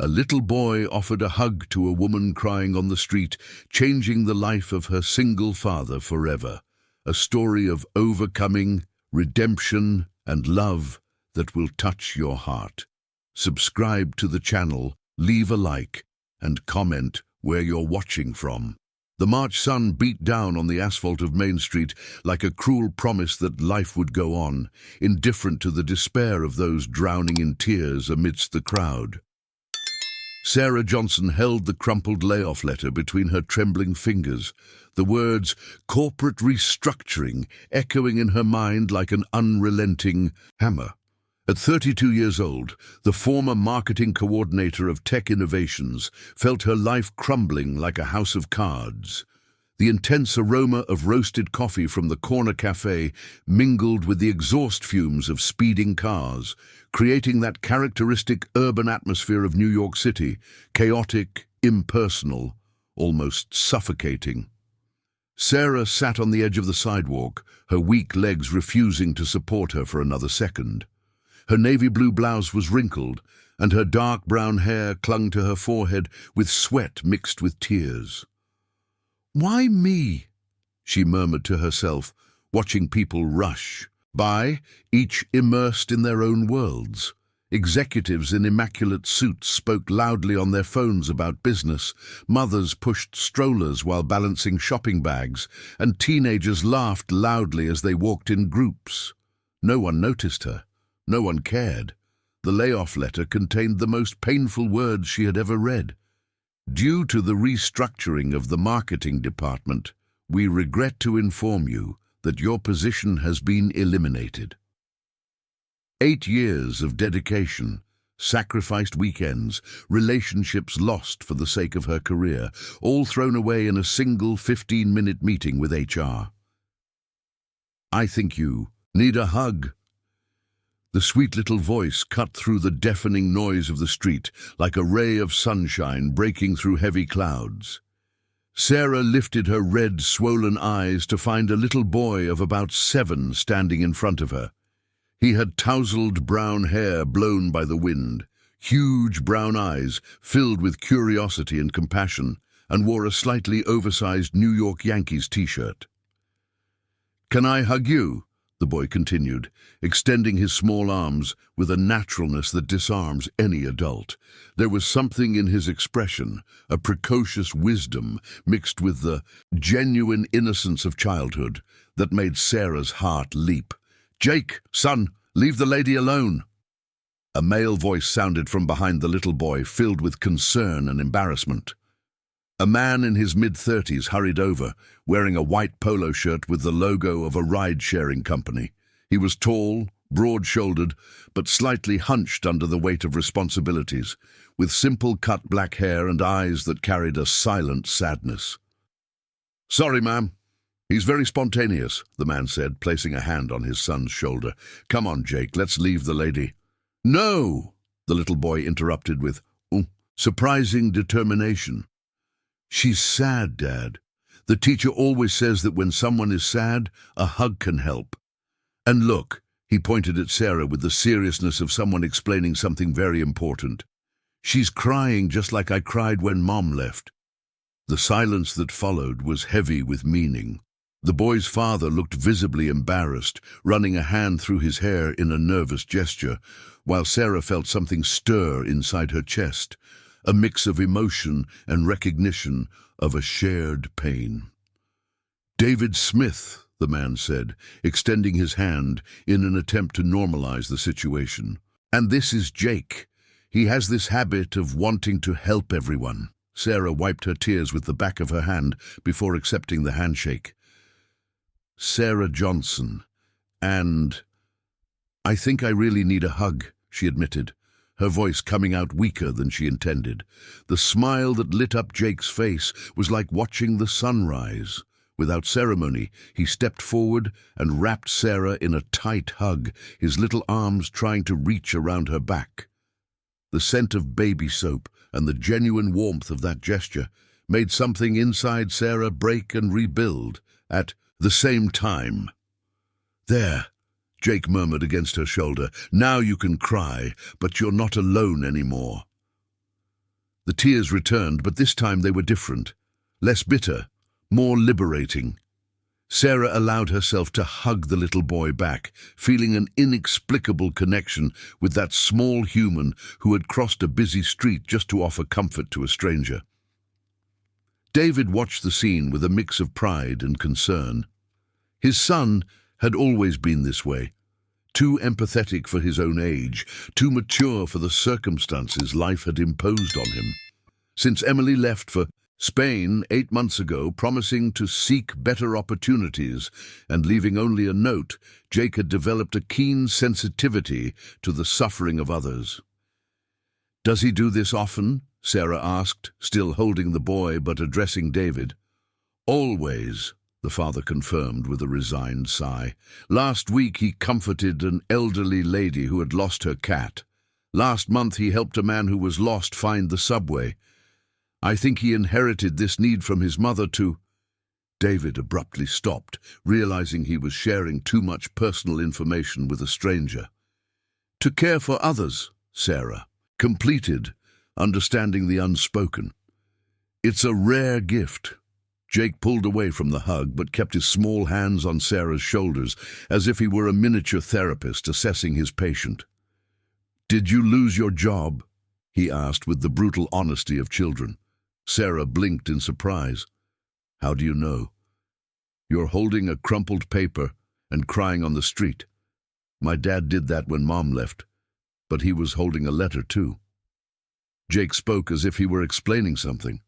A little boy offered a hug to a woman crying on the street, changing the life of her single father forever. A story of overcoming, redemption, and love that will touch your heart. Subscribe to the channel, leave a like, and comment where you're watching from. The March sun beat down on the asphalt of Main Street like a cruel promise that life would go on, indifferent to the despair of those drowning in tears amidst the crowd. Sarah Johnson held the crumpled layoff letter between her trembling fingers, the words "corporate restructuring" echoing in her mind like an unrelenting hammer. At 32 years old, the former marketing coordinator of Tech Innovations felt her life crumbling like a house of cards. The intense aroma of roasted coffee from the corner cafe mingled with the exhaust fumes of speeding cars, creating that characteristic urban atmosphere of New York City, chaotic, impersonal, almost suffocating. Sarah sat on the edge of the sidewalk, her weak legs refusing to support her for another second. Her navy blue blouse was wrinkled, and her dark brown hair clung to her forehead with sweat mixed with tears. "Why me?" she murmured to herself, watching people rush by, each immersed in their own worlds. Executives in immaculate suits spoke loudly on their phones about business, mothers pushed strollers while balancing shopping bags, and teenagers laughed loudly as they walked in groups. No one noticed her. No one cared. The layoff letter contained the most painful words she had ever read. "Due to the restructuring of the marketing department, we regret to inform you that your position has been eliminated." 8 years of dedication, sacrificed weekends, relationships lost for the sake of her career, all thrown away in a single 15-minute meeting with HR. "I think you need a hug." The sweet little voice cut through the deafening noise of the street like a ray of sunshine breaking through heavy clouds. Sarah lifted her red, swollen eyes to find a little boy of about 7 standing in front of her. He had tousled brown hair blown by the wind, huge brown eyes filled with curiosity and compassion, and wore a slightly oversized New York Yankees t-shirt. "Can I hug you?" the boy continued, extending his small arms with a naturalness that disarms any adult. There was something in his expression, a precocious wisdom mixed with the genuine innocence of childhood, that made Sarah's heart leap. "Jake, son, leave the lady alone." A male voice sounded from behind the little boy, filled with concern and embarrassment. A man in his mid-30s hurried over, wearing a white polo shirt with the logo of a ride-sharing company. He was tall, broad-shouldered, but slightly hunched under the weight of responsibilities, with simple-cut black hair and eyes that carried a silent sadness. "Sorry, ma'am. He's very spontaneous," the man said, placing a hand on his son's shoulder. "Come on, Jake, let's leave the lady." "No!" the little boy interrupted with surprising determination. "She's sad, Dad. The teacher always says that when someone is sad, a hug can help. And look," he pointed at Sarah with the seriousness of someone explaining something very important. "She's crying just like I cried when Mom left." The silence that followed was heavy with meaning. The boy's father looked visibly embarrassed, running a hand through his hair in a nervous gesture, while Sarah felt something stir inside her chest, a mix of emotion and recognition of a shared pain. "David Smith," the man said, extending his hand in an attempt to normalize the situation. "And this is Jake. He has this habit of wanting to help everyone." Sarah wiped her tears with the back of her hand before accepting the handshake. "Sarah Johnson, and I think I really need a hug," she admitted, her voice coming out weaker than she intended. The smile that lit up Jake's face was like watching the sunrise. Without ceremony, he stepped forward and wrapped Sarah in a tight hug, his little arms trying to reach around her back. The scent of baby soap and the genuine warmth of that gesture made something inside Sarah break and rebuild at the same time. "There," Jake murmured against her shoulder. "Now you can cry, but you're not alone anymore." The tears returned, but this time they were different. Less bitter, more liberating. Sarah allowed herself to hug the little boy back, feeling an inexplicable connection with that small human who had crossed a busy street just to offer comfort to a stranger. David watched the scene with a mix of pride and concern. His son had always been this way, too empathetic for his own age, too mature for the circumstances life had imposed on him. Since Emily left for Spain 8 months ago, promising to seek better opportunities and leaving only a note, Jake had developed a keen sensitivity to the suffering of others. "Does he do this often?" Sarah asked, still holding the boy but addressing David. "Always," the father confirmed with a resigned sigh. "Last week he comforted an elderly lady who had lost her cat. Last month he helped a man who was lost find the subway. I think he inherited this need from his mother to—" David abruptly stopped, realizing he was sharing too much personal information with a stranger. "To care for others," Sarah completed, understanding the unspoken. "It's a rare gift." Jake pulled away from the hug but kept his small hands on Sarah's shoulders, as if he were a miniature therapist assessing his patient. "Did you lose your job?" he asked with the brutal honesty of children. Sarah blinked in surprise. "How do you know?" "You're holding a crumpled paper and crying on the street. My dad did that when Mom left, but he was holding a letter too." Jake spoke as if he were explaining something.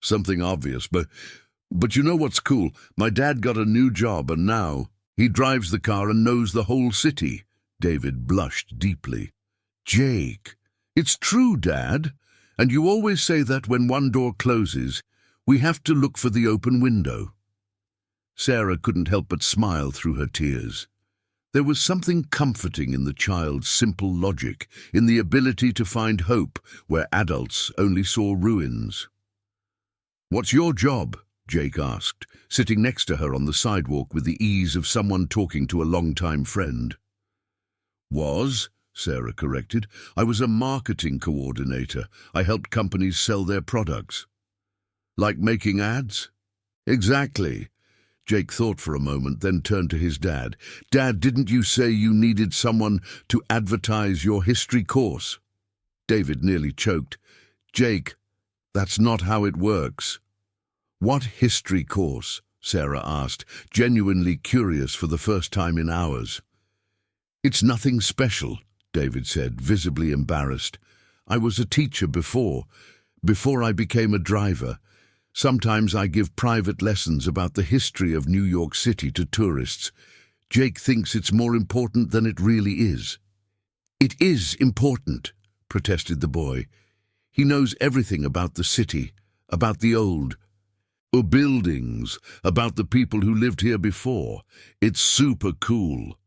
"Something obvious, but you know what's cool? My dad got a new job and now he drives the car and knows the whole city." David blushed deeply. "Jake, it's true, Dad. And you always say that when one door closes, we have to look for the open window." Sarah couldn't help but smile through her tears. There was something comforting in the child's simple logic, in the ability to find hope where adults only saw ruins. "What's your job?" Jake asked, sitting next to her on the sidewalk with the ease of someone talking to a longtime friend. "Was," Sarah corrected. "I was a marketing coordinator. I helped companies sell their products." "Like making ads?" "Exactly." Jake thought for a moment, then turned to his dad. "Dad, didn't you say you needed someone to advertise your history course?" David nearly choked. "Jake, that's not how it works." "What history course?" Sarah asked, genuinely curious for the first time in hours. "It's nothing special," David said, visibly embarrassed. "I was a teacher before I became a driver. Sometimes I give private lessons about the history of New York City to tourists. Jake thinks it's more important than it really is." "It is important," protested the boy. "He knows everything about the city, about the old buildings, about the people who lived here before. It's super cool."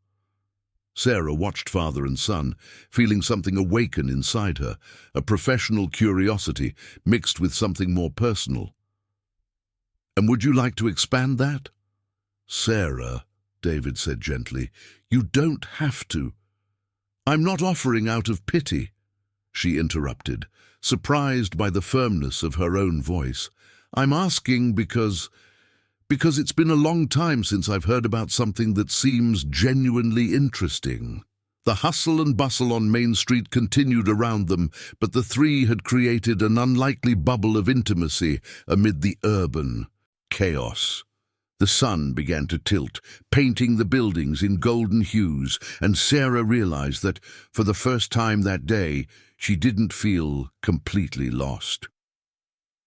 Sarah watched father and son, feeling something awaken inside her, a professional curiosity mixed with something more personal. "And would you like to expand that?" "Sarah," David said gently, "you don't have to." "I'm not offering out of pity," she interrupted, surprised by the firmness of her own voice. "I'm asking because it's been a long time since I've heard about something that seems genuinely interesting." The hustle and bustle on Main Street continued around them, but the three had created an unlikely bubble of intimacy amid the urban chaos. The sun began to tilt, painting the buildings in golden hues, and Sarah realized that, for the first time that day, she didn't feel completely lost.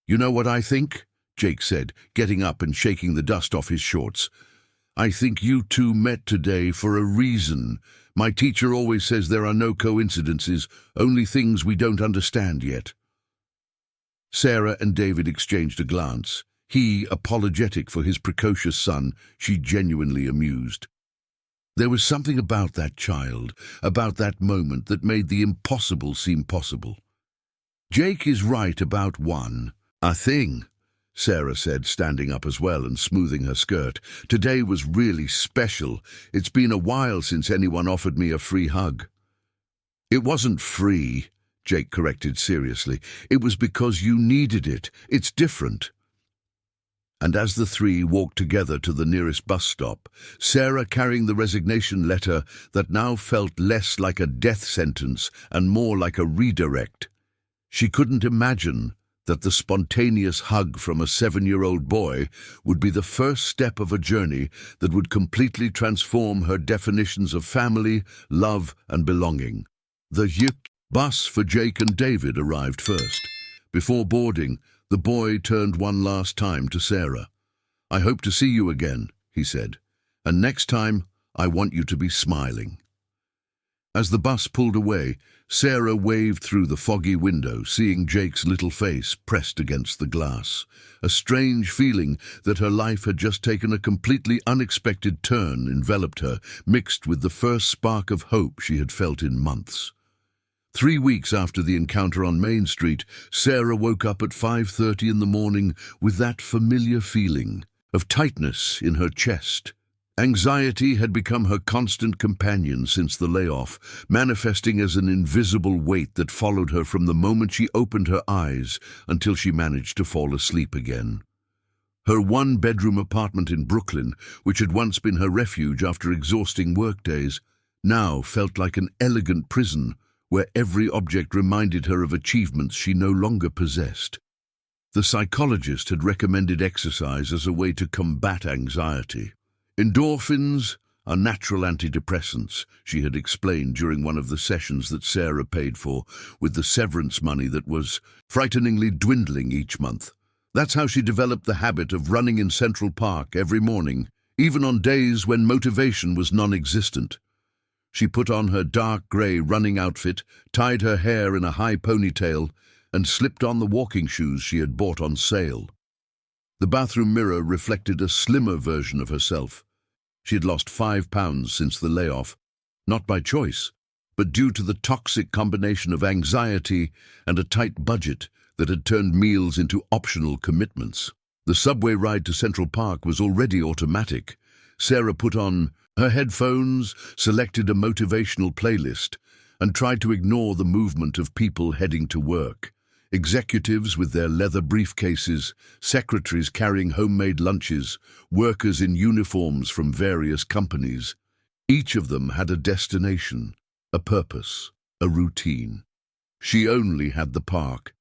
"You know what I think?" Jake said, getting up and shaking the dust off his shorts. "I think you two met today for a reason. My teacher always says there are no coincidences, only things we don't understand yet." Sarah and David exchanged a glance. He apologetic for his precocious son, she genuinely amused. There was something about that child, about that moment, that made the impossible seem possible. "Jake is right about a thing," Sarah said, standing up as well and smoothing her skirt. "Today was really special. It's been a while since anyone offered me a free hug." "It wasn't free," Jake corrected seriously. "It was because you needed it. It's different." And as the three walked together to the nearest bus stop, Sarah carrying the resignation letter that now felt less like a death sentence and more like a redirect, she couldn't imagine that the spontaneous hug from a 7-year-old boy would be the first step of a journey that would completely transform her definitions of family, love, and belonging. The bus for Jake and David arrived first. Before boarding, the boy turned one last time to Sarah. "I hope to see you again," he said, "and next time I want you to be smiling." As the bus pulled away, Sarah waved through the foggy window, seeing Jake's little face pressed against the glass. A strange feeling that her life had just taken a completely unexpected turn enveloped her, mixed with the first spark of hope she had felt in months. 3 weeks after the encounter on Main Street, Sarah woke up at 5:30 in the morning with that familiar feeling of tightness in her chest. Anxiety had become her constant companion since the layoff, manifesting as an invisible weight that followed her from the moment she opened her eyes until she managed to fall asleep again. Her one-bedroom apartment in Brooklyn, which had once been her refuge after exhausting workdays, now felt like an elegant prison where every object reminded her of achievements she no longer possessed. The psychologist had recommended exercise as a way to combat anxiety. Endorphins are natural antidepressants, she had explained during one of the sessions that Sarah paid for, with the severance money that was frighteningly dwindling each month. That's how she developed the habit of running in Central Park every morning, even on days when motivation was non-existent. She put on her dark grey running outfit, tied her hair in a high ponytail, and slipped on the walking shoes she had bought on sale. The bathroom mirror reflected a slimmer version of herself. She had lost 5 pounds since the layoff, not by choice, but due to the toxic combination of anxiety and a tight budget that had turned meals into optional commitments. The subway ride to Central Park was already automatic. Sarah put on her headphones, selected a motivational playlist, and tried to ignore the movement of people heading to work. Executives with their leather briefcases, secretaries carrying homemade lunches, workers in uniforms from various companies. Each of them had a destination, a purpose, a routine. She only had the park.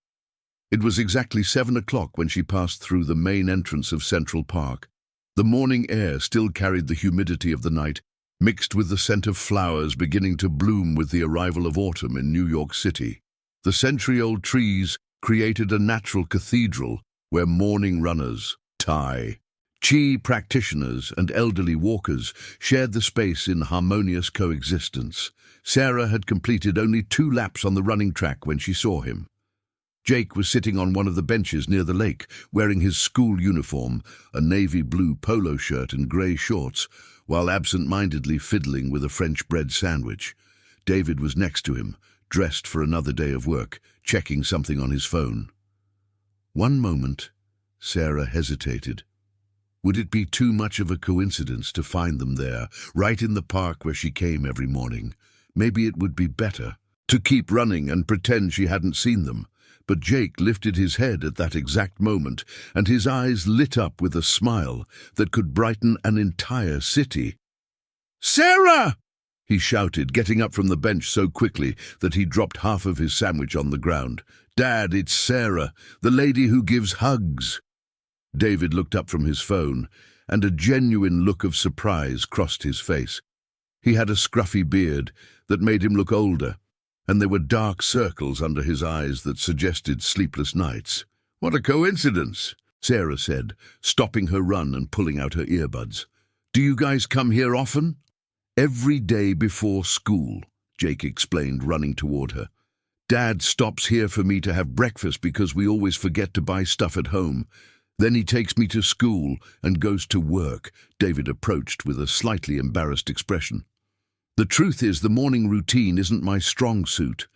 It was exactly 7 o'clock when she passed through the main entrance of Central Park. The morning air still carried the humidity of the night, mixed with the scent of flowers beginning to bloom with the arrival of autumn in New York City. The century-old trees created a natural cathedral where morning runners, Chi practitioners, and elderly walkers shared the space in harmonious coexistence. Sarah had completed only 2 laps on the running track when she saw him. Jake was sitting on one of the benches near the lake, wearing his school uniform, a navy blue polo shirt and grey shorts, while absent-mindedly fiddling with a French bread sandwich. David was next to him, dressed for another day of work, checking something on his phone. One moment, Sarah hesitated. Would it be too much of a coincidence to find them there, right in the park where she came every morning? Maybe it would be better to keep running and pretend she hadn't seen them. But Jake lifted his head at that exact moment, and his eyes lit up with a smile that could brighten an entire city. "Sarah!" he shouted, getting up from the bench so quickly that he dropped half of his sandwich on the ground. "Dad, it's Sarah, the lady who gives hugs." David looked up from his phone, and a genuine look of surprise crossed his face. He had a scruffy beard that made him look older, and there were dark circles under his eyes that suggested sleepless nights. "What a coincidence," Sarah said, stopping her run and pulling out her earbuds. "Do you guys come here often?" "Every day before school," Jake explained, running toward her. "Dad stops here for me to have breakfast because we always forget to buy stuff at home. Then he takes me to school and goes to work," David approached with a slightly embarrassed expression. "The truth is, the morning routine isn't my strong suit.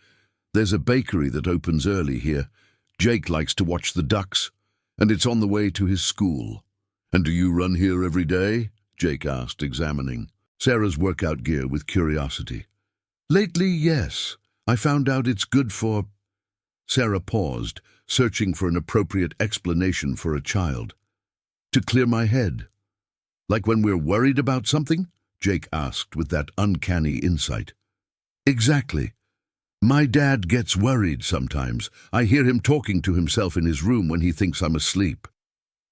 There's a bakery that opens early here. Jake likes to watch the ducks, and it's on the way to his school." "And do you run here every day?" Jake asked, examining Sarah's workout gear with curiosity. "Lately, yes. I found out it's good for Sarah paused, searching for an appropriate explanation for a child. To clear my head. Like when we're worried about something? Jake asked with that uncanny insight. Exactly. My dad gets worried sometimes. I hear him talking to himself in his room when he thinks I'm asleep.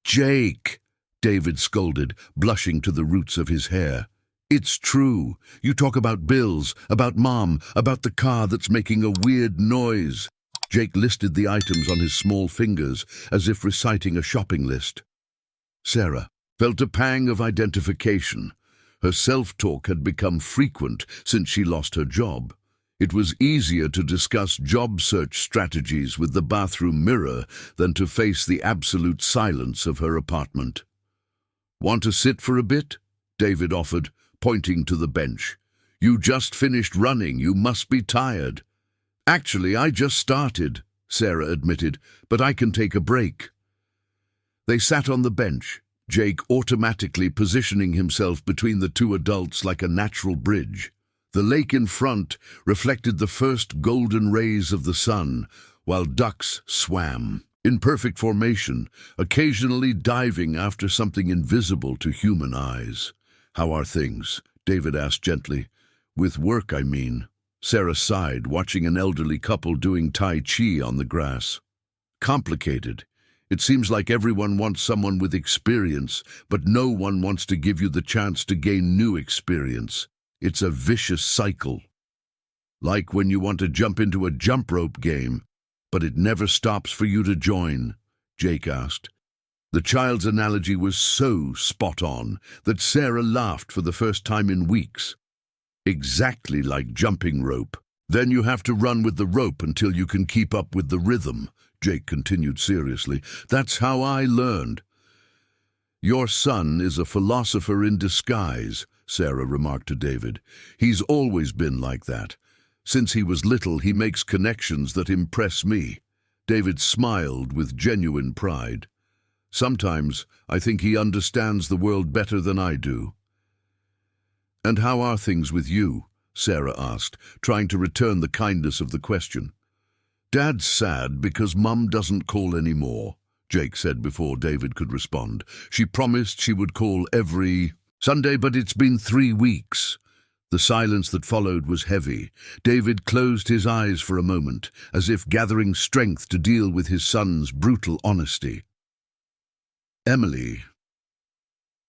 Jake, David scolded, blushing to the roots of his hair. It's true. You talk about bills, about Mom, about the car that's making a weird noise. Jake listed the items on his small fingers as if reciting a shopping list. Sarah felt a pang of identification. Her self-talk had become frequent since she lost her job. It was easier to discuss job search strategies with the bathroom mirror than to face the absolute silence of her apartment. Want to sit for a bit? David offered, pointing to the bench. You just finished running. You must be tired. Actually, I just started, Sarah admitted, but I can take a break. They sat on the bench, Jake automatically positioning himself between the two adults like a natural bridge. The lake in front reflected the first golden rays of the sun, while ducks swam, in perfect formation, occasionally diving after something invisible to human eyes. How are things? David asked gently. With work, I mean. Sarah sighed, watching an elderly couple doing Tai Chi on the grass. Complicated. It seems like everyone wants someone with experience, but no one wants to give you the chance to gain new experience. It's a vicious cycle. Like when you want to jump into a jump rope game, but it never stops for you to join, Jake asked. The child's analogy was so spot on that Sarah laughed for the first time in weeks. Exactly like jumping rope. Then you have to run with the rope until you can keep up with the rhythm, Jake continued seriously. That's how I learned. Your son is a philosopher in disguise, Sarah remarked to David. He's always been like that. Since he was little, he makes connections that impress me. David smiled with genuine pride. Sometimes I think he understands the world better than I do. And how are things with you? Sarah asked, trying to return the kindness of the question. Dad's sad because Mum doesn't call anymore, Jake said before David could respond. She promised she would call every Sunday, but it's been 3 weeks. The silence that followed was heavy. David closed his eyes for a moment, as if gathering strength to deal with his son's brutal honesty. Emily,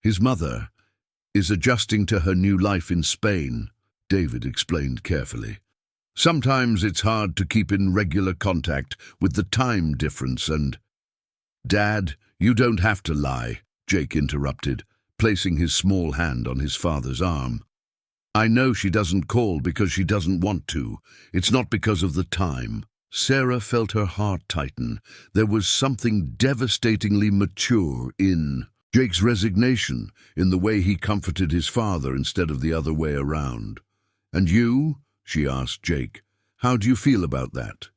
his mother, is adjusting to her new life in Spain, David explained carefully. Sometimes it's hard to keep in regular contact with the time difference and— Dad, you don't have to lie, Jake interrupted, placing his small hand on his father's arm. I know she doesn't call because she doesn't want to. It's not because of the time. Sarah felt her heart tighten. There was something devastatingly mature in Jake's resignation, in the way he comforted his father instead of the other way around. And you? She asked Jake. How do you feel about that?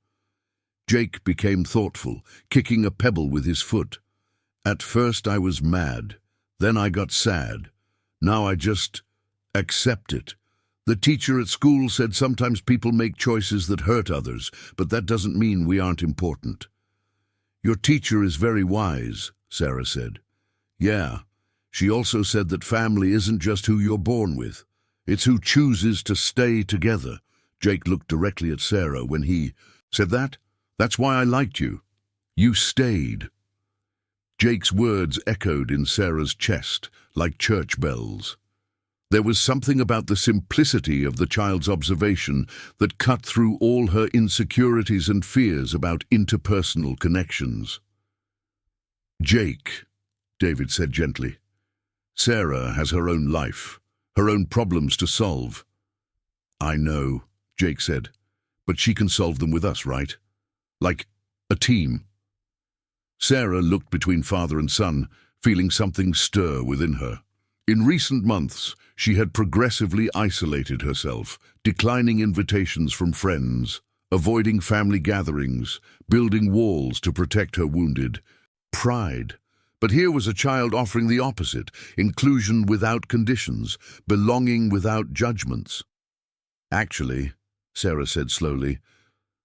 Jake became thoughtful, kicking a pebble with his foot. At first I was mad. Then I got sad. Now I just accept it. The teacher at school said sometimes people make choices that hurt others, but that doesn't mean we aren't important. Your teacher is very wise, Sarah said. Yeah. She also said that family isn't just who you're born with. It's who chooses to stay together. Jake looked directly at Sarah when he said that. That's why I liked you. You stayed. Jake's words echoed in Sarah's chest like church bells. There was something about the simplicity of the child's observation that cut through all her insecurities and fears about interpersonal connections. Jake, David said gently. Sarah has her own life, her own problems to solve. I know, Jake said, but she can solve them with us, right? Like a team. Sarah looked between father and son, feeling something stir within her. In recent months, she had progressively isolated herself, declining invitations from friends, avoiding family gatherings, building walls to protect her wounded pride. But here was a child offering the opposite, inclusion without conditions, belonging without judgments. Actually, Sarah said slowly,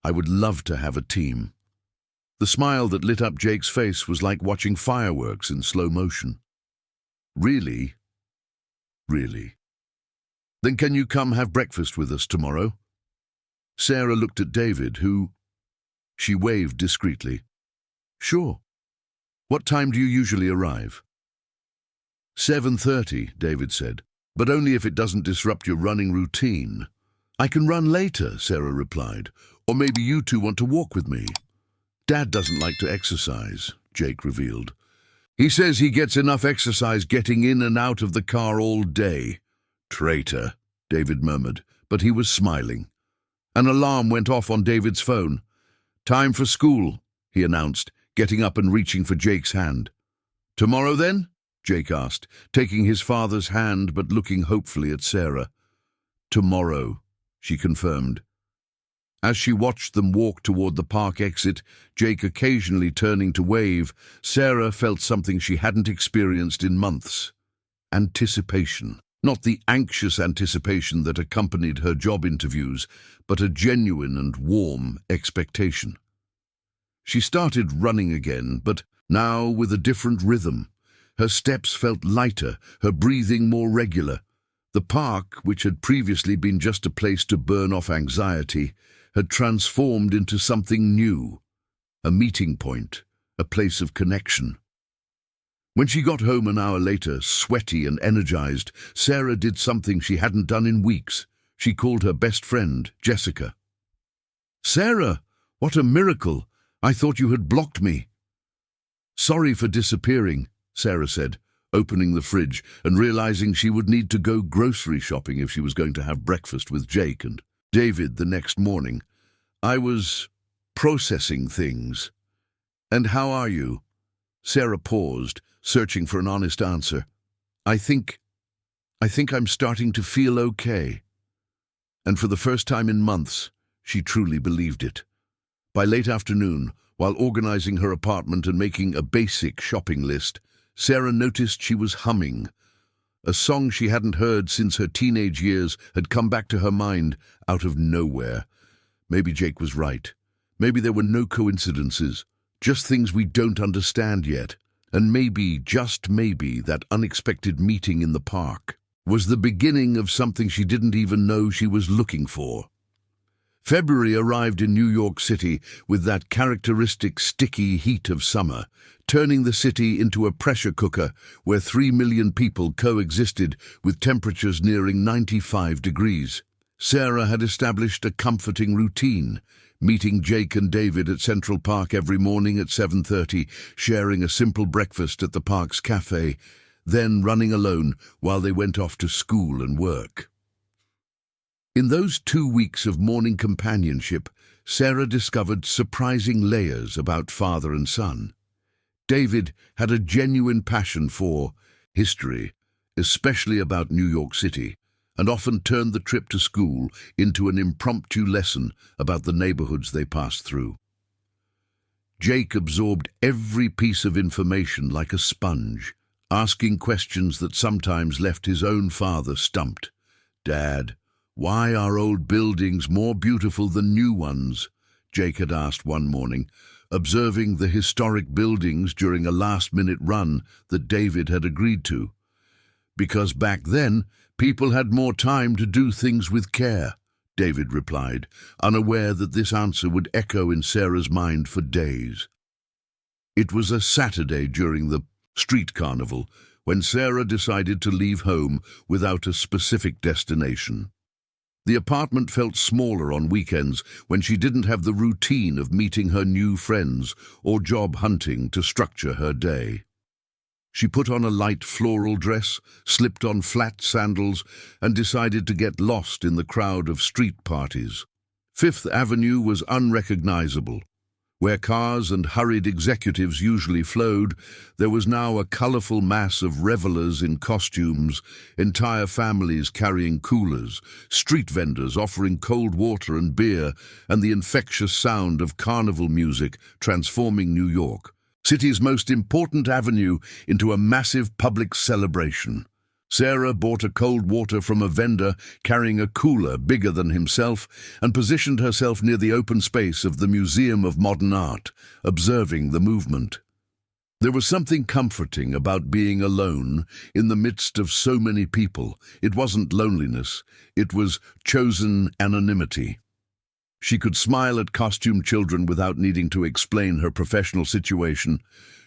I would love to have a team. The smile that lit up Jake's face was like watching fireworks in slow motion. Really? Really? Then can you come have breakfast with us tomorrow? Sarah looked at David, who... She waved discreetly. Sure. What time do you usually arrive? 7:30, David said, but only if it doesn't disrupt your running routine. I can run later, Sarah replied, or maybe you two want to walk with me. Dad doesn't like to exercise, Jake revealed. He says he gets enough exercise getting in and out of the car all day. Traitor, David murmured, but he was smiling. An alarm went off on David's phone. Time for school, he announced, getting up and reaching for Jake's hand. Tomorrow then? Jake asked, taking his father's hand but looking hopefully at Sarah. Tomorrow, she confirmed. As she watched them walk toward the park exit, Jake occasionally turning to wave, Sarah felt something she hadn't experienced in months. Anticipation. Not the anxious anticipation that accompanied her job interviews, but a genuine and warm expectation. She started running again, but now with a different rhythm. Her steps felt lighter, her breathing more regular. The park, which had previously been just a place to burn off anxiety, had transformed into something new, a meeting point, a place of connection. When she got home an hour later, sweaty and energized, Sarah did something she hadn't done in weeks. She called her best friend, Jessica. Sarah, what a miracle! I thought you had blocked me. Sorry for disappearing, Sarah said, opening the fridge and realizing she would need to go grocery shopping if she was going to have breakfast with Jake and David the next morning. I was processing things. And how are you? Sarah paused, searching for an honest answer. I think I'm starting to feel okay. And for the first time in months, she truly believed it. By late afternoon, while organizing her apartment and making a basic shopping list, Sarah noticed she was humming. A song she hadn't heard since her teenage years had come back to her mind out of nowhere. Maybe Jake was right. Maybe there were no coincidences, just things we don't understand yet. And maybe, just maybe, that unexpected meeting in the park was the beginning of something she didn't even know she was looking for. February arrived in New York City with that characteristic sticky heat of summer, turning the city into a pressure cooker where 3 million people coexisted with temperatures nearing 95 degrees. Sarah had established a comforting routine, meeting Jake and David at Central Park every morning at 7:30, sharing a simple breakfast at the park's cafe, then running alone while they went off to school and work. In those 2 weeks of morning companionship, Sarah discovered surprising layers about father and son. David had a genuine passion for history, especially about New York City, and often turned the trip to school into an impromptu lesson about the neighborhoods they passed through. Jake absorbed every piece of information like a sponge, asking questions that sometimes left his own father stumped. Dad, why are old buildings more beautiful than new ones? Jake had asked one morning, observing the historic buildings during a last-minute run that David had agreed to. Because back then, people had more time to do things with care, David replied, unaware that this answer would echo in Sarah's mind for days. It was a Saturday during the street carnival when Sarah decided to leave home without a specific destination. The apartment felt smaller on weekends when she didn't have the routine of meeting her new friends or job hunting to structure her day. She put on a light floral dress, slipped on flat sandals, and decided to get lost in the crowd of street parties. Fifth Avenue was unrecognizable. Where cars and hurried executives usually flowed, there was now a colorful mass of revelers in costumes, entire families carrying coolers, street vendors offering cold water and beer, and the infectious sound of carnival music transforming New York, city's most important avenue, into a massive public celebration. Sarah bought a cold water from a vendor carrying a cooler bigger than himself and positioned herself near the open space of the Museum of Modern Art, observing the movement. There was something comforting about being alone in the midst of so many people. It wasn't loneliness, it was chosen anonymity. She could smile at costume children without needing to explain her professional situation.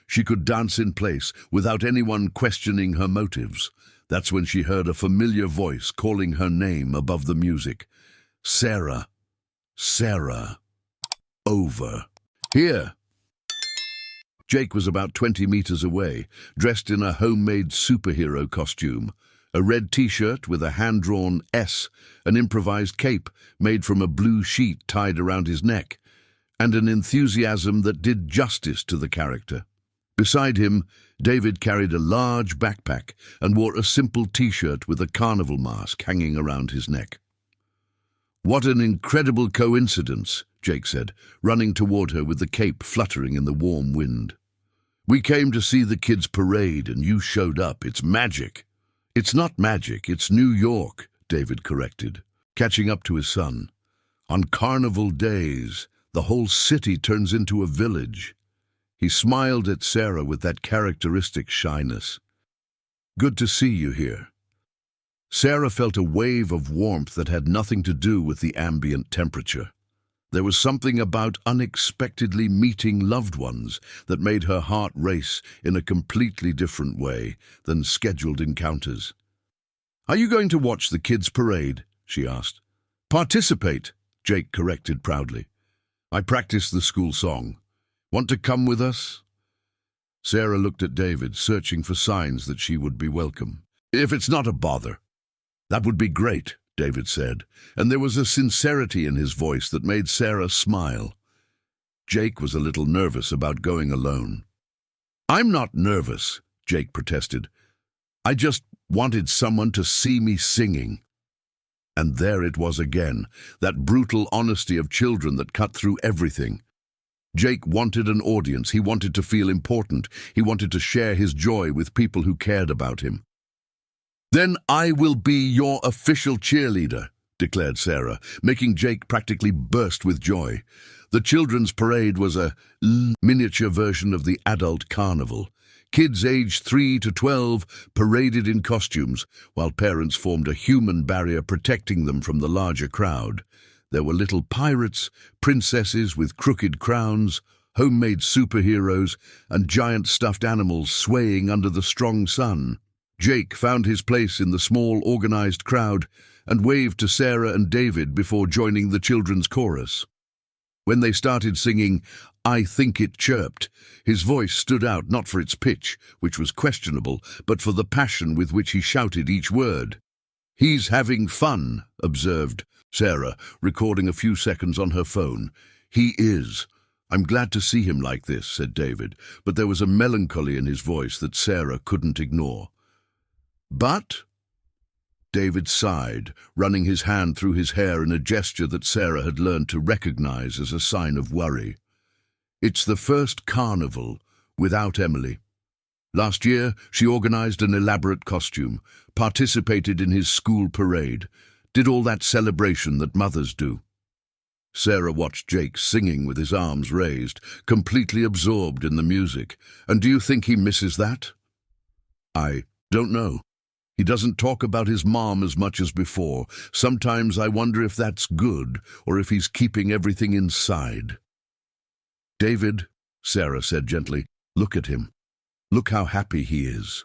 She could dance in place without anyone questioning her motives. That's when she heard a familiar voice calling her name above the music. Sarah. Sarah. Over. Here. Jake was about 20 meters away, dressed in a homemade superhero costume. A red t-shirt with a hand-drawn S, an improvised cape made from a blue sheet tied around his neck, and an enthusiasm that did justice to the character. Beside him, David carried a large backpack and wore a simple t-shirt with a carnival mask hanging around his neck. "What an incredible coincidence," Jake said, running toward her with the cape fluttering in the warm wind. "We came to see the kids' parade and you showed up. It's magic." "It's not magic, it's New York," David corrected, catching up to his son. "On carnival days, the whole city turns into a village." He smiled at Sarah with that characteristic shyness. "Good to see you here." Sarah felt a wave of warmth that had nothing to do with the ambient temperature. There was something about unexpectedly meeting loved ones that made her heart race in a completely different way than scheduled encounters. "Are you going to watch the kids' parade?" she asked. "Participate," Jake corrected proudly. "I practiced the school song. Want to come with us?" Sarah looked at David, searching for signs that she would be welcome. "If it's not a bother." "That would be great," David said, and there was a sincerity in his voice that made Sarah smile. Jake was a little nervous about going alone. "I'm not nervous," Jake protested. "I just wanted someone to see me singing." And there it was again, that brutal honesty of children that cut through everything. Jake wanted an audience. He wanted to feel important. He wanted to share his joy with people who cared about him. "Then I will be your official cheerleader," declared Sarah, making Jake practically burst with joy. The children's parade was a miniature version of the adult carnival. Kids aged 3 to 12 paraded in costumes, while parents formed a human barrier protecting them from the larger crowd. There were little pirates, princesses with crooked crowns, homemade superheroes, and giant stuffed animals swaying under the strong sun. Jake found his place in the small, organized crowd and waved to Sarah and David before joining the children's chorus. When they started singing, "I Think It Chirped," his voice stood out not for its pitch, which was questionable, but for the passion with which he shouted each word. "He's having fun," observed Sarah, recording a few seconds on her phone. "He is. I'm glad to see him like this," said David, but there was a melancholy in his voice that Sarah couldn't ignore. "But?" David sighed, running his hand through his hair in a gesture that Sarah had learned to recognize as a sign of worry. "It's the first carnival without Emily. Last year, she organized an elaborate costume, participated in his school parade, did all that celebration that mothers do." Sarah watched Jake singing with his arms raised, completely absorbed in the music. "And do you think he misses that?" "I don't know. He doesn't talk about his mom as much as before. Sometimes I wonder if that's good, or if he's keeping everything inside." "David," Sarah said gently, "look at him. Look how happy he is."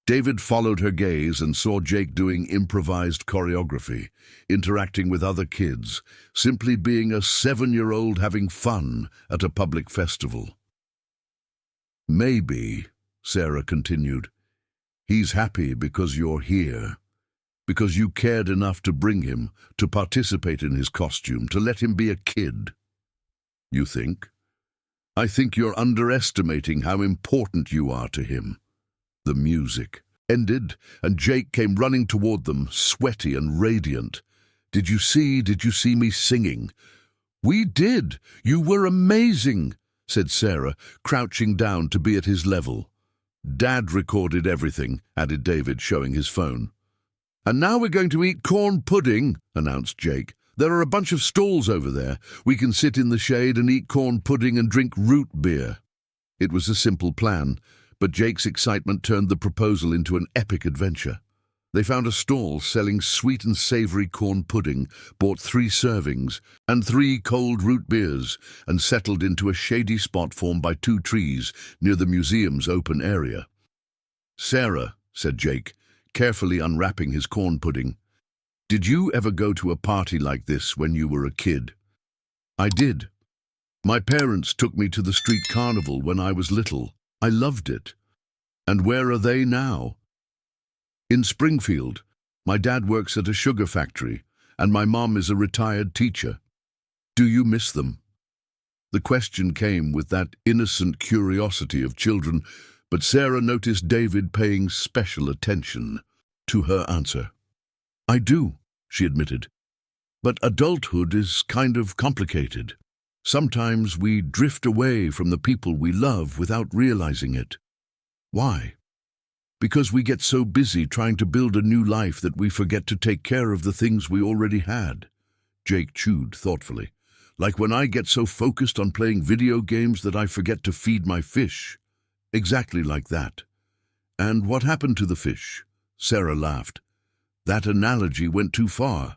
David followed her gaze and saw Jake doing improvised choreography, interacting with other kids, simply being a 7-year-old having fun at a public festival. "Maybe," Sarah continued, "he's happy because you're here, because you cared enough to bring him, to participate in his costume, to let him be a kid." "You think?" "I think you're underestimating how important you are to him." The music ended, and Jake came running toward them, sweaty and radiant. Did you see me singing?" "We did. You were amazing," said Sarah, crouching down to be at his level. Dad recorded everything, added David, showing his phone. And now we're going to eat corn pudding, announced Jake. There are a bunch of stalls over there. We can sit in the shade and eat corn pudding and drink root beer. It was a simple plan, but Jake's excitement turned the proposal into an epic adventure. They found a stall selling sweet and savory corn pudding, bought 3 servings and 3 cold root beers, and settled into a shady spot formed by 2 trees near the museum's open area. "Sarah," said Jake, carefully unwrapping his corn pudding, "did you ever go to a party like this when you were a kid?" "I did. My parents took me to the street carnival when I was little. I loved it." "And where are they now?" "In Springfield. My dad works at a sugar factory, and my mom is a retired teacher." "Do you miss them?" The question came with that innocent curiosity of children, but Sarah noticed David paying special attention to her answer. "I do," she admitted. "But adulthood is kind of complicated. Sometimes we drift away from the people we love without realizing it." "Why?" "Because we get so busy trying to build a new life that we forget to take care of the things we already had." Jake chewed thoughtfully. "Like when I get so focused on playing video games that I forget to feed my fish." "Exactly like that." "And what happened to the fish?" Sarah laughed. "That analogy went too far."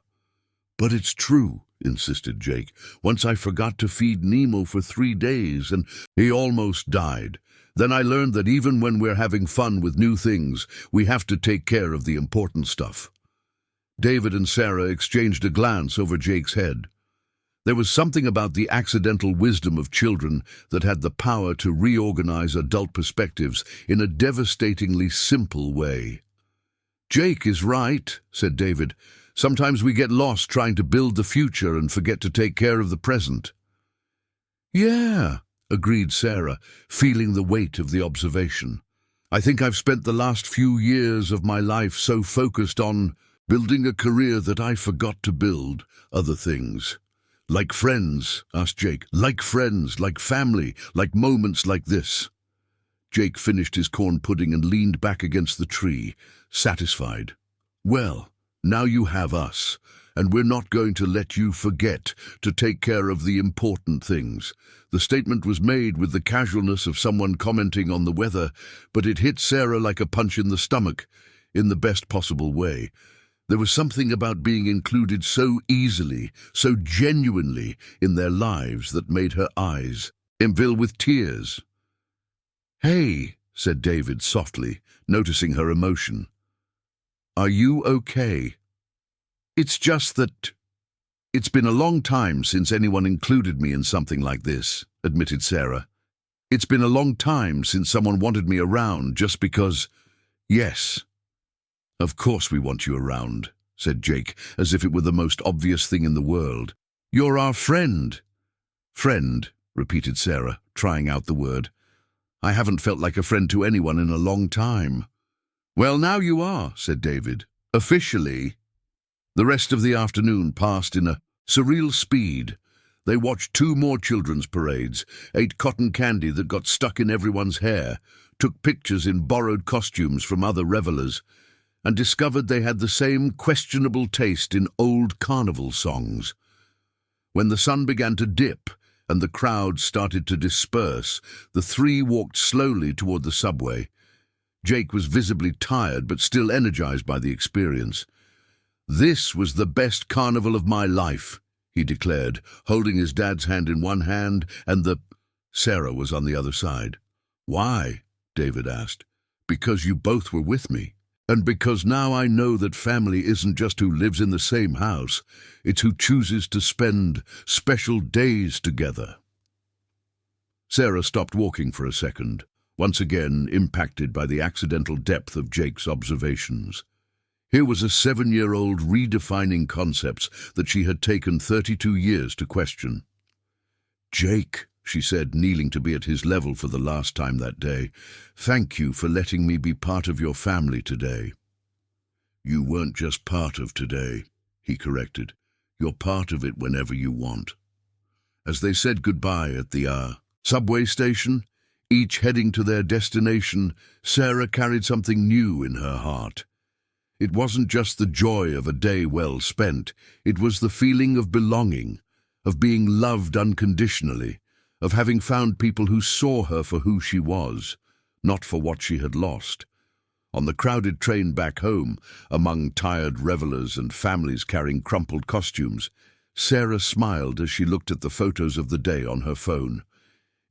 "But it's true," insisted Jake. "Once I forgot to feed Nemo for 3 days and he almost died. Then I learned that even when we're having fun with new things, we have to take care of the important stuff." David and Sarah exchanged a glance over Jake's head. There was something about the accidental wisdom of children that had the power to reorganize adult perspectives in a devastatingly simple way. "Jake is right," said David. "Sometimes we get lost trying to build the future and forget to take care of the present." "Yeah," agreed Sarah, feeling the weight of the observation. "I think I've spent the last few years of my life so focused on building a career that I forgot to build other things." "Like friends?" asked Jake. "Like friends, like family, like moments like this." Jake finished his corn pudding and leaned back against the tree, satisfied. "Well, now you have us, and we're not going to let you forget to take care of the important things." The statement was made with the casualness of someone commenting on the weather, but it hit Sarah like a punch in the stomach, in the best possible way. There was something about being included so easily, so genuinely in their lives that made her eyes fill with tears. "Hey," said David softly, noticing her emotion. "Are you okay?" "It's just that it's been a long time since anyone included me in something like this," admitted Sarah. "It's been a long time since someone wanted me around just because, yes." "Of course we want you around," said Jake, as if it were the most obvious thing in the world. "You're our friend." "Friend," repeated Sarah, trying out the word. "I haven't felt like a friend to anyone in a long time." "Well, now you are," said David. "Officially." The rest of the afternoon passed in a surreal speed. They watched 2 more children's parades, ate cotton candy that got stuck in everyone's hair, took pictures in borrowed costumes from other revelers, and discovered they had the same questionable taste in old carnival songs. When the sun began to dip and the crowd started to disperse, the 3 walked slowly toward the subway. Jake was visibly tired but still energized by the experience. "This was the best carnival of my life," he declared, holding his dad's hand in one hand and Sarah was on the other side. "Why?" David asked. "Because you both were with me. And because now I know that family isn't just who lives in the same house, it's who chooses to spend special days together." Sarah stopped walking for a second, once again impacted by the accidental depth of Jake's observations. Here was a 7-year-old redefining concepts that she had taken 32 years to question. "Jake," she said, kneeling to be at his level for the last time that day, "thank you for letting me be part of your family today." "You weren't just part of today," he corrected. "You're part of it whenever you want." As they said goodbye at the subway station, Each heading to their destination, Sarah carried something new in her heart. It wasn't just the joy of a day well spent, it was the feeling of belonging, of being loved unconditionally, of having found people who saw her for who she was, not for what she had lost. On the crowded train back home, among tired revelers and families carrying crumpled costumes, Sarah smiled as she looked at the photos of the day on her phone.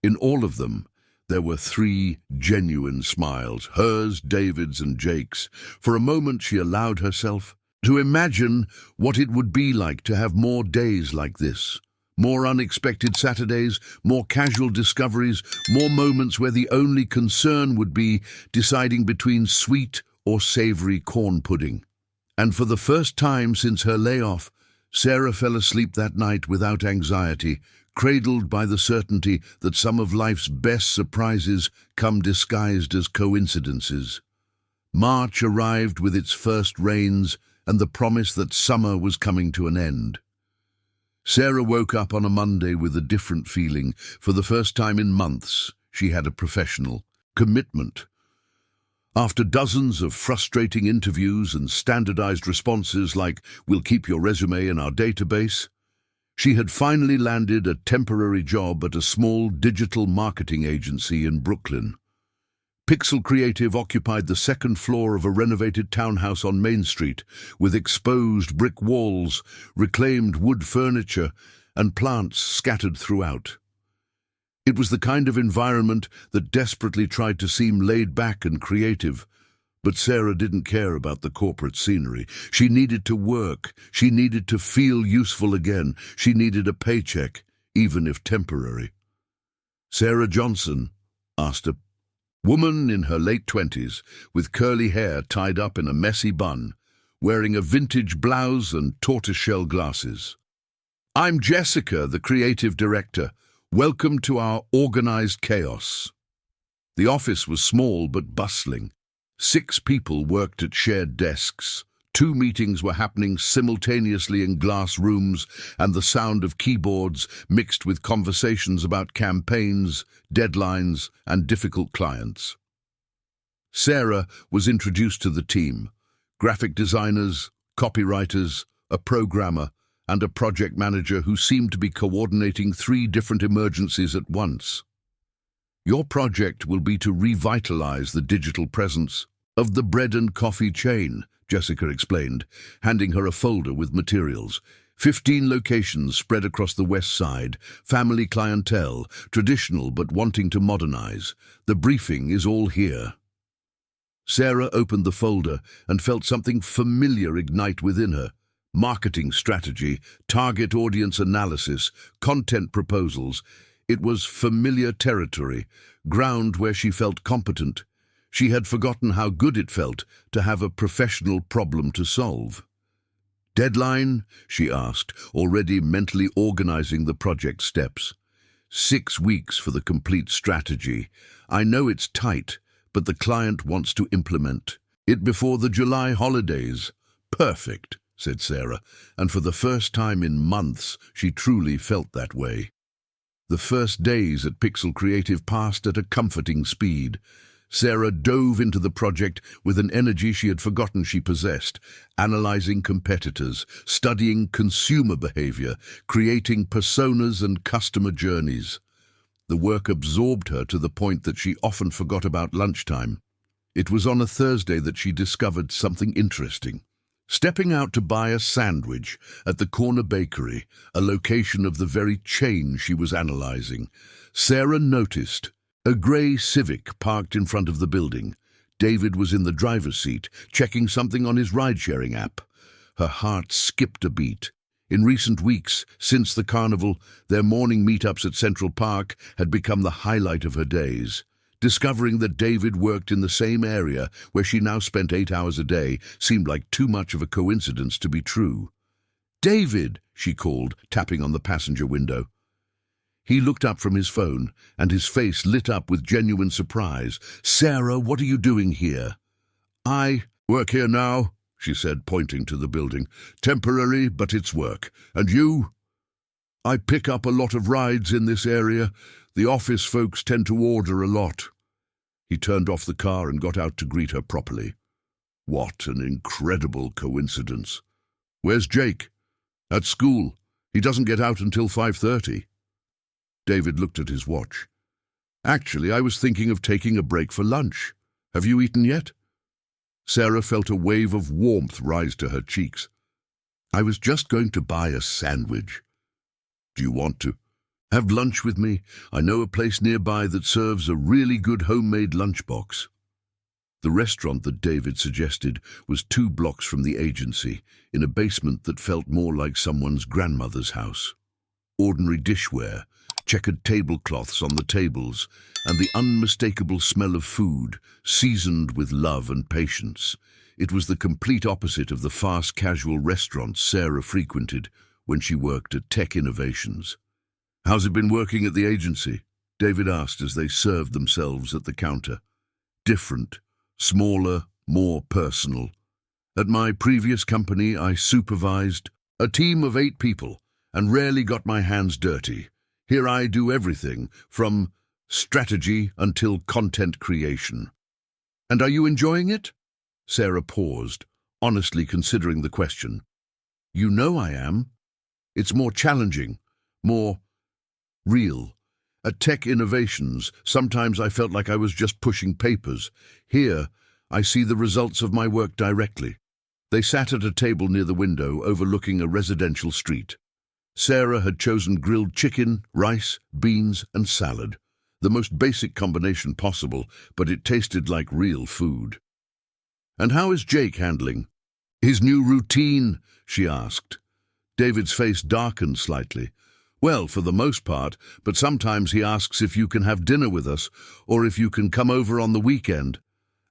In all of them, there were 3 genuine smiles, hers, David's, and Jake's. For a moment she allowed herself to imagine what it would be like to have more days like this. More unexpected Saturdays, more casual discoveries, more moments where the only concern would be deciding between sweet or savory corn pudding. And for the first time since her layoff, Sarah fell asleep that night without anxiety, cradled by the certainty that some of life's best surprises come disguised as coincidences. March arrived with its first rains and the promise that summer was coming to an end. Sarah woke up on a Monday with a different feeling. For the first time in months, she had a professional commitment. After dozens of frustrating interviews and standardized responses like, "We'll keep your resume in our database," she had finally landed a temporary job at a small digital marketing agency in Brooklyn. Pixel Creative occupied the second floor of a renovated townhouse on Main Street, with exposed brick walls, reclaimed wood furniture, and plants scattered throughout. It was the kind of environment that desperately tried to seem laid back and creative, but Sarah didn't care about the corporate scenery. She needed to work. She needed to feel useful again. She needed a paycheck, even if temporary. Sarah Johnson asked a woman in her late 20s, with curly hair tied up in a messy bun, wearing a vintage blouse and tortoiseshell glasses. "I'm Jessica, the creative director. Welcome to our organized chaos." The office was small but bustling. 6 people worked at shared desks. 2 meetings were happening simultaneously in glass rooms, and the sound of keyboards mixed with conversations about campaigns, deadlines, and difficult clients. Sarah was introduced to the team: graphic designers, copywriters, a programmer, and a project manager who seemed to be coordinating 3 different emergencies at once. "Your project will be to revitalize the digital presence of the bread and coffee chain," Jessica explained, handing her a folder with materials. 15 locations spread across the West Side, family clientele, traditional but wanting to modernize. The briefing is all here. Sarah opened the folder and felt something familiar ignite within her. Marketing strategy, target audience analysis, content proposals. It was familiar territory, ground where she felt competent. She had forgotten how good it felt to have a professional problem to solve. "Deadline?" she asked, already mentally organizing the project steps. 6 weeks for the complete strategy. "I know it's tight, but the client wants to implement it before the July holidays." "Perfect," said Sarah, and for the first time in months, she truly felt that way. The first days at Pixel Creative passed at a comforting speed. Sarah dove into the project with an energy she had forgotten she possessed, analyzing competitors, studying consumer behavior, creating personas and customer journeys. The work absorbed her to the point that she often forgot about lunchtime. It was on a Thursday that she discovered something interesting. Stepping out to buy a sandwich at the corner bakery, a location of the very chain she was analyzing, Sarah noticed a grey Civic parked in front of the building. David was in the driver's seat, checking something on his ride-sharing app. Her heart skipped a beat. In recent weeks, since the carnival, their morning meetups at Central Park had become the highlight of her days. Discovering that David worked in the same area where she now spent 8 hours a day seemed like too much of a coincidence to be true. "David," she called, tapping on the passenger window. He looked up from his phone, and his face lit up with genuine surprise. "Sarah, what are you doing here?" "I work here now," she said, pointing to the building. "Temporary, but it's work. And you?" "I pick up a lot of rides in this area. The office folks tend to order a lot." He turned off the car and got out to greet her properly. What an incredible coincidence. "Where's Jake?" "At school. He doesn't get out until 5:30. David looked at his watch. "Actually, I was thinking of taking a break for lunch. Have you eaten yet?" Sarah felt a wave of warmth rise to her cheeks. "I was just going to buy a sandwich." "Do you want to have lunch with me? I know a place nearby that serves a really good homemade lunchbox." The restaurant that David suggested was 2 blocks from the agency, in a basement that felt more like someone's grandmother's house. Ordinary dishware, checkered tablecloths on the tables, and the unmistakable smell of food, seasoned with love and patience. It was the complete opposite of the fast casual restaurants Sarah frequented when she worked at Tech Innovations. "How's it been working at the agency?" David asked as they served themselves at the counter. "Different. Smaller, more personal. At my previous company, I supervised a team of 8 people and rarely got my hands dirty. Here I do everything, from strategy until content creation." "And are you enjoying it?" Sarah paused, honestly considering the question. "You know I am. It's more challenging, more real. At Tech Innovations, sometimes I felt like I was just pushing papers. Here, I see the results of my work directly." They sat at a table near the window overlooking a residential street. Sarah had chosen grilled chicken, rice, beans, and salad. The most basic combination possible, but it tasted like real food. "And how is Jake handling his new routine?" she asked. David's face darkened slightly. "Well, for the most part, but sometimes he asks if you can have dinner with us, or if you can come over on the weekend.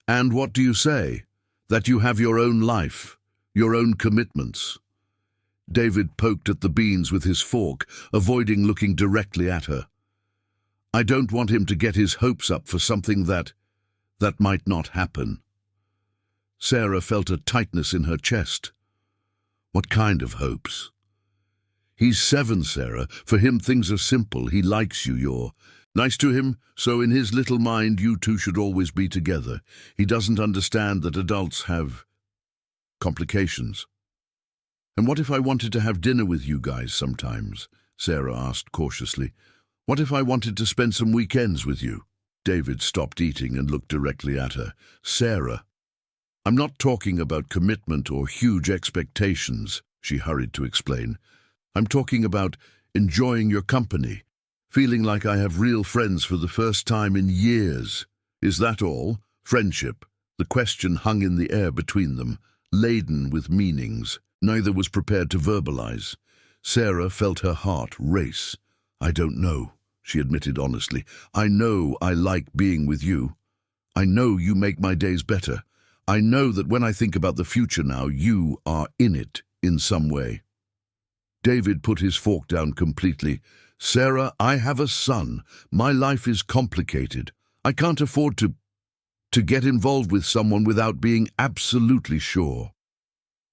And what do you say? That you have your own life, your own commitments." David poked at the beans with his fork, avoiding looking directly at her. "I don't want him to get his hopes up for something that might not happen." Sarah felt a tightness in her chest. "What kind of hopes?" "He's 7, Sarah. For him things are simple. He likes you. You're nice to him, so in his little mind you two should always be together. He doesn't understand that adults have complications." "And what if I wanted to have dinner with you guys sometimes?" Sarah asked cautiously. "What if I wanted to spend some weekends with you?" David stopped eating and looked directly at her. "Sarah, I'm not talking about commitment or huge expectations," she hurried to explain. "I'm talking about enjoying your company, feeling like I have real friends for the first time in years. Is that all? Friendship?" The question hung in the air between them, laden with meanings. Neither was prepared to verbalize. Sarah felt her heart race. "I don't know," she admitted honestly. "I know I like being with you. I know you make my days better. I know that when I think about the future now, you are in it in some way." David put his fork down completely. "Sarah, I have a son. My life is complicated. I can't afford to get involved with someone without being absolutely sure.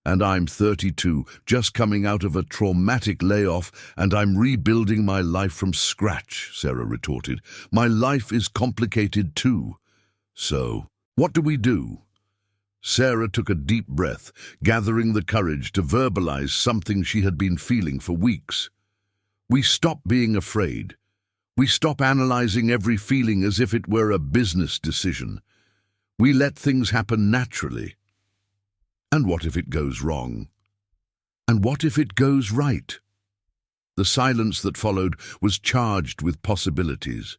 And I'm 32, just coming out of a traumatic layoff, and I'm rebuilding my life from scratch," Sarah retorted. "My life is complicated too. So, what do we do?" Sarah took a deep breath, gathering the courage to verbalize something she had been feeling for weeks. "We stop being afraid. We stop analyzing every feeling as if it were a business decision. We let things happen naturally. And what if it goes wrong? And what if it goes right?" The silence that followed was charged with possibilities.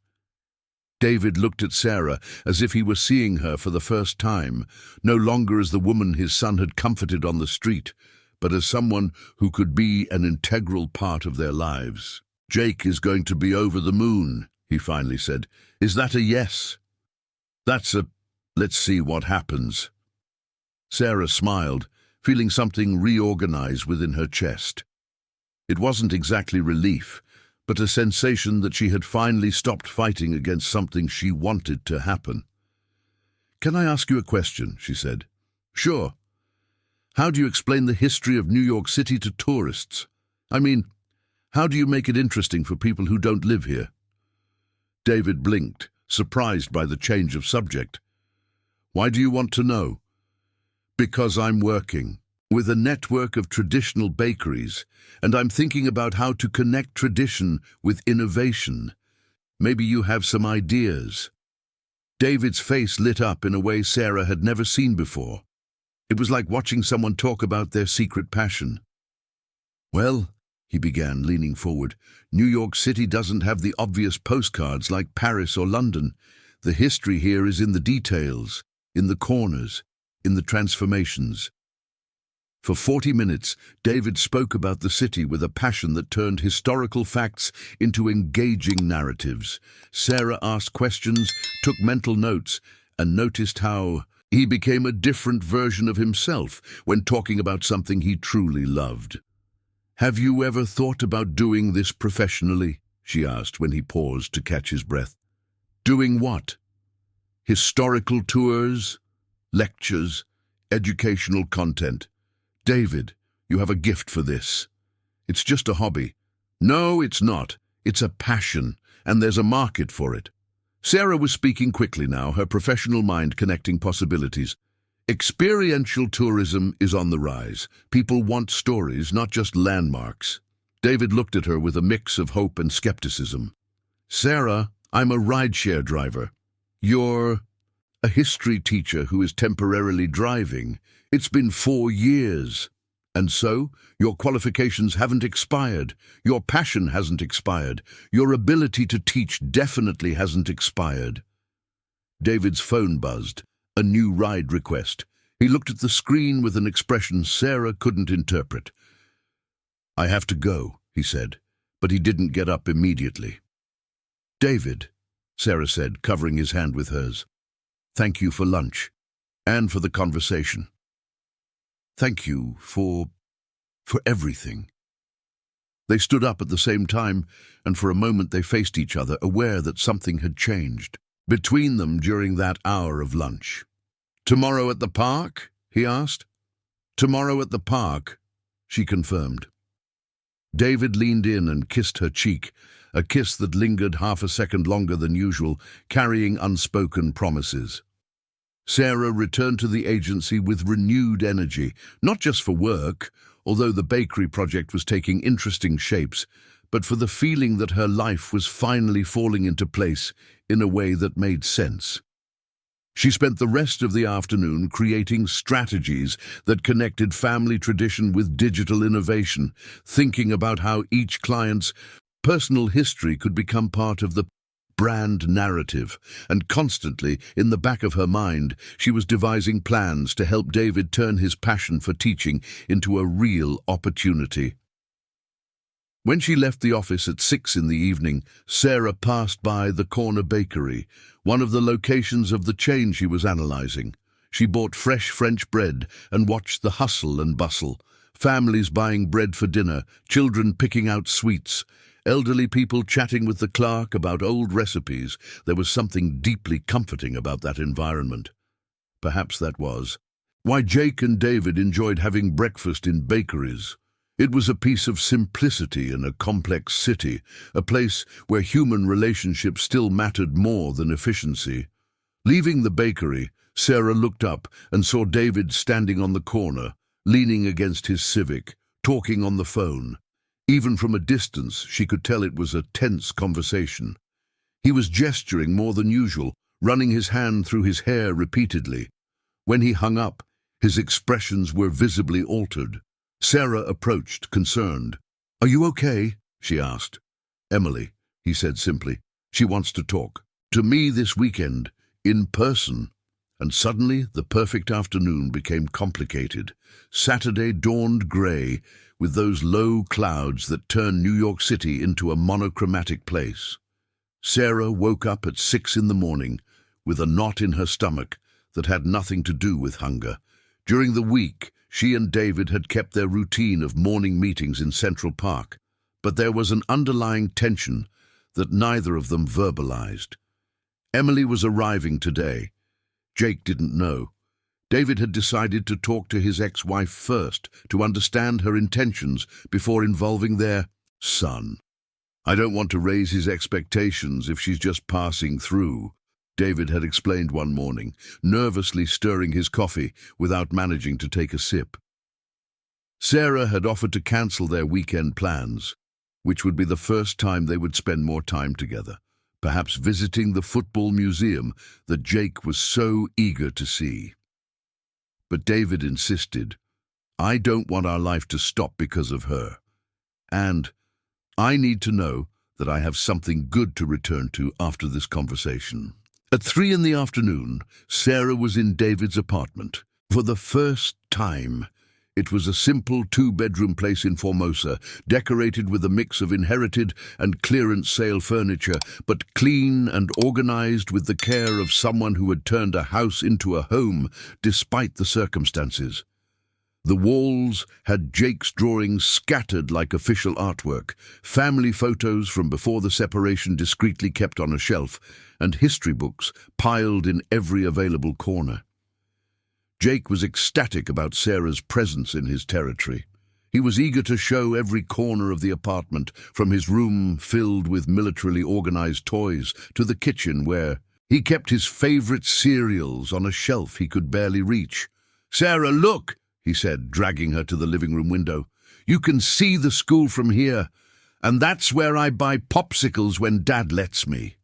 David looked at Sarah as if he were seeing her for the first time, no longer as the woman his son had comforted on the street, but as someone who could be an integral part of their lives. "Jake is going to be over the moon," he finally said. "Is that a yes?" "That's a let's see what happens." Sarah smiled, feeling something reorganize within her chest. It wasn't exactly relief, but a sensation that she had finally stopped fighting against something she wanted to happen. "Can I ask you a question?" she said. "Sure. How do you explain the history of New York City to tourists? I mean, how do you make it interesting for people who don't live here?" David blinked, surprised by the change of subject. Why do you want to know? Because I'm working with a network of traditional bakeries, and I'm thinking about how to connect tradition with innovation. Maybe you have some ideas. David's face lit up in a way Sarah had never seen before. It was like watching someone talk about their secret passion. Well, he began, leaning forward, New York City doesn't have the obvious postcards like Paris or London. The history here is in the details, in the corners, in the transformations. For 40 minutes, David spoke about the city with a passion that turned historical facts into engaging narratives. Sarah asked questions, took mental notes, and noticed how he became a different version of himself when talking about something he truly loved. Have you ever thought about doing this professionally? She asked when he paused to catch his breath. Doing what? Historical tours, lectures, educational content. David, you have a gift for this. It's just a hobby. No, it's not. It's a passion, and there's a market for it. Sarah was speaking quickly now, her professional mind connecting possibilities. Experiential tourism is on the rise. People want stories, not just landmarks. David looked at her with a mix of hope and skepticism. Sarah, I'm a rideshare driver. You're a history teacher who is temporarily driving. It's been 4 years. And so, your qualifications haven't expired. Your passion hasn't expired. Your ability to teach definitely hasn't expired. David's phone buzzed. A new ride request. He looked at the screen with an expression Sarah couldn't interpret. I have to go, he said, but he didn't get up immediately. David, Sarah said, covering his hand with hers. Thank you for lunch, and for the conversation. Thank you for everything. They stood up at the same time, and for a moment they faced each other, aware that something had changed between them during that hour of lunch. Tomorrow at the park? He asked. Tomorrow at the park, she confirmed. David leaned in and kissed her cheek, a kiss that lingered half a second longer than usual, carrying unspoken promises. Sarah returned to the agency with renewed energy, not just for work, although the bakery project was taking interesting shapes, but for the feeling that her life was finally falling into place in a way that made sense. She spent the rest of the afternoon creating strategies that connected family tradition with digital innovation, thinking about how each client's personal history could become part of the brand narrative, and constantly, in the back of her mind, she was devising plans to help David turn his passion for teaching into a real opportunity. When she left the office at 6 in the evening, Sarah passed by the corner bakery, one of the locations of the chain she was analyzing. She bought fresh French bread and watched the hustle and bustle, families buying bread for dinner, children picking out sweets, elderly people chatting with the clerk about old recipes. There was something deeply comforting about that environment. Perhaps that was why Jake and David enjoyed having breakfast in bakeries. It was a piece of simplicity in a complex city, a place where human relationships still mattered more than efficiency. Leaving the bakery, Sarah looked up and saw David standing on the corner, leaning against his Civic, talking on the phone. Even from a distance, she could tell it was a tense conversation. He was gesturing more than usual, running his hand through his hair repeatedly. When he hung up, his expressions were visibly altered. Sarah approached, concerned. "Are you okay?" she asked. "Emily," he said simply. "She wants to talk. To me this weekend, in person." And suddenly the perfect afternoon became complicated. Saturday dawned grey, with those low clouds that turn New York City into a monochromatic place. Sarah woke up at 6 in the morning with a knot in her stomach that had nothing to do with hunger. During the week, she and David had kept their routine of morning meetings in Central Park, but there was an underlying tension that neither of them verbalized. Emily was arriving today. Jake didn't know. David had decided to talk to his ex-wife first, to understand her intentions before involving their son. I don't want to raise his expectations if she's just passing through, David had explained one morning, nervously stirring his coffee without managing to take a sip. Sarah had offered to cancel their weekend plans, which would be the first time they would spend more time together, perhaps visiting the football museum that Jake was so eager to see. But David insisted, I don't want our life to stop because of her. And I need to know that I have something good to return to after this conversation. At 3 in the afternoon, Sarah was in David's apartment. For the first time, it was a simple 2-bedroom place in Formosa, decorated with a mix of inherited and clearance sale furniture, but clean and organized with the care of someone who had turned a house into a home despite the circumstances. The walls had Jake's drawings scattered like official artwork, family photos from before the separation discreetly kept on a shelf, and history books piled in every available corner. Jake was ecstatic about Sarah's presence in his territory. He was eager to show every corner of the apartment, from his room filled with militarily organized toys to the kitchen where he kept his favorite cereals on a shelf he could barely reach. "Sarah, look!" he said, dragging her to the living room window. "You can see the school from here, and that's where I buy popsicles when Dad lets me."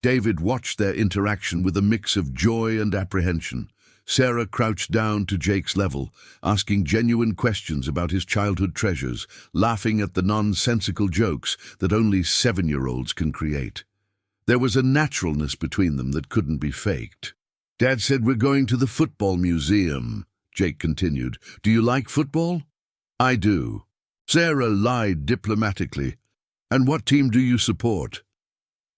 David watched their interaction with a mix of joy and apprehension. Sarah crouched down to Jake's level, asking genuine questions about his childhood treasures, laughing at the nonsensical jokes that only 7-year-olds can create. There was a naturalness between them that couldn't be faked. "Dad said we're going to the football museum," Jake continued. "Do you like football?" "I do." Sarah lied diplomatically. "And what team do you support?"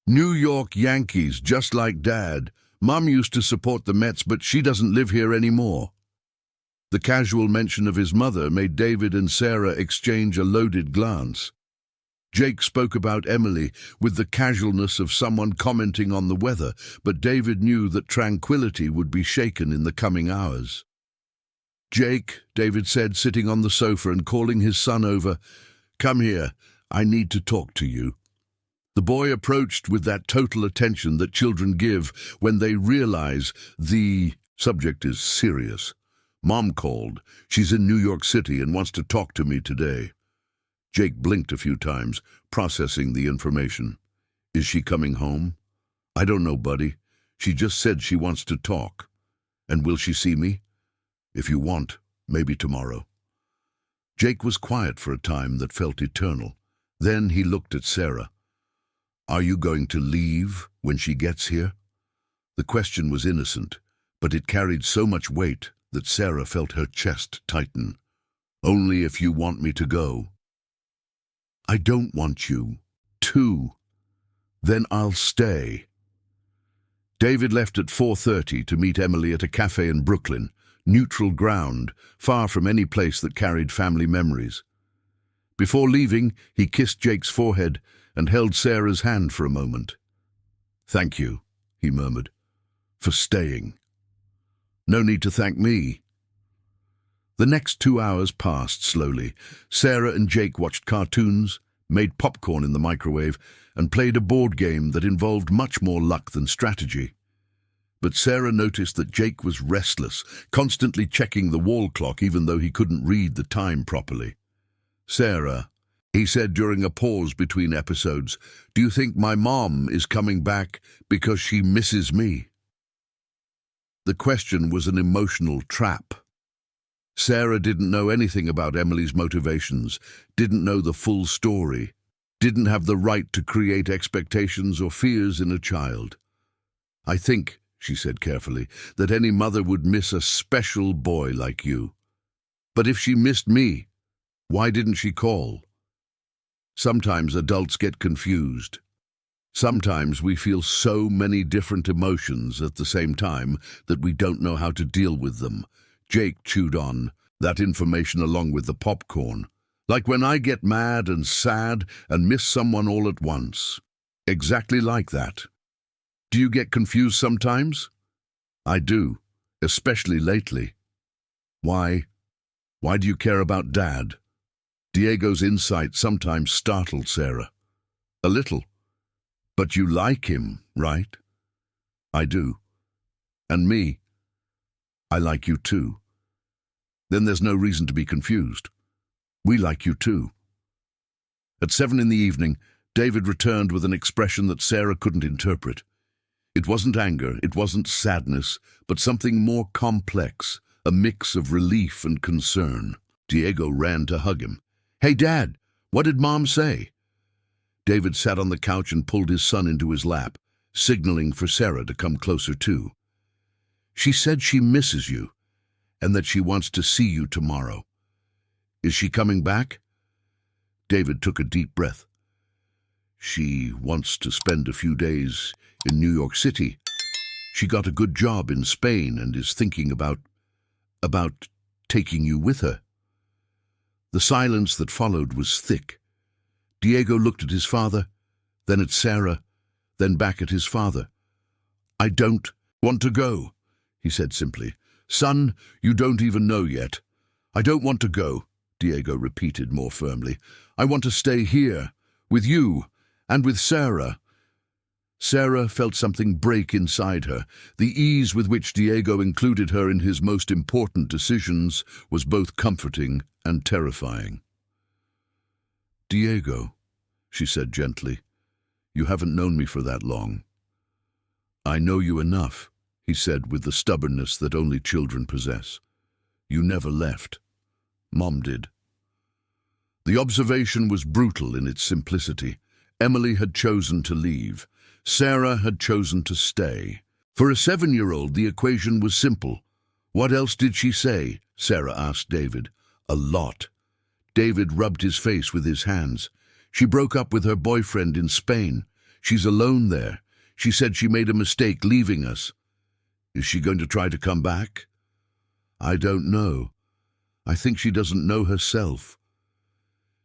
"New York Yankees, just like Dad. Mom used to support the Mets, but she doesn't live here anymore." The casual mention of his mother made David and Sarah exchange a loaded glance. Jake spoke about Emily with the casualness of someone commenting on the weather, but David knew that tranquility would be shaken in the coming hours. "Jake," David said, sitting on the sofa and calling his son over, "come here, I need to talk to you." The boy approached with that total attention that children give when they realize the subject is serious. "Mom called. She's in New York City and wants to talk to me today." Jake blinked a few times, processing the information. "Is she coming home?" "I don't know, buddy. She just said she wants to talk." "And will she see me?" "If you want, maybe tomorrow." Jake was quiet for a time that felt eternal. Then he looked at Sarah. "Are you going to leave when she gets here?" The question was innocent, but it carried so much weight that Sarah felt her chest tighten. "Only if you want me to go." "I don't want you to." "Then I'll stay." David left at 4:30 to meet Emily at a cafe in Brooklyn, neutral ground, far from any place that carried family memories. Before leaving, he kissed Jake's forehead and held Sarah's hand for a moment. "Thank you," he murmured, "for staying." "No need to thank me." The next 2 hours passed slowly. Sarah and Jake watched cartoons, made popcorn in the microwave, and played a board game that involved much more luck than strategy. But Sarah noticed that Jake was restless, constantly checking the wall clock even though he couldn't read the time properly. "Sarah," he said during a pause between episodes, "do you think my mom is coming back because she misses me?" The question was an emotional trap. Sarah didn't know anything about Emily's motivations, didn't know the full story, didn't have the right to create expectations or fears in a child. "I think," she said carefully, "that any mother would miss a special boy like you. But if she missed me, why didn't she call?" Sometimes adults get confused. Sometimes we feel so many different emotions at the same time that we don't know how to deal with them. Jake chewed on that information along with the popcorn. "Like when I get mad and sad and miss someone all at once. Exactly like that." "Do you get confused sometimes?" "I do, especially lately." "Why? Why do you care about Dad?" Diego's insight sometimes startled Sarah. A little. But you like him, right? I do. And me? I like you too. Then there's no reason to be confused. We like you too. At 7 in the evening, David returned with an expression that Sarah couldn't interpret. It wasn't anger, it wasn't sadness, but something more complex, a mix of relief and concern. Diego ran to hug him. "Hey, Dad, what did Mom say?" David sat on the couch and pulled his son into his lap, signaling for Sarah to come closer too. "She said she misses you, and that she wants to see you tomorrow. Is she coming back?" David took a deep breath. "She wants to spend a few days in New York City. She got a good job in Spain and is thinking about taking you with her." The silence that followed was thick. Diego looked at his father, then at Sarah, then back at his father. "I don't want to go," he said simply. "Son, you don't even know yet." "I don't want to go," Diego repeated more firmly. "I want to stay here, with you, and with Sarah." Sarah felt something break inside her. The ease with which Diego included her in his most important decisions was both comforting and terrifying. "Diego," she said gently, "you haven't known me for that long." "I know you enough," he said with the stubbornness that only children possess. "You never left. Mom did." The observation was brutal in its simplicity. Emily had chosen to leave. Sarah had chosen to stay. For a 7-year-old, the equation was simple. "What else did she say?" Sarah asked David. "A lot." David rubbed his face with his hands. "She broke up with her boyfriend in Spain. She's alone there. She said she made a mistake leaving us." "Is she going to try to come back?" "I don't know. I think she doesn't know herself."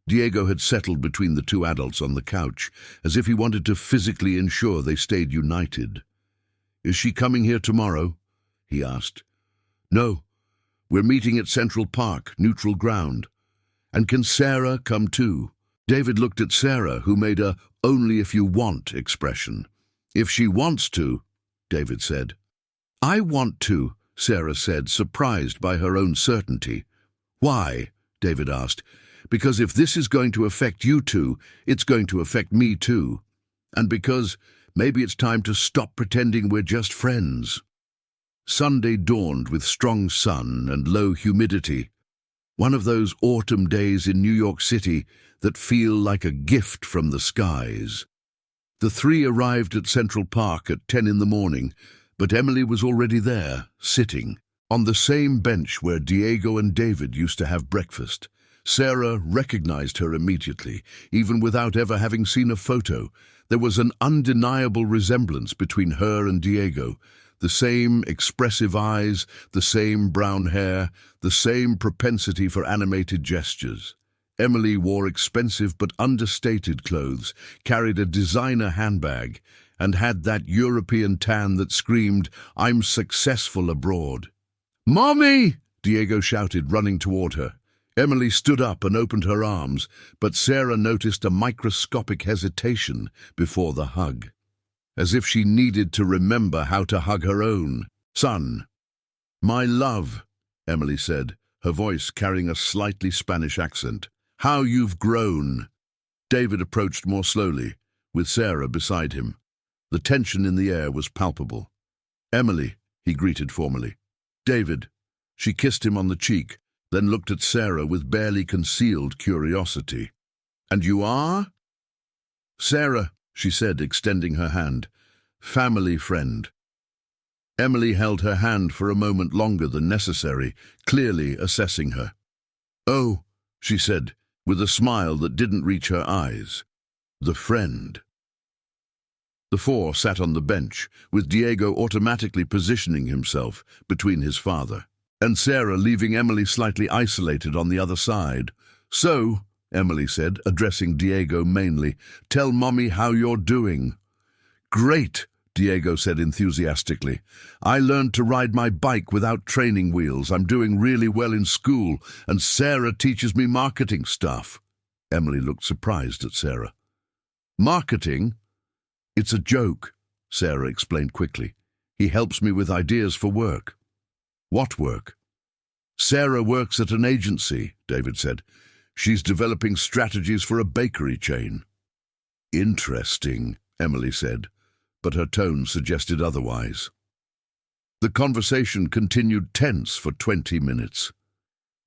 Diego had settled between the two adults on the couch, as if he wanted to physically ensure they stayed united. "Is she coming here tomorrow?" he asked. "No. We're meeting at Central Park, neutral ground." "And can Sarah come too?" David looked at Sarah, who made a "only if you want" expression. "If she wants to," David said. "I want to," Sarah said, surprised by her own certainty. "Why?" David asked. "Because if this is going to affect you two, it's going to affect me too. And because maybe it's time to stop pretending we're just friends." Sunday dawned with strong sun and low humidity. One of those autumn days in New York City that feel like a gift from the skies. The three arrived at Central Park at 10 in the morning, but Emily was already there, sitting, on the same bench where Diego and David used to have breakfast. Sarah recognized her immediately, even without ever having seen a photo. There was an undeniable resemblance between her and Diego. The same expressive eyes, the same brown hair, the same propensity for animated gestures. Emily wore expensive but understated clothes, carried a designer handbag, and had that European tan that screamed, "I'm successful abroad." "Mommy!" Diego shouted, running toward her. Emily stood up and opened her arms, but Sarah noticed a microscopic hesitation before the hug, as if she needed to remember how to hug her own son. "My love," Emily said, her voice carrying a slightly Spanish accent. "How you've grown." David approached more slowly, with Sarah beside him. The tension in the air was palpable. "Emily," he greeted formally. "David." She kissed him on the cheek, then looked at Sarah with barely concealed curiosity. "And you are?" "Sarah," she said, extending her hand. "Family friend." Emily held her hand for a moment longer than necessary, clearly assessing her. "Oh," she said, with a smile that didn't reach her eyes. "The friend." The four sat on the bench, with Diego automatically positioning himself between his father, and Sarah leaving Emily slightly isolated on the other side. "So," Emily said, addressing Diego mainly, "tell Mommy how you're doing." "Great," Diego said enthusiastically. "I learned to ride my bike without training wheels. I'm doing really well in school, and Sarah teaches me marketing stuff." Emily looked surprised at Sarah. Marketing? It's a joke, Sarah explained quickly. He helps me with ideas for work. What work? Sarah works at an agency, David said. She's developing strategies for a bakery chain. Interesting, Emily said, but her tone suggested otherwise. The conversation continued tense for 20 minutes.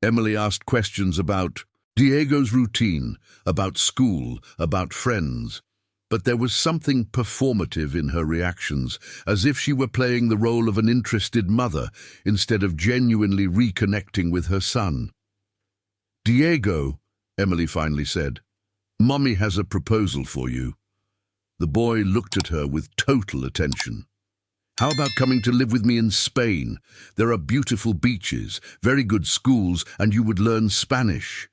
Emily asked questions about Diego's routine, about school, about friends, but there was something performative in her reactions, as if she were playing the role of an interested mother instead of genuinely reconnecting with her son. Diego, Emily finally said, Mommy has a proposal for you. The boy looked at her with total attention. How about coming to live with me in Spain? There are beautiful beaches, very good schools, and you would learn Spanish.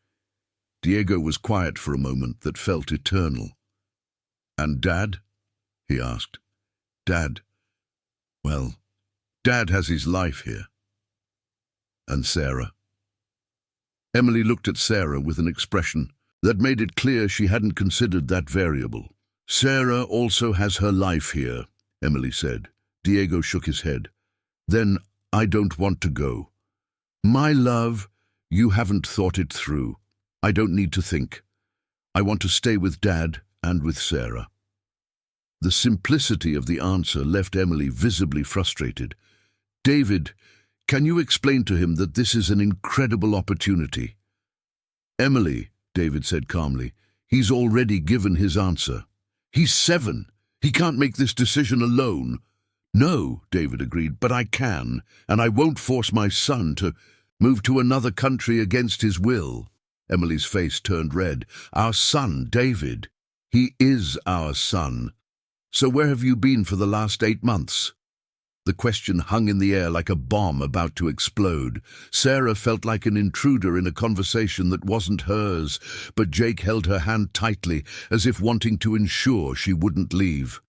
Diego was quiet for a moment that felt eternal. And Dad? He asked. Dad? Well, Dad has his life here. And Sarah? Emily looked at Sarah with an expression that made it clear she hadn't considered that variable. Sarah also has her life here, Emily said. Diego shook his head. Then I don't want to go. My love, you haven't thought it through. I don't need to think. I want to stay with Dad and with Sarah. The simplicity of the answer left Emily visibly frustrated. David, can you explain to him that this is an incredible opportunity? Emily, David said calmly, he's already given his answer. He's 7. He can't make this decision alone. No, David agreed, but I can, and I won't force my son to move to another country against his will. Emily's face turned red. Our son, David. He is our son. So where have you been for the last 8 months? The question hung in the air like a bomb about to explode. Sarah felt like an intruder in a conversation that wasn't hers, but Jake held her hand tightly, as if wanting to ensure she wouldn't leave.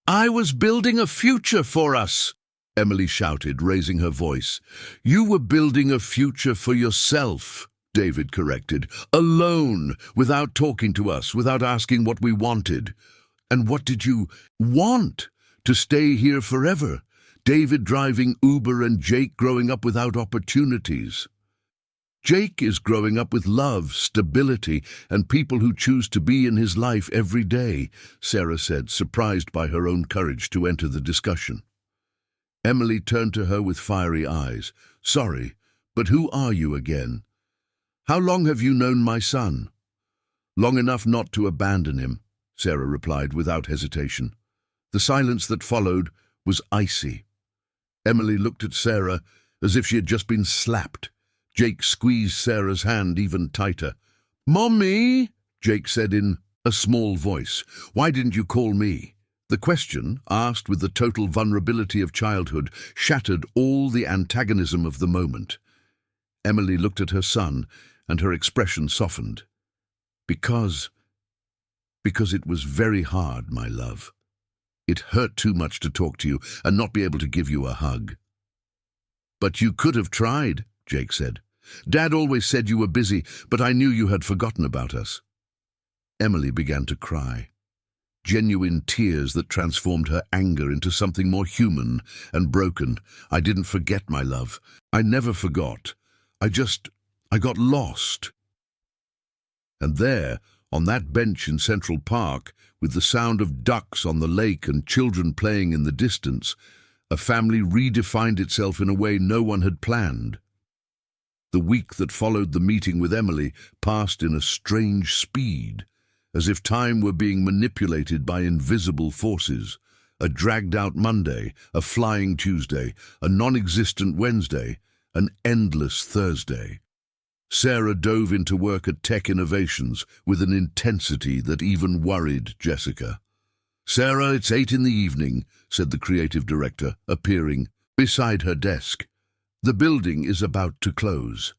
I was building a future for us, Emily shouted, raising her voice. You were building a future for yourself, David corrected. Alone, without talking to us, without asking what we wanted. And what did you want? To stay here forever? David driving Uber and Jake growing up without opportunities. Jake is growing up with love, stability, and people who choose to be in his life every day, Sarah said, surprised by her own courage to enter the discussion. Emily turned to her with fiery eyes. Sorry, but who are you again? How long have you known my son? Long enough not to abandon him, Sarah replied without hesitation. The silence that followed was icy. Emily looked at Sarah as if she had just been slapped. Jake squeezed Sarah's hand even tighter. Mommy, Jake said in a small voice, why didn't you call me? The question, asked with the total vulnerability of childhood, shattered all the antagonism of the moment. Emily looked at her son, and her expression softened. Because it was very hard, my love. It hurt too much to talk to you and not be able to give you a hug. But you could have tried, Jake said. Dad always said you were busy, but I knew you had forgotten about us. Emily began to cry. Genuine tears that transformed her anger into something more human and broken. I didn't forget, my love. I never forgot. I got lost. And there, on that bench in Central Park, with the sound of ducks on the lake and children playing in the distance, a family redefined itself in a way no one had planned. The week that followed the meeting with Emily passed in a strange speed, as if time were being manipulated by invisible forces. A dragged-out Monday, a flying Tuesday, a non-existent Wednesday, an endless Thursday. Sarah dove into work at Tech Innovations with an intensity that even worried Jessica. Sarah, it's 8 in the evening, said the creative director, appearing beside her desk. The building is about to close.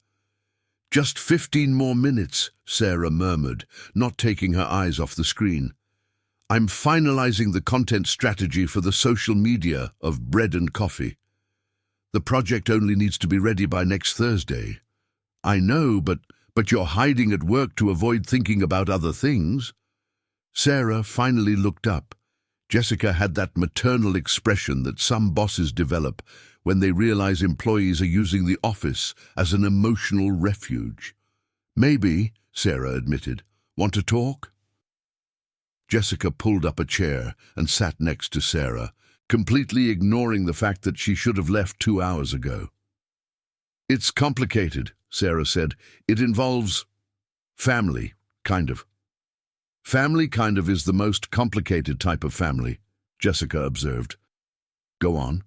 Just 15 more minutes, Sarah murmured, not taking her eyes off the screen. I'm finalizing the content strategy for the social media of Bread and Coffee. The project only needs to be ready by next Thursday. I know, but you're hiding at work to avoid thinking about other things. Sarah finally looked up. Jessica had that maternal expression that some bosses develop when they realize employees are using the office as an emotional refuge. "Maybe," Sarah admitted. "Want to talk?" Jessica pulled up a chair and sat next to Sarah, completely ignoring the fact that she should have left 2 hours ago. "It's complicated," Sarah said. "It involves family, kind of." "Family kind of is the most complicated type of family," Jessica observed. "Go on."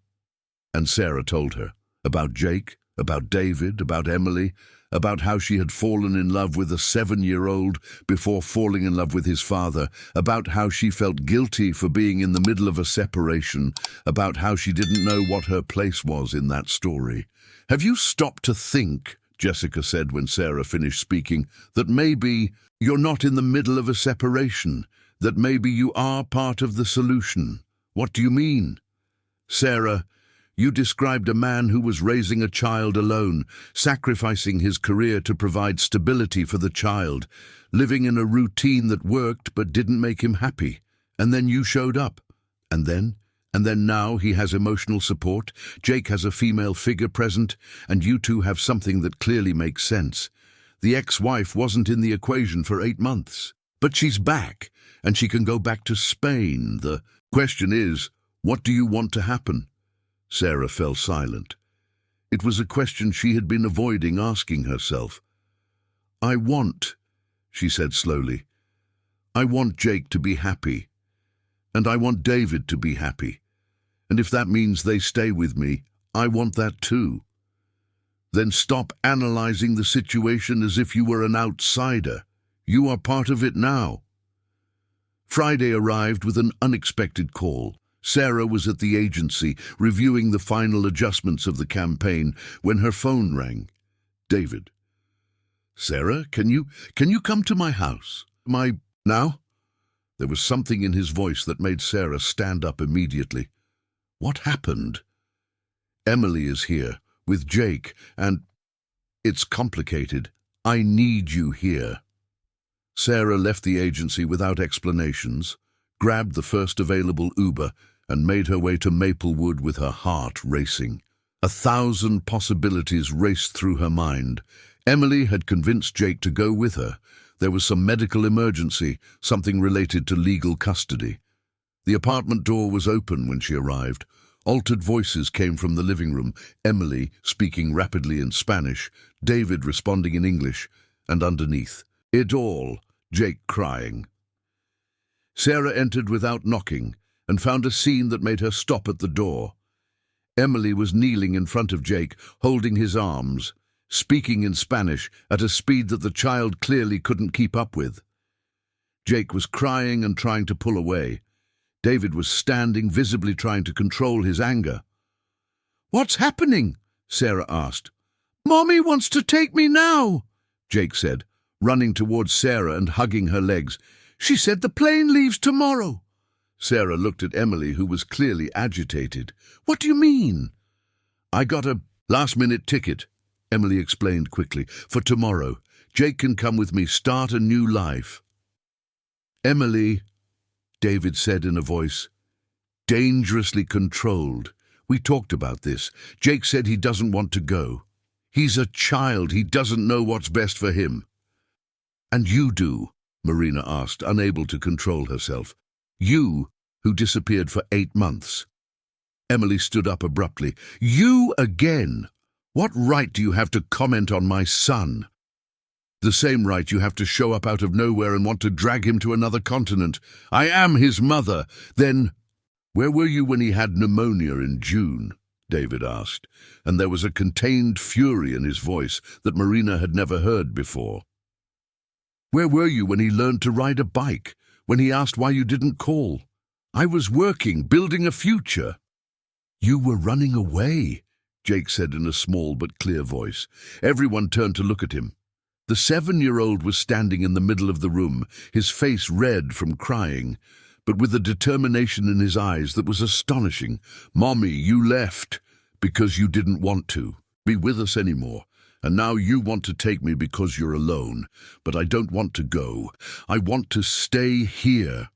And Sarah told her about Jake, about David, about Emily, about how she had fallen in love with a 7-year-old before falling in love with his father, about how she felt guilty for being in the middle of a separation, about how she didn't know what her place was in that story. "Have you stopped to think," Jessica said when Sarah finished speaking, "that maybe you're not in the middle of a separation, that maybe you are part of the solution?" "What do you mean?" "Sarah, you described a man who was raising a child alone, sacrificing his career to provide stability for the child, living in a routine that worked but didn't make him happy. And then you showed up. And then now he has emotional support, Jake has a female figure present, and you two have something that clearly makes sense. The ex-wife wasn't in the equation for 8 months. But she's back, and she can go back to Spain. The question is, what do you want to happen?" Sarah fell silent. It was a question she had been avoiding asking herself. "I want," she said slowly, "I want Jake to be happy. And I want David to be happy. And if that means they stay with me, I want that too. Then stop analyzing the situation as if you were an outsider. You are part of it now." Friday arrived with an unexpected call. Sarah was at the agency, reviewing the final adjustments of the campaign, when her phone rang. "David." "Sarah, can you come to my house? Now?" There was something in his voice that made Sarah stand up immediately. "What happened?" "Emily is here, with Jake, and it's complicated. I need you here." Sarah left the agency without explanations, grabbed the first available Uber, and made her way to Maplewood with her heart racing. 1,000 possibilities raced through her mind. Emily had convinced Jake to go with her. There was some medical emergency, something related to legal custody. The apartment door was open when she arrived. Altered voices came from the living room, Emily speaking rapidly in Spanish, David responding in English, and underneath, "It all," Jake crying. Sarah entered without knocking and found a scene that made her stop at the door. Emily was kneeling in front of Jake, holding his arms, speaking in Spanish at a speed that the child clearly couldn't keep up with. Jake was crying and trying to pull away. David was standing, visibly trying to control his anger. "What's happening?" Sarah asked. "Mommy wants to take me now," Jake said, running towards Sarah and hugging her legs. "She said the plane leaves tomorrow." Sarah looked at Emily, who was clearly agitated. "What do you mean?" "I got a last-minute ticket," Emily explained quickly, "for tomorrow. Jake can come with me, start a new life." "Emily," David said in a voice, dangerously controlled. "We talked about this. Jake said he doesn't want to go. He's a child. He doesn't know what's best for him." "And you do?" Marina asked, unable to control herself. "You, who disappeared for 8 months. Emily stood up abruptly. "You again? What right do you have to comment on my son?" "The same right you have to show up out of nowhere and want to drag him to another continent. I am his mother." "Then, where were you when he had pneumonia in June?" David asked, and there was a contained fury in his voice that Marina had never heard before. "Where were you when he learned to ride a bike? When he asked why you didn't call? I was working, building a future." "You were running away," Jake said in a small but clear voice. Everyone turned to look at him. The 7-year-old was standing in the middle of the room, his face red from crying, but with a determination in his eyes that was astonishing. "Mommy, you left because you didn't want to be with us anymore. And now you want to take me because you're alone, but I don't want to go. I want to stay here,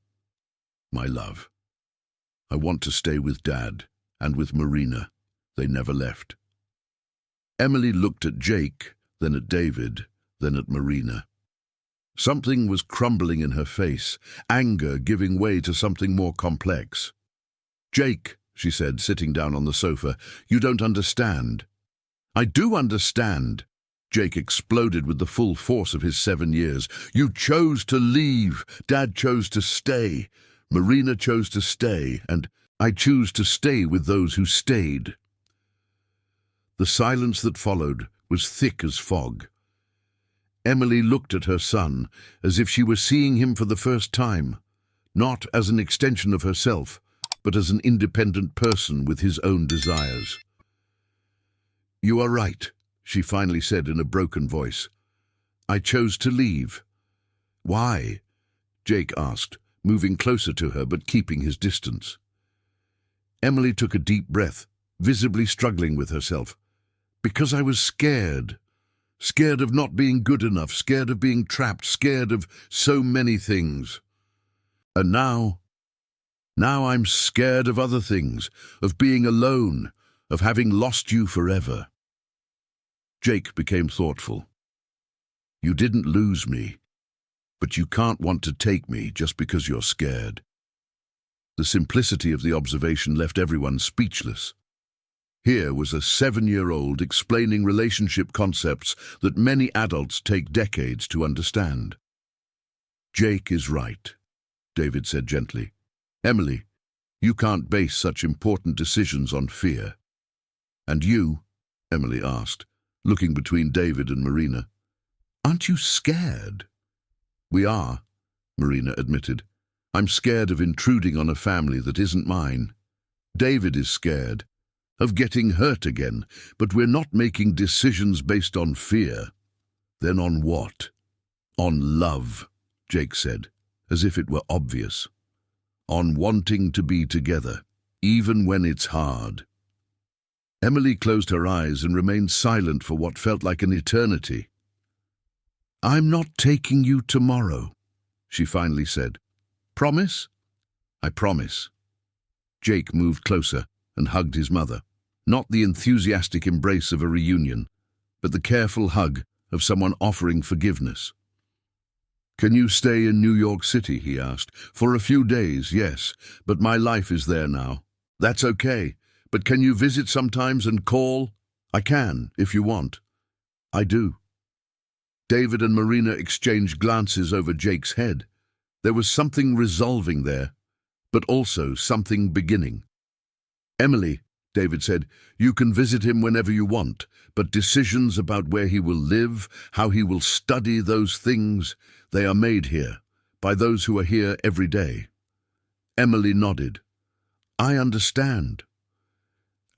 my love. I want to stay with Dad and with Marina. They never left. Emily looked at Jake, then at David, then at Marina. Something was crumbling in her face, anger giving way to something more complex. "Jake," she said, sitting down on the sofa, "you don't understand." "I do understand." Jake exploded with the full force of his 7 years. "You chose to leave. Dad chose to stay. Marina chose to stay, and I choose to stay with those who stayed." The silence that followed was thick as fog. Emily looked at her son as if she were seeing him for the first time, not as an extension of herself, but as an independent person with his own desires. "You are right," she finally said in a broken voice. "I chose to leave." "Why?" Jake asked, moving closer to her but keeping his distance. Emily took a deep breath, visibly struggling with herself. "Because I was scared. Scared of not being good enough, scared of being trapped, scared of so many things. And now I'm scared of other things, of being alone, of having lost you forever." Jake became thoughtful. "You didn't lose me, but you can't want to take me just because you're scared." The simplicity of the observation left everyone speechless. Here was a 7-year-old explaining relationship concepts that many adults take decades to understand. "Jake is right," David said gently. "Emily, you can't base such important decisions on fear." "And you?" Emily asked, looking between David and Marina. "Aren't you scared?" "We are," Marina admitted. "I'm scared of intruding on a family that isn't mine. David is scared of getting hurt again, but we're not making decisions based on fear." "Then on what?" "On love," Jake said, as if it were obvious. "On wanting to be together, even when it's hard." Emily closed her eyes and remained silent for what felt like an eternity. "I'm not taking you tomorrow," she finally said. "Promise?" "I promise." Jake moved closer and hugged his mother. Not the enthusiastic embrace of a reunion, but the careful hug of someone offering forgiveness. "Can you stay in New York City?" he asked. "For a few days, yes, but my life is there now." "That's okay, but can you visit sometimes and call?" "I can, if you want." "I do." David and Marina exchanged glances over Jake's head. There was something resolving there, but also something beginning. "Emily," David said, "you can visit him whenever you want, but decisions about where he will live, how he will study those things, they are made here, by those who are here every day." Emily nodded. "I understand."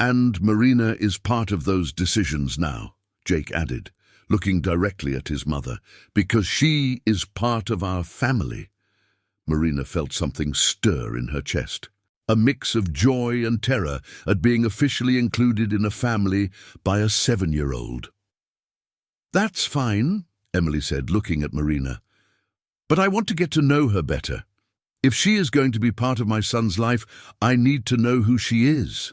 "And Marina is part of those decisions now," Jake added, looking directly at his mother, "because she is part of our family." Marina felt something stir in her chest. A mix of joy and terror at being officially included in a family by a 7-year-old. "That's fine," Emily said, looking at Marina. "But I want to get to know her better. If she is going to be part of my son's life, I need to know who she is."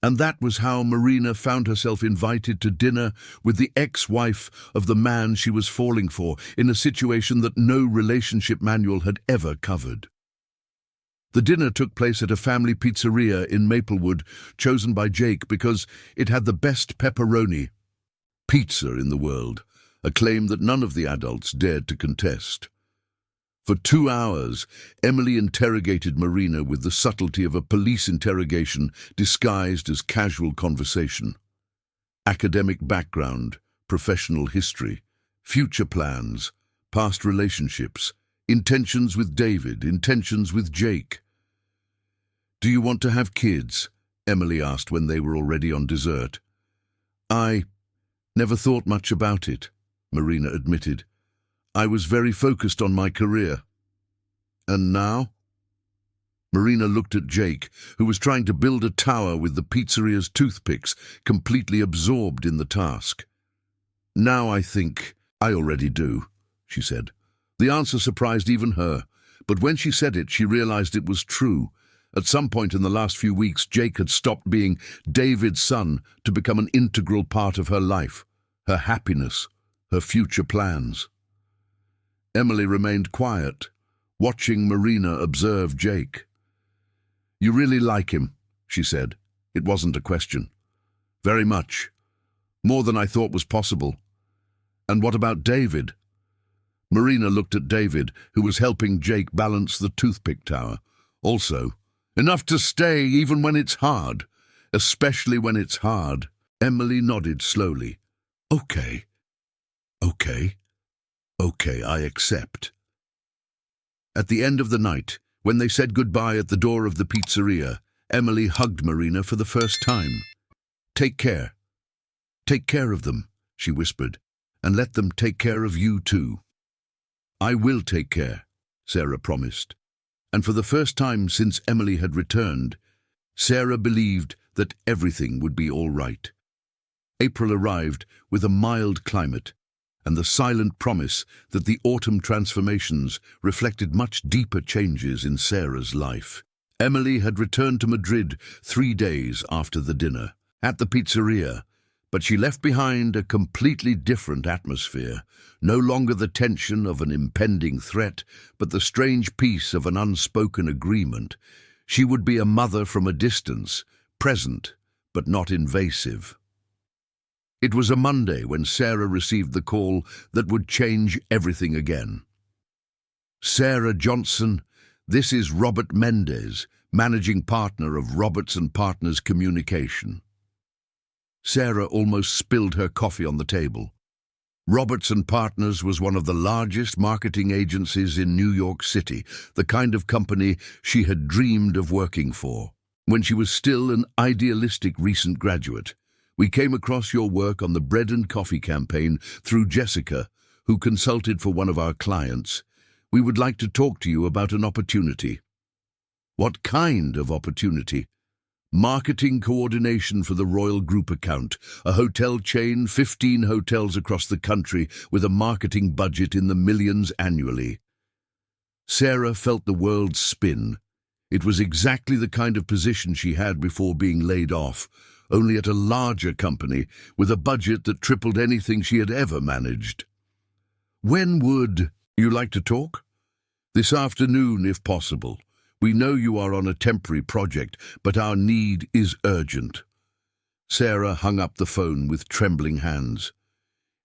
And that was how Marina found herself invited to dinner with the ex-wife of the man she was falling for, in a situation that no relationship manual had ever covered. The dinner took place at a family pizzeria in Maplewood, chosen by Jake because it had the best pepperoni pizza in the world, a claim that none of the adults dared to contest. For 2 hours, Emily interrogated Marina with the subtlety of a police interrogation disguised as casual conversation. Academic background, professional history, future plans, past relationships, intentions with David, intentions with Jake. "Do you want to have kids?" Emily asked when they were already on dessert. "I never thought much about it," Marina admitted. "I was very focused on my career." "And now?" Marina looked at Jake, who was trying to build a tower with the pizzeria's toothpicks, completely absorbed in the task. Now I think I already do, she said. The answer surprised even her, but when she said it, she realized it was true. At some point in the last few weeks, Jake had stopped being David's son to become an integral part of her life, her happiness, her future plans. Emily remained quiet, watching Marina observe Jake. "You really like him," she said. It wasn't a question. "Very much. More than I thought was possible. And what about David?" Marina looked at David, who was helping Jake balance the toothpick tower. "Also, enough to stay even when it's hard, especially when it's hard." Emily nodded slowly. Okay, I accept." At the end of the night, when they said goodbye at the door of the pizzeria, Emily hugged Marina for the first time. "Take care. Take care of them," she whispered, "and let them take care of you too." "I will take care," Sarah promised. And for the first time since Emily had returned, Sarah believed that everything would be all right. April arrived with a mild climate, and the silent promise that the autumn transformations reflected much deeper changes in Sarah's life. Emily had returned to Madrid 3 days after the dinner at the pizzeria, but she left behind a completely different atmosphere, no longer the tension of an impending threat, but the strange peace of an unspoken agreement. She would be a mother from a distance, present, but not invasive. It was a Monday when Sarah received the call that would change everything again. "Sarah Johnson, this is Robert Mendez, managing partner of Roberts & Partners Communication." Sarah almost spilled her coffee on the table. Roberts & Partners was one of the largest marketing agencies in New York City, the kind of company she had dreamed of working for. When she was still an idealistic recent graduate, "We came across your work on the bread and coffee campaign through Jessica, who consulted for one of our clients. We would like to talk to you about an opportunity." "What kind of opportunity?" "Marketing coordination for the Royal Group account, a hotel chain, 15 hotels across the country with a marketing budget in the millions annually." Sarah felt the world spin. It was exactly the kind of position she had before being laid off, only at a larger company with a budget that tripled anything she had ever managed. "When would you like to talk?" "This afternoon, if possible. We know you are on a temporary project, but our need is urgent." Sarah hung up the phone with trembling hands.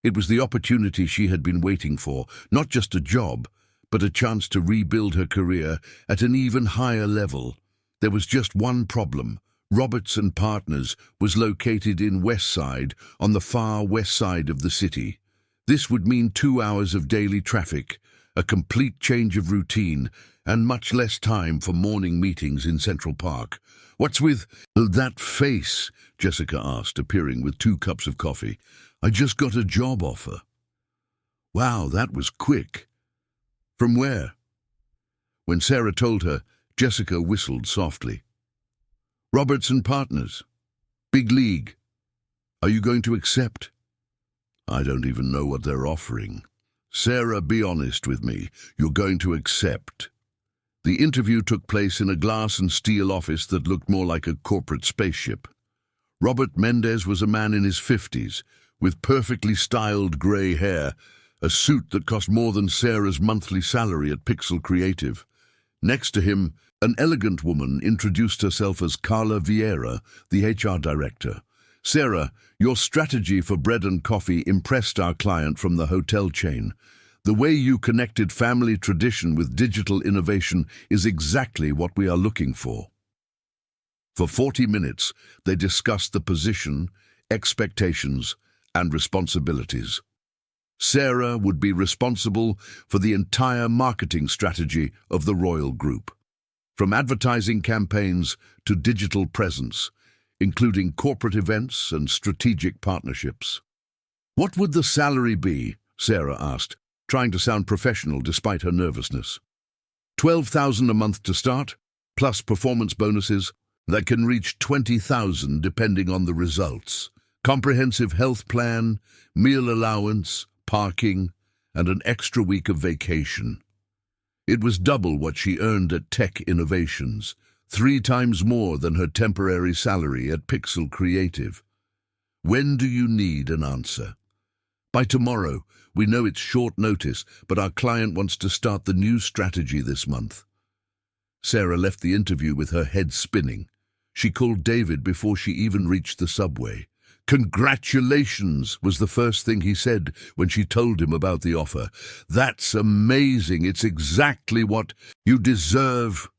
It was the opportunity she had been waiting for, not just a job, but a chance to rebuild her career at an even higher level. There was just one problem. Roberts & Partners was located in West Side, on the far west side of the city. This would mean 2 hours of daily traffic, a complete change of routine, and much less time for morning meetings in Central Park. "What's with that face?" Jessica asked, appearing with 2 cups of coffee. "I just got a job offer." "Wow, that was quick. From where?" When Sarah told her, Jessica whistled softly. "Roberts & Partners. Big league. Are you going to accept?" "I don't even know what they're offering." "Sarah, be honest with me. You're going to accept." The interview took place in a glass and steel office that looked more like a corporate spaceship. Robert Mendez was a man in his 50s, with perfectly styled grey hair, a suit that cost more than Sarah's monthly salary at Pixel Creative. Next to him, an elegant woman introduced herself as Carla Vieira, the HR director. "Sarah, your strategy for bread and coffee impressed our client from the hotel chain. The way you connected family tradition with digital innovation is exactly what we are looking for." For 40 minutes, they discussed the position, expectations, and responsibilities. Sarah would be responsible for the entire marketing strategy of the Royal Group, from advertising campaigns to digital presence, including corporate events and strategic partnerships. "What would the salary be?" Sarah asked, trying to sound professional despite her nervousness. $12,000 a month to start, plus performance bonuses that can reach $20,000 depending on the results," Comprehensive health plan, meal allowance, parking, and an extra week of vacation. It was double what she earned at Tech Innovations, 3 times more than her temporary salary at Pixel Creative. When do you need an answer? By tomorrow. We know it's short notice, but our client wants to start the new strategy this month. Sarah left the interview with her head spinning. She called David before she even reached the subway. "Congratulations," was the first thing he said when she told him about the offer. "That's amazing. It's exactly what you deserve."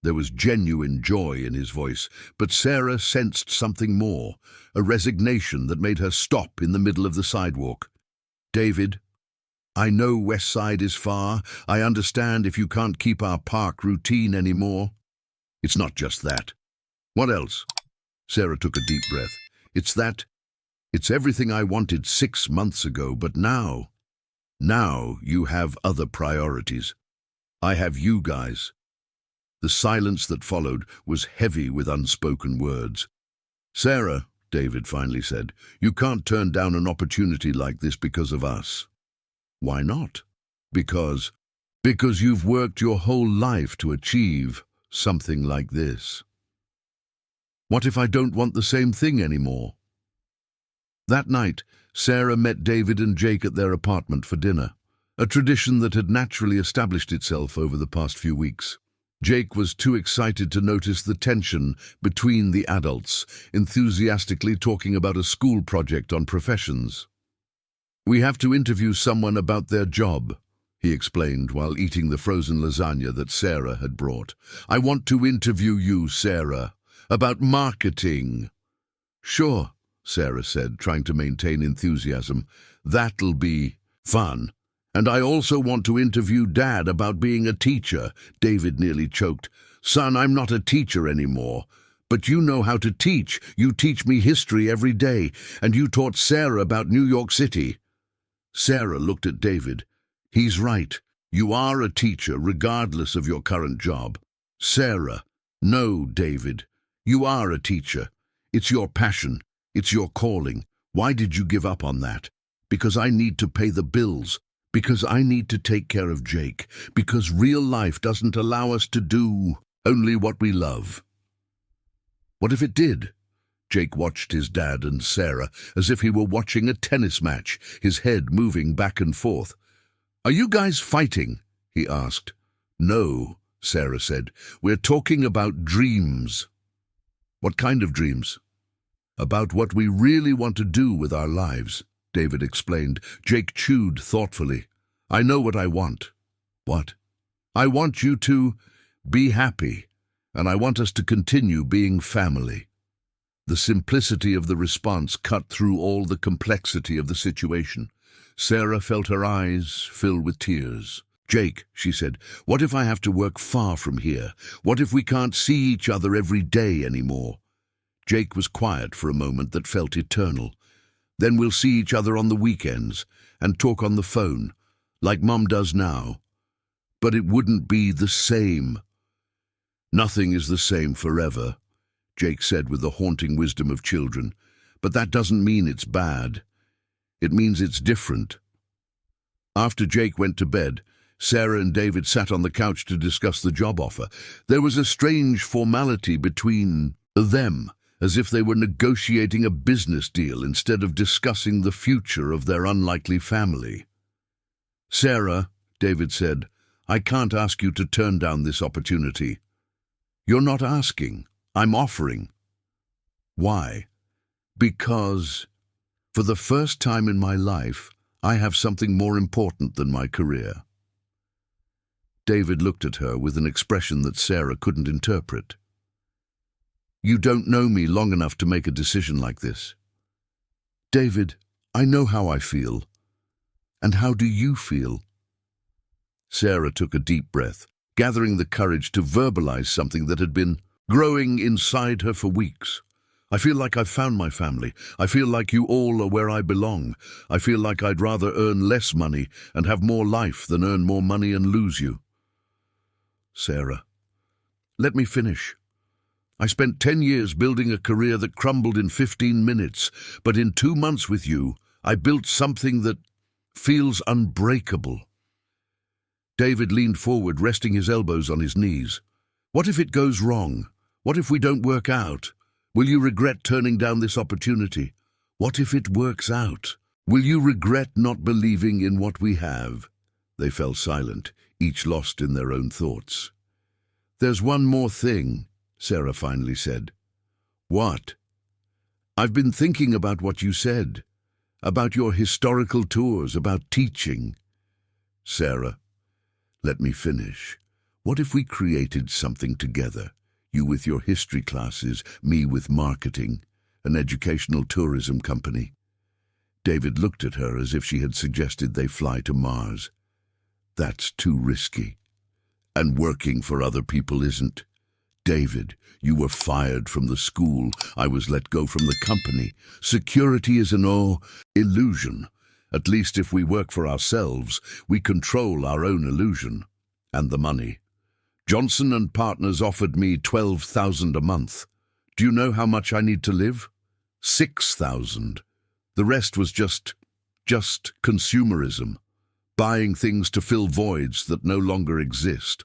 There was genuine joy in his voice, but Sarah sensed something more, a resignation that made her stop in the middle of the sidewalk. "David, I know West Side is far. I understand if you can't keep our park routine anymore." "It's not just that." "What else?" Sarah took a deep breath. It's everything I wanted 6 months ago, but now you have other priorities. I have you guys." The silence that followed was heavy with unspoken words. "Sarah," David finally said, "you can't turn down an opportunity like this because of us." "Why not?" Because you've worked your whole life to achieve something like this." "What if I don't want the same thing anymore?" That night, Sarah met David and Jake at their apartment for dinner, a tradition that had naturally established itself over the past few weeks. Jake was too excited to notice the tension between the adults, enthusiastically talking about a school project on professions. "We have to interview someone about their job," he explained while eating the frozen lasagna that Sarah had brought. "I want to interview you, Sarah, about marketing." "Sure," Sarah said, trying to maintain enthusiasm. "That'll be fun. And I also want to interview Dad about being a teacher." David nearly choked. "Son, I'm not a teacher anymore. But you know how to teach. You teach me history every day, and you taught Sarah about New York City." Sarah looked at David. "He's right. You are a teacher, regardless of your current job." "Sarah, no, David. You are a teacher. It's your passion. It's your calling. Why did you give up on that?" "Because I need to pay the bills. Because I need to take care of Jake. Because real life doesn't allow us to do only what we love." "What if it did?" Jake watched his dad and Sarah as if he were watching a tennis match, his head moving back and forth. "Are you guys fighting?" he asked. "No," Sarah said. "We're talking about dreams." "What kind of dreams?" "About what we really want to do with our lives," David explained. Jake chewed thoughtfully. "I know what I want." "What?" "I want you to be happy, and I want us to continue being family." The simplicity of the response cut through all the complexity of the situation. Sarah felt her eyes fill with tears. "Jake," she said, "what if I have to work far from here? What if we can't see each other every day anymore?" Jake was quiet for a moment that felt eternal. "Then we'll see each other on the weekends and talk on the phone, like Mom does now." "But it wouldn't be the same." "Nothing is the same forever," Jake said with the haunting wisdom of children. "But that doesn't mean it's bad. It means it's different." After Jake went to bed, Sarah and David sat on the couch to discuss the job offer. There was a strange formality between them, as if they were negotiating a business deal instead of discussing the future of their unlikely family. "Sarah," David said, "I can't ask you to turn down this opportunity." "You're not asking. I'm offering." "Why?" "Because, for the first time in my life, I have something more important than my career." David looked at her with an expression that Sarah couldn't interpret. "You don't know me long enough to make a decision like this." "David, I know how I feel. And how do you feel?" Sarah took a deep breath, gathering the courage to verbalize something that had been growing inside her for weeks. "I feel like I've found my family. I feel like you all are where I belong. I feel like I'd rather earn less money and have more life than earn more money and lose you." "Sarah, let me finish. I spent 10 years building a career that crumbled in 15 minutes, but in 2 months with you, I built something that feels unbreakable." David leaned forward, resting his elbows on his knees. "What if it goes wrong? What if we don't work out? Will you regret turning down this opportunity? What if it works out? Will you regret not believing in what we have?" They fell silent, each lost in their own thoughts. "There's one more thing," Sarah finally said. "What?" "I've been thinking about what you said, about your historical tours, about teaching." "Sarah, let me finish. What if we created something together? You with your history classes, me with marketing, an educational tourism company." David looked at her as if she had suggested they fly to Mars. "That's too risky. And working for other people isn't. David, you were fired from the school. I was let go from the company. Security is an illusion. At least if we work for ourselves, we control our own illusion. And the money. Johnson and Partners offered me $12,000 a month. Do you know how much I need to live? $6,000. The rest was just consumerism, buying things to fill voids that no longer exist."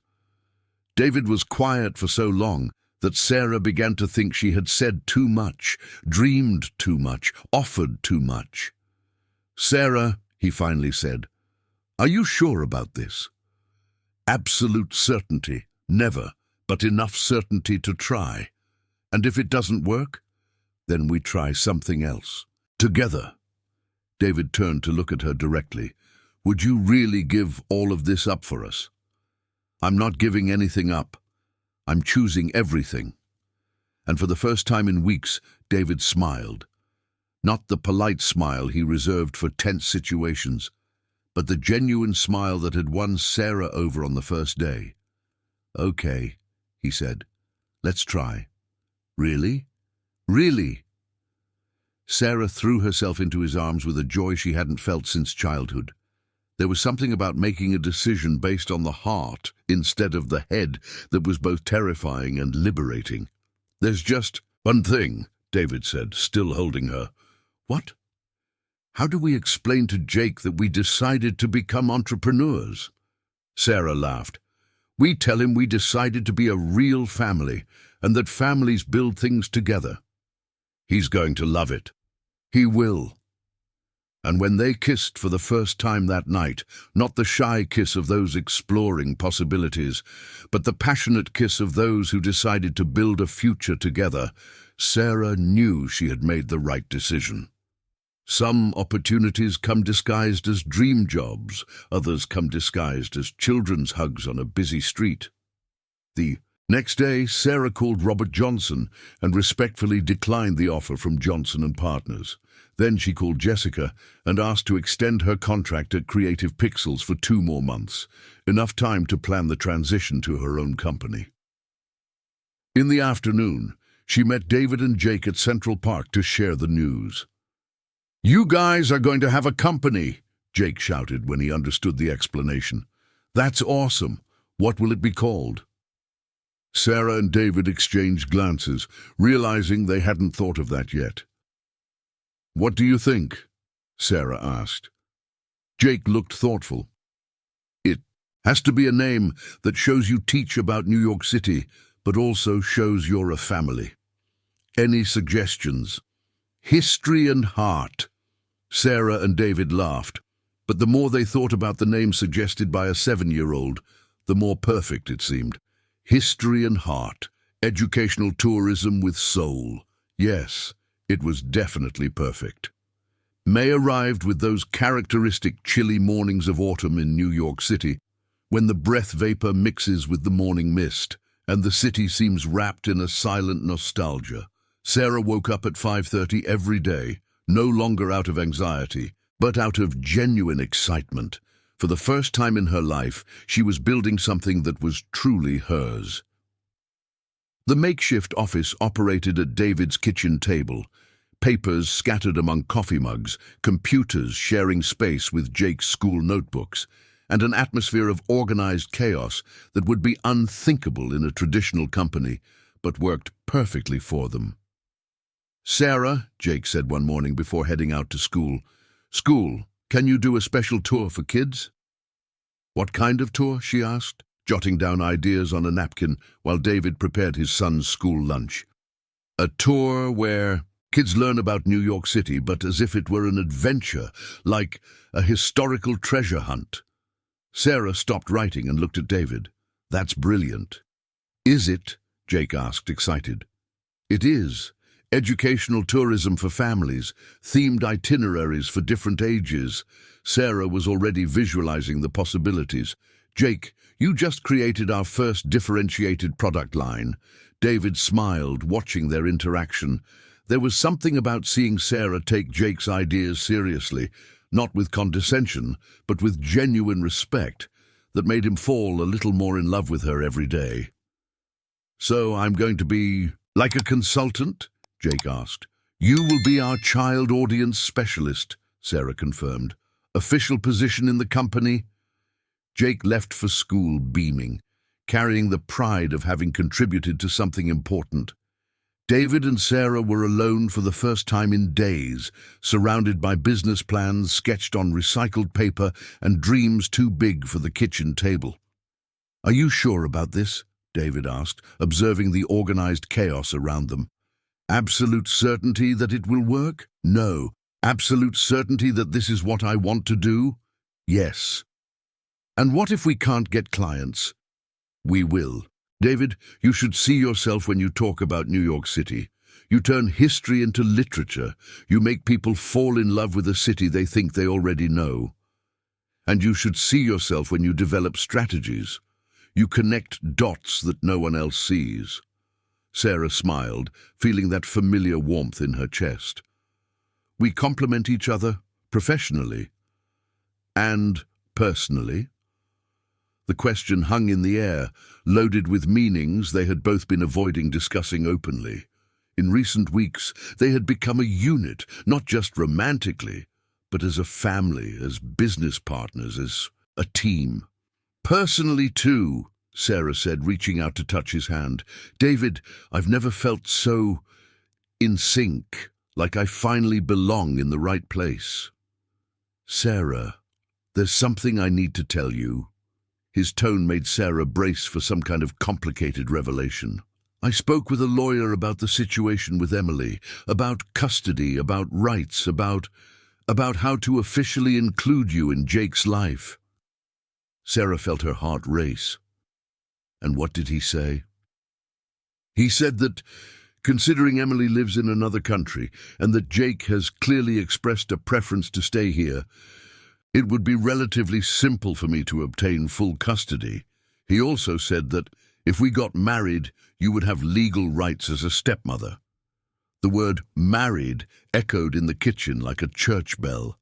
David was quiet for so long that Sarah began to think she had said too much, dreamed too much, offered too much. "Sarah," he finally said, "are you sure about this?" "Absolute certainty, never, but enough certainty to try. And if it doesn't work, then we try something else. Together." David turned to look at her directly. "Would you really give all of this up for us?" "I'm not giving anything up. I'm choosing everything." And for the first time in weeks, David smiled. Not the polite smile he reserved for tense situations, but the genuine smile that had won Sarah over on the first day. "Okay," he said. "Let's try." "Really? Really?" Sarah threw herself into his arms with a joy she hadn't felt since childhood. There was something about making a decision based on the heart instead of the head that was both terrifying and liberating. "There's just one thing," David said, still holding her. "What?" "How do we explain to Jake that we decided to become entrepreneurs?" Sarah laughed. "We tell him we decided to be a real family and that families build things together. He's going to love it. He will." And when they kissed for the first time that night, not the shy kiss of those exploring possibilities, but the passionate kiss of those who decided to build a future together, Sarah knew she had made the right decision. Some opportunities come disguised as dream jobs, others come disguised as children's hugs on a busy street. The next day, Sarah called Robert Johnson and respectfully declined the offer from Johnson and Partners. Then she called Jessica and asked to extend her contract at Creative Pixels for 2 more months, enough time to plan the transition to her own company. In the afternoon, she met David and Jake at Central Park to share the news. "You guys are going to have a company," Jake shouted when he understood the explanation. "That's awesome. What will it be called?" Sarah and David exchanged glances, realizing they hadn't thought of that yet. "What do you think?" Sarah asked. Jake looked thoughtful. "It has to be a name that shows you teach about New York City, but also shows you're a family. Any suggestions?" "History and Heart." Sarah and David laughed, but the more they thought about the name suggested by a 7-year-old, the more perfect it seemed. History and Heart, educational tourism with soul. Yes, it was definitely perfect. May arrived with those characteristic chilly mornings of autumn in New York City, when the breath vapor mixes with the morning mist, and the city seems wrapped in a silent nostalgia. Sarah woke up at 5:30 every day, no longer out of anxiety, but out of genuine excitement. For the first time in her life, she was building something that was truly hers. The makeshift office operated at David's kitchen table, papers scattered among coffee mugs, computers sharing space with Jake's school notebooks, and an atmosphere of organized chaos that would be unthinkable in a traditional company, but worked perfectly for them. "Sarah," Jake said one morning before heading out to school, can you do a special tour for kids?" "What kind of tour?" she asked, jotting down ideas on a napkin while David prepared his son's school lunch. "A tour where kids learn about New York City, but as if it were an adventure, like a historical treasure hunt." Sarah stopped writing and looked at David. "That's brilliant." "Is it?" Jake asked, excited. "It is. Educational tourism for families, themed itineraries for different ages." Sarah was already visualizing the possibilities. "Jake, you just created our first differentiated product line." David smiled, watching their interaction. There was something about seeing Sarah take Jake's ideas seriously, not with condescension, but with genuine respect, that made him fall a little more in love with her every day. "So I'm going to be like a consultant?" Jake asked. "You will be our child audience specialist," Sarah confirmed. "Official position in the company?" Jake left for school beaming, carrying the pride of having contributed to something important. David and Sarah were alone for the first time in days, surrounded by business plans sketched on recycled paper and dreams too big for the kitchen table. "Are you sure about this?" David asked, observing the organized chaos around them. "Absolute certainty that it will work?" "No." "Absolute certainty that this is what I want to do?" "Yes." "And what if we can't get clients?" "We will. David, you should see yourself when you talk about New York City. You turn history into literature. You make people fall in love with a city they think they already know. And you should see yourself when you develop strategies. You connect dots that no one else sees." Sarah smiled, feeling that familiar warmth in her chest. "We complement each other professionally and personally." The question hung in the air, loaded with meanings they had both been avoiding discussing openly. In recent weeks, they had become a unit, not just romantically, but as a family, as business partners, as a team. "Personally, too," Sarah said, reaching out to touch his hand. "David, I've never felt so in sync, like I finally belong in the right place." "Sarah, there's something I need to tell you." His tone made Sarah brace for some kind of complicated revelation. "I spoke with a lawyer about the situation with Emily, about custody, about rights, about how to officially include you in Jake's life." Sarah felt her heart race. "And what did he say?" "He said that, considering Emily lives in another country and that Jake has clearly expressed a preference to stay here, it would be relatively simple for me to obtain full custody. He also said that if we got married, you would have legal rights as a stepmother." The word "married" echoed in the kitchen like a church bell.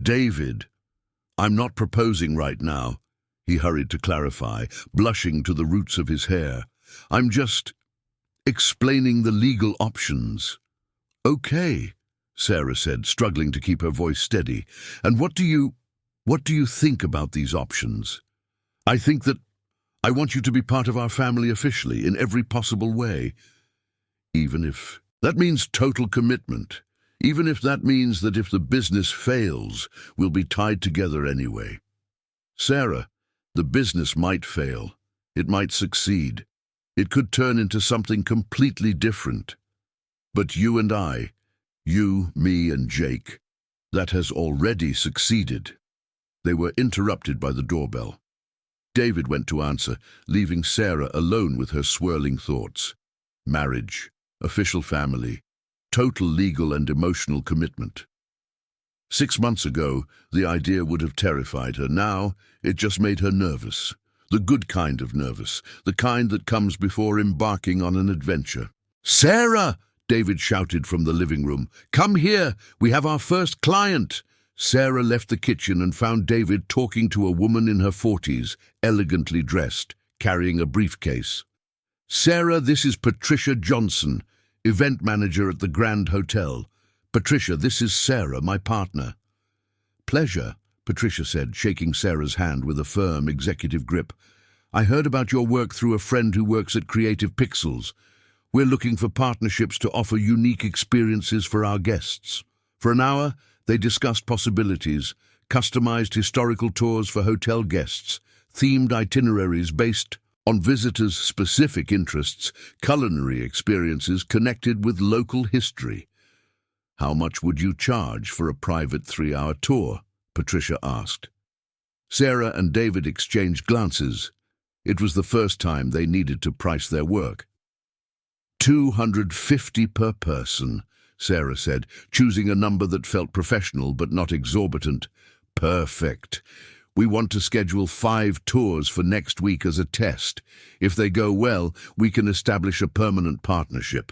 "David, I'm not proposing right now," he hurried to clarify, blushing to the roots of his hair. "I'm just explaining the legal options." "Okay," Sarah said, struggling to keep her voice steady. "And what do you think about these options?" "I think that I want you to be part of our family officially in every possible way. Even if that means total commitment. Even if that means that if the business fails, we'll be tied together anyway." "Sarah, the business might fail. It might succeed. It could turn into something completely different. But you and I, you, me, and Jake, that has already succeeded." They were interrupted by the doorbell. David went to answer, leaving Sarah alone with her swirling thoughts. Marriage, official family, total legal and emotional commitment. 6 months ago, the idea would have terrified her. Now, it just made her nervous. The good kind of nervous, the kind that comes before embarking on an adventure. "Sarah!" David shouted from the living room. "Come here! We have our first client!" Sarah left the kitchen and found David talking to a woman in her 40s, elegantly dressed, carrying a briefcase. "Sarah, this is Patricia Johnson, event manager at the Grand Hotel. Patricia, this is Sarah, my partner." "Pleasure," Patricia said, shaking Sarah's hand with a firm executive grip. "I heard about your work through a friend who works at Creative Pixels. We're looking for partnerships to offer unique experiences for our guests. For an hour, they discussed possibilities, customized historical tours for hotel guests, themed itineraries based on visitors' specific interests, culinary experiences connected with local history. "How much would you charge for a private 3-hour tour?" Patricia asked. Sarah and David exchanged glances. It was the first time they needed to price their work. $250 per person, Sarah said, choosing a number that felt professional but not exorbitant. "Perfect. We want to schedule 5 tours for next week as a test. If they go well, we can establish a permanent partnership."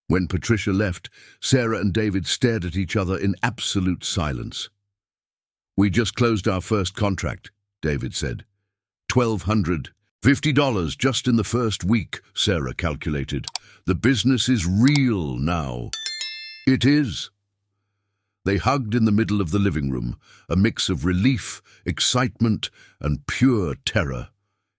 When Patricia left, Sarah and David stared at each other in absolute silence. "We just closed our first contract," David said. $1,250 just in the first week, Sarah calculated. "The business is real now." "It is." They hugged in the middle of the living room, a mix of relief, excitement, and pure terror.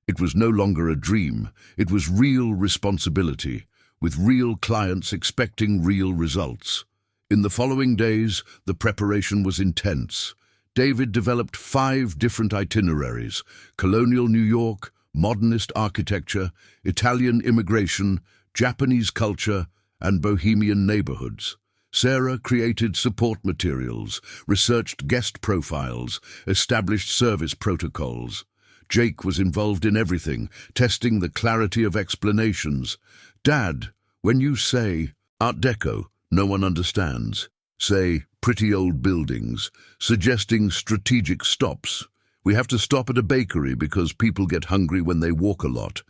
It was no longer a dream. It was real responsibility, with real clients expecting real results. In the following days, the preparation was intense. David developed 5 different itineraries: colonial New York, modernist architecture, Italian immigration, Japanese culture, and bohemian neighborhoods. Sarah created support materials, researched guest profiles, established service protocols. Jake was involved in everything, testing the clarity of explanations. "Dad, when you say Art Deco, no one understands. Say pretty old buildings, suggesting strategic stops. We have to stop at a bakery because people get hungry when they walk a lot,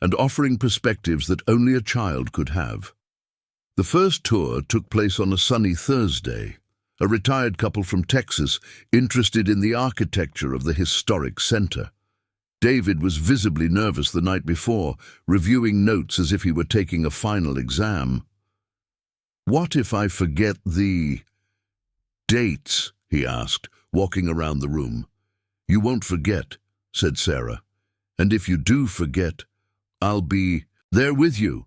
and offering perspectives that only a child could have." The first tour took place on a sunny Thursday. A retired couple from Texas, interested in the architecture of the historic center. David was visibly nervous the night before, reviewing notes as if he were taking a final exam. "What if I forget the dates?" he asked, walking around the room. "You won't forget," said Sarah. "And if you do forget, I'll be there with you.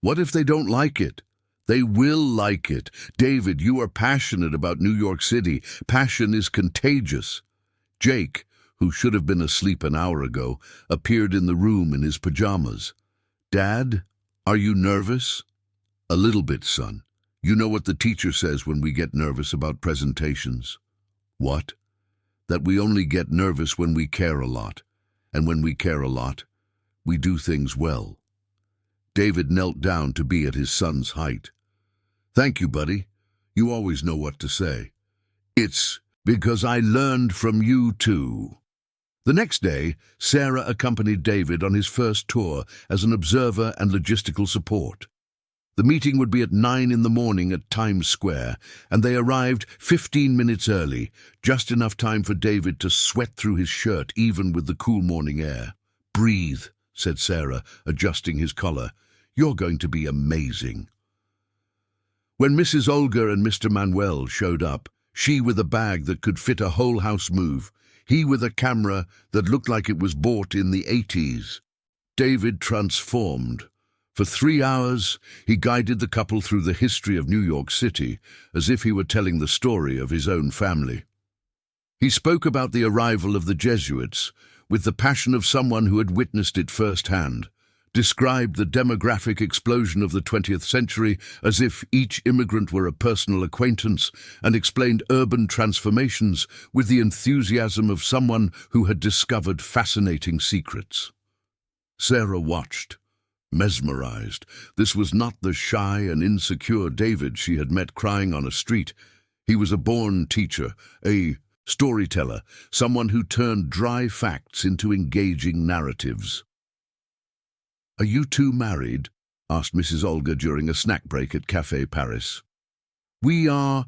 What if they don't like it?" "They will like it. David, you are passionate about New York City. Passion is contagious." Jake, who should have been asleep an hour ago, appeared in the room in his pajamas. "Dad, are you nervous?" "A little bit, son. You know what the teacher says when we get nervous about presentations." "What?" "That we only get nervous when we care a lot. And when we care a lot, we do things well." David knelt down to be at his son's height. "Thank you, buddy. You always know what to say." "It's because I learned from you too." The next day, Sarah accompanied David on his first tour as an observer and logistical support. The meeting would be at 9 in the morning at Times Square, and they arrived 15 minutes early, just enough time for David to sweat through his shirt even with the cool morning air. "Breathe," said Sarah, adjusting his collar. "You're going to be amazing." When Mrs. Olga and Mr. Manuel showed up, she with a bag that could fit a whole house move, he with a camera that looked like it was bought in the 80s, David transformed. For 3 hours, he guided the couple through the history of New York City, as if he were telling the story of his own family. He spoke about the arrival of the Jesuits, with the passion of someone who had witnessed it firsthand, described the demographic explosion of the 20th century as if each immigrant were a personal acquaintance, and explained urban transformations with the enthusiasm of someone who had discovered fascinating secrets. Sarah watched, mesmerized. This was not the shy and insecure David she had met crying on a street. He was a born teacher, a storyteller, someone who turned dry facts into engaging narratives. "Are you two married?" asked Mrs. Olga during a snack break at Café Paris. "We are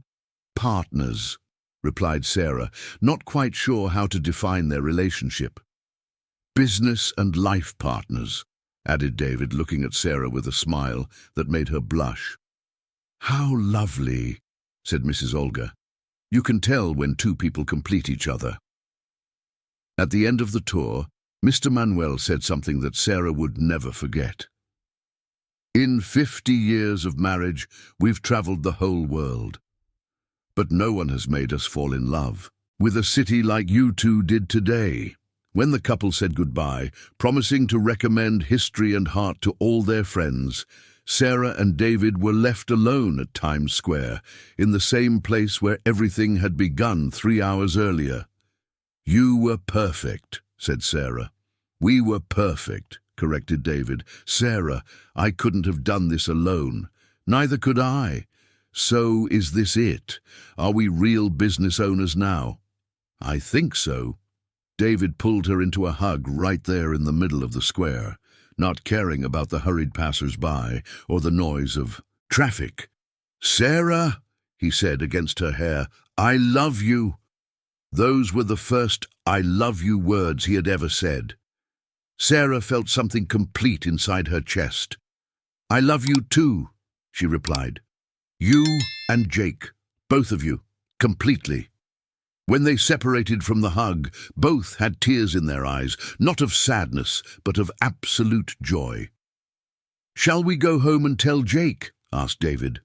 partners," replied Sarah, not quite sure how to define their relationship. "Business and life partners," added David, looking at Sarah with a smile that made her blush. "How lovely," said Mrs. Olga. "You can tell when two people complete each other." At the end of the tour, Mr. Manuel said something that Sarah would never forget. In 50 years of marriage, we've traveled the whole world. But no one has made us fall in love with a city like you two did today." When the couple said goodbye, promising to recommend History and Heart to all their friends, Sarah and David were left alone at Times Square, in the same place where everything had begun 3 hours earlier. "You were perfect," said Sarah. "We were perfect," corrected David. "Sarah, I couldn't have done this alone. Neither could I. So is this it? Are we real business owners now?" "I think so." David pulled her into a hug right there in the middle of the square, not caring about the hurried passers-by or the noise of traffic. "Sarah," he said against her hair, "I love you." Those were the first "I love you" words he had ever said. Sarah felt something complete inside her chest. "I love you too," she replied. "You and Jake, both of you, completely." When they separated from the hug, both had tears in their eyes, not of sadness, but of absolute joy. "Shall we go home and tell Jake?" asked David.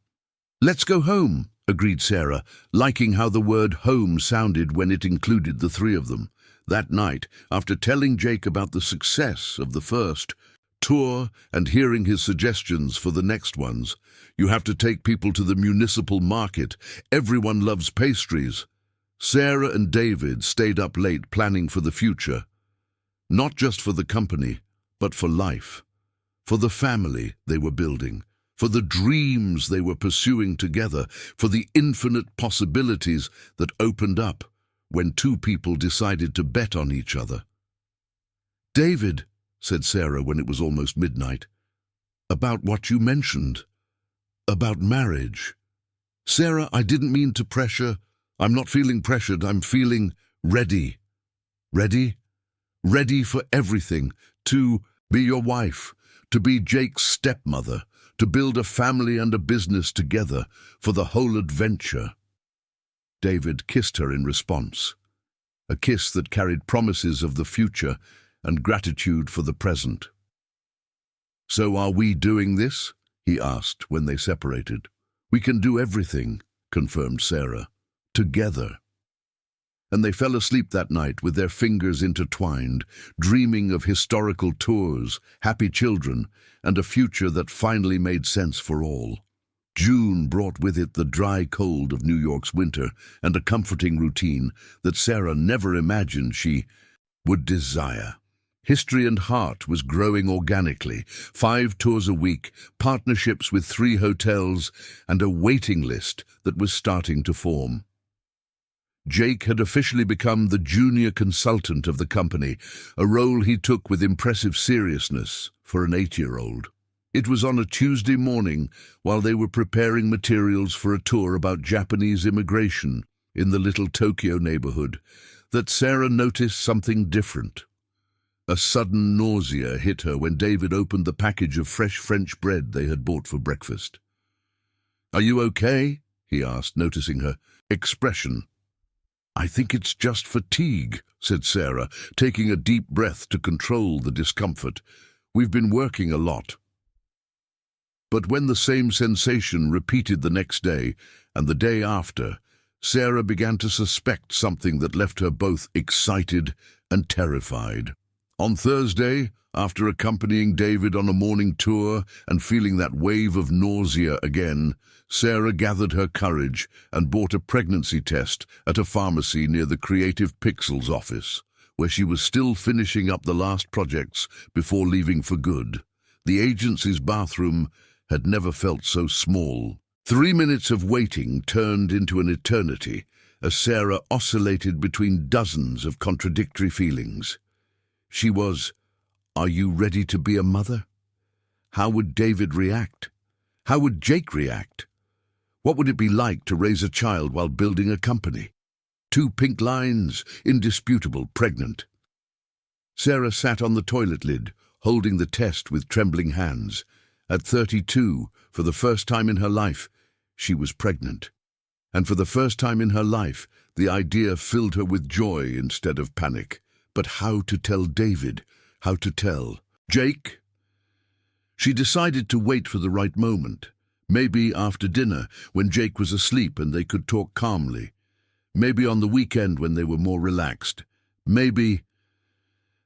"Let's go home," agreed Sarah, liking how the word home sounded when it included the three of them. That night, after telling Jake about the success of the first tour and hearing his suggestions for the next ones, "You have to take people to the municipal market. Everyone loves pastries." Sarah and David stayed up late planning for the future. Not just for the company, but for life. For the family they were building. For the dreams they were pursuing together. For the infinite possibilities that opened up when two people decided to bet on each other. "David," said Sarah when it was almost midnight, "about what you mentioned. About marriage." "Sarah, I didn't mean to pressure. I'm not feeling pressured, I'm feeling ready." "Ready?" "Ready for everything. To be your wife, to be Jake's stepmother, to build a family and a business together, for the whole adventure." David kissed her in response, a kiss that carried promises of the future and gratitude for the present. "So are we doing this?" he asked when they separated. "We can do everything," confirmed Sarah. "Together." And they fell asleep that night with their fingers intertwined, dreaming of historical tours, happy children, and a future that finally made sense for all. June brought with it the dry cold of New York's winter and a comforting routine that Sarah never imagined she would desire. History and Heart was growing organically, 5 tours a week, partnerships with 3 hotels, and a waiting list that was starting to form. Jake had officially become the junior consultant of the company, a role he took with impressive seriousness for an 8-year-old. It was on a Tuesday morning, while they were preparing materials for a tour about Japanese immigration in the little Tokyo neighborhood, that Sarah noticed something different. A sudden nausea hit her when David opened the package of fresh French bread they had bought for breakfast. "Are you okay?" he asked, noticing her expression. "I think it's just fatigue," said Sarah, taking a deep breath to control the discomfort. "We've been working a lot." But when the same sensation repeated the next day and the day after, Sarah began to suspect something that left her both excited and terrified. On Thursday, after accompanying David on a morning tour and feeling that wave of nausea again, Sarah gathered her courage and bought a pregnancy test at a pharmacy near the Creative Pixels office, where she was still finishing up the last projects before leaving for good. The agency's bathroom had never felt so small. 3 minutes of waiting turned into an eternity, as Sarah oscillated between dozens of contradictory feelings. She was, are you ready to be a mother? How would David react? How would Jake react? What would it be like to raise a child while building a company? 2 pink lines, indisputable, pregnant. Sarah sat on the toilet lid, holding the test with trembling hands. At 32, for the first time in her life, she was pregnant. And for the first time in her life, the idea filled her with joy instead of panic. But how to tell David? How to tell Jake? She decided to wait for the right moment. Maybe after dinner, when Jake was asleep and they could talk calmly. Maybe on the weekend when they were more relaxed. Maybe...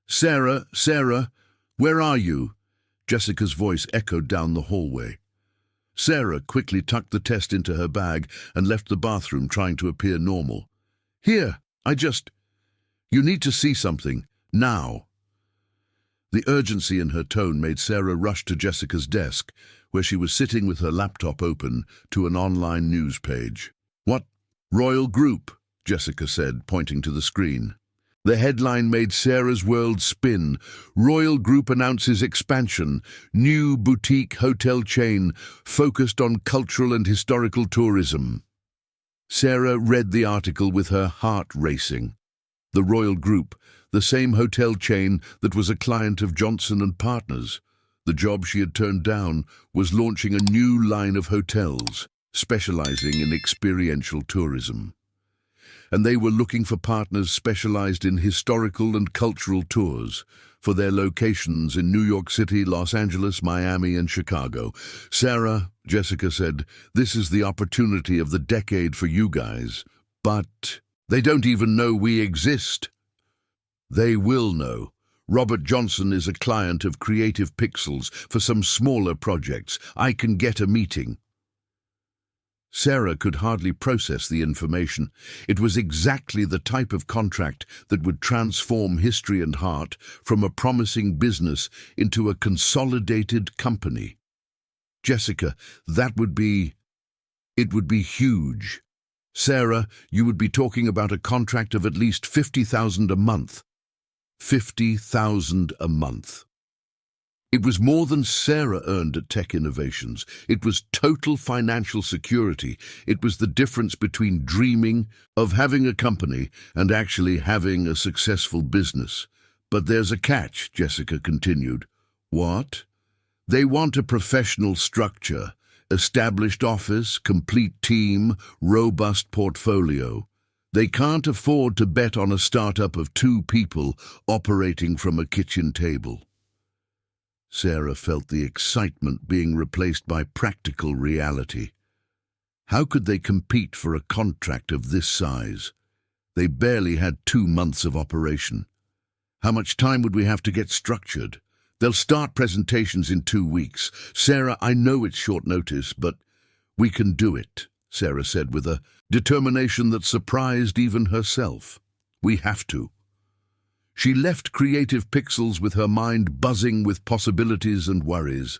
"Sarah, Sarah, where are you?" Jessica's voice echoed down the hallway. Sarah quickly tucked the test into her bag and left the bathroom, trying to appear normal. "Here, You need to see something, now." The urgency in her tone made Sarah rush to Jessica's desk, where she was sitting with her laptop open to an online news page. "What? Royal Group," Jessica said, pointing to the screen. The headline made Sarah's world spin. "Royal Group announces expansion. New boutique hotel chain focused on cultural and historical tourism." Sarah read the article with her heart racing. The Royal Group, the same hotel chain that was a client of Johnson & Partners. The job she had turned down was launching a new line of hotels, specializing in experiential tourism. And they were looking for partners specialized in historical and cultural tours for their locations in New York City, Los Angeles, Miami, and Chicago. "Sarah," Jessica said, "this is the opportunity of the decade for you guys. But they don't even know we exist." "They will know. Robert Johnson is a client of Creative Pixels for some smaller projects. I can get a meeting." Sarah could hardly process the information. It was exactly the type of contract that would transform History and Heart from a promising business into a consolidated company. "Jessica, it would be huge. Sarah, you would be talking about a contract of at least $50,000 a month. $50,000 a month. It was more than Sarah earned at Tech Innovations. It was total financial security. It was the difference between dreaming of having a company and actually having a successful business. "But there's a catch," Jessica continued. "What?" "They want a professional structure, established office, complete team, robust portfolio. They can't afford to bet on a startup of 2 people operating from a kitchen table." Sarah felt the excitement being replaced by practical reality. How could they compete for a contract of this size? They barely had 2 months of operation. "How much time would we have to get structured?" "They'll start presentations in 2 weeks. Sarah, I know it's short notice, but we can do it," Sarah said with a determination that surprised even herself. "We have to." She left Creative Pixels with her mind buzzing with possibilities and worries.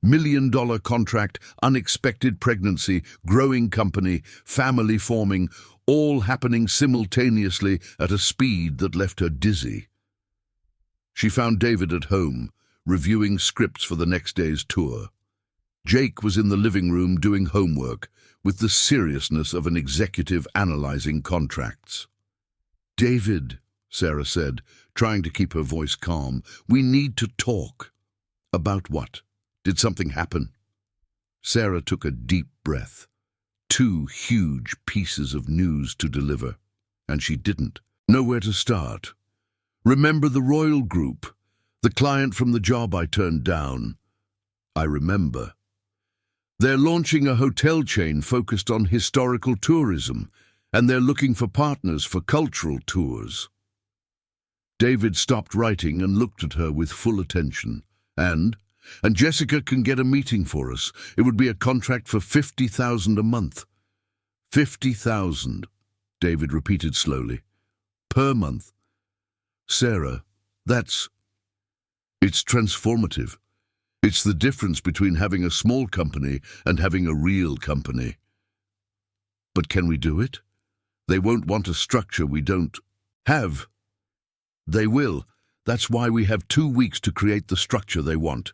$1 million contract, unexpected pregnancy, growing company, family forming, all happening simultaneously at a speed that left her dizzy. She found David at home, reviewing scripts for the next day's tour. Jake was in the living room doing homework, with the seriousness of an executive analyzing contracts. "David," Sarah said, trying to keep her voice calm, "we need to talk." "About what? Did something happen?" Sarah took a deep breath. 2 huge pieces of news to deliver, and she didn't know where to start. "Remember the Royal Group, the client from the job I turned down?" "I remember. They're launching a hotel chain focused on historical tourism, and they're looking for partners for cultural tours." David stopped writing and looked at her with full attention. And Jessica can get a meeting for us. It would be a contract for $50,000 a month." $50,000, David repeated slowly. "Per month. Sarah, it's transformative. It's the difference between having a small company and having a real company." "But can we do it? They won't want a structure we don't have." "They will. That's why we have 2 weeks to create the structure they want."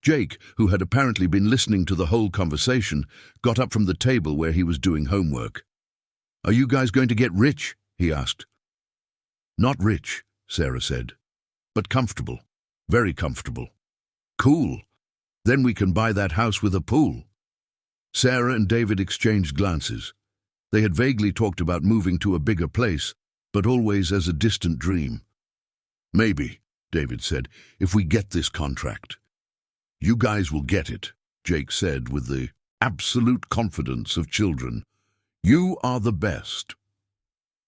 Jake, who had apparently been listening to the whole conversation, got up from the table where he was doing homework. "Are you guys going to get rich?" he asked. "Not rich," Sarah said, "but comfortable. Very comfortable." "Cool. Then we can buy that house with a pool." Sarah and David exchanged glances. They had vaguely talked about moving to a bigger place, but always as a distant dream. "Maybe," David said, "if we get this contract." "You guys will get it," Jake said with the absolute confidence of children. "You are the best."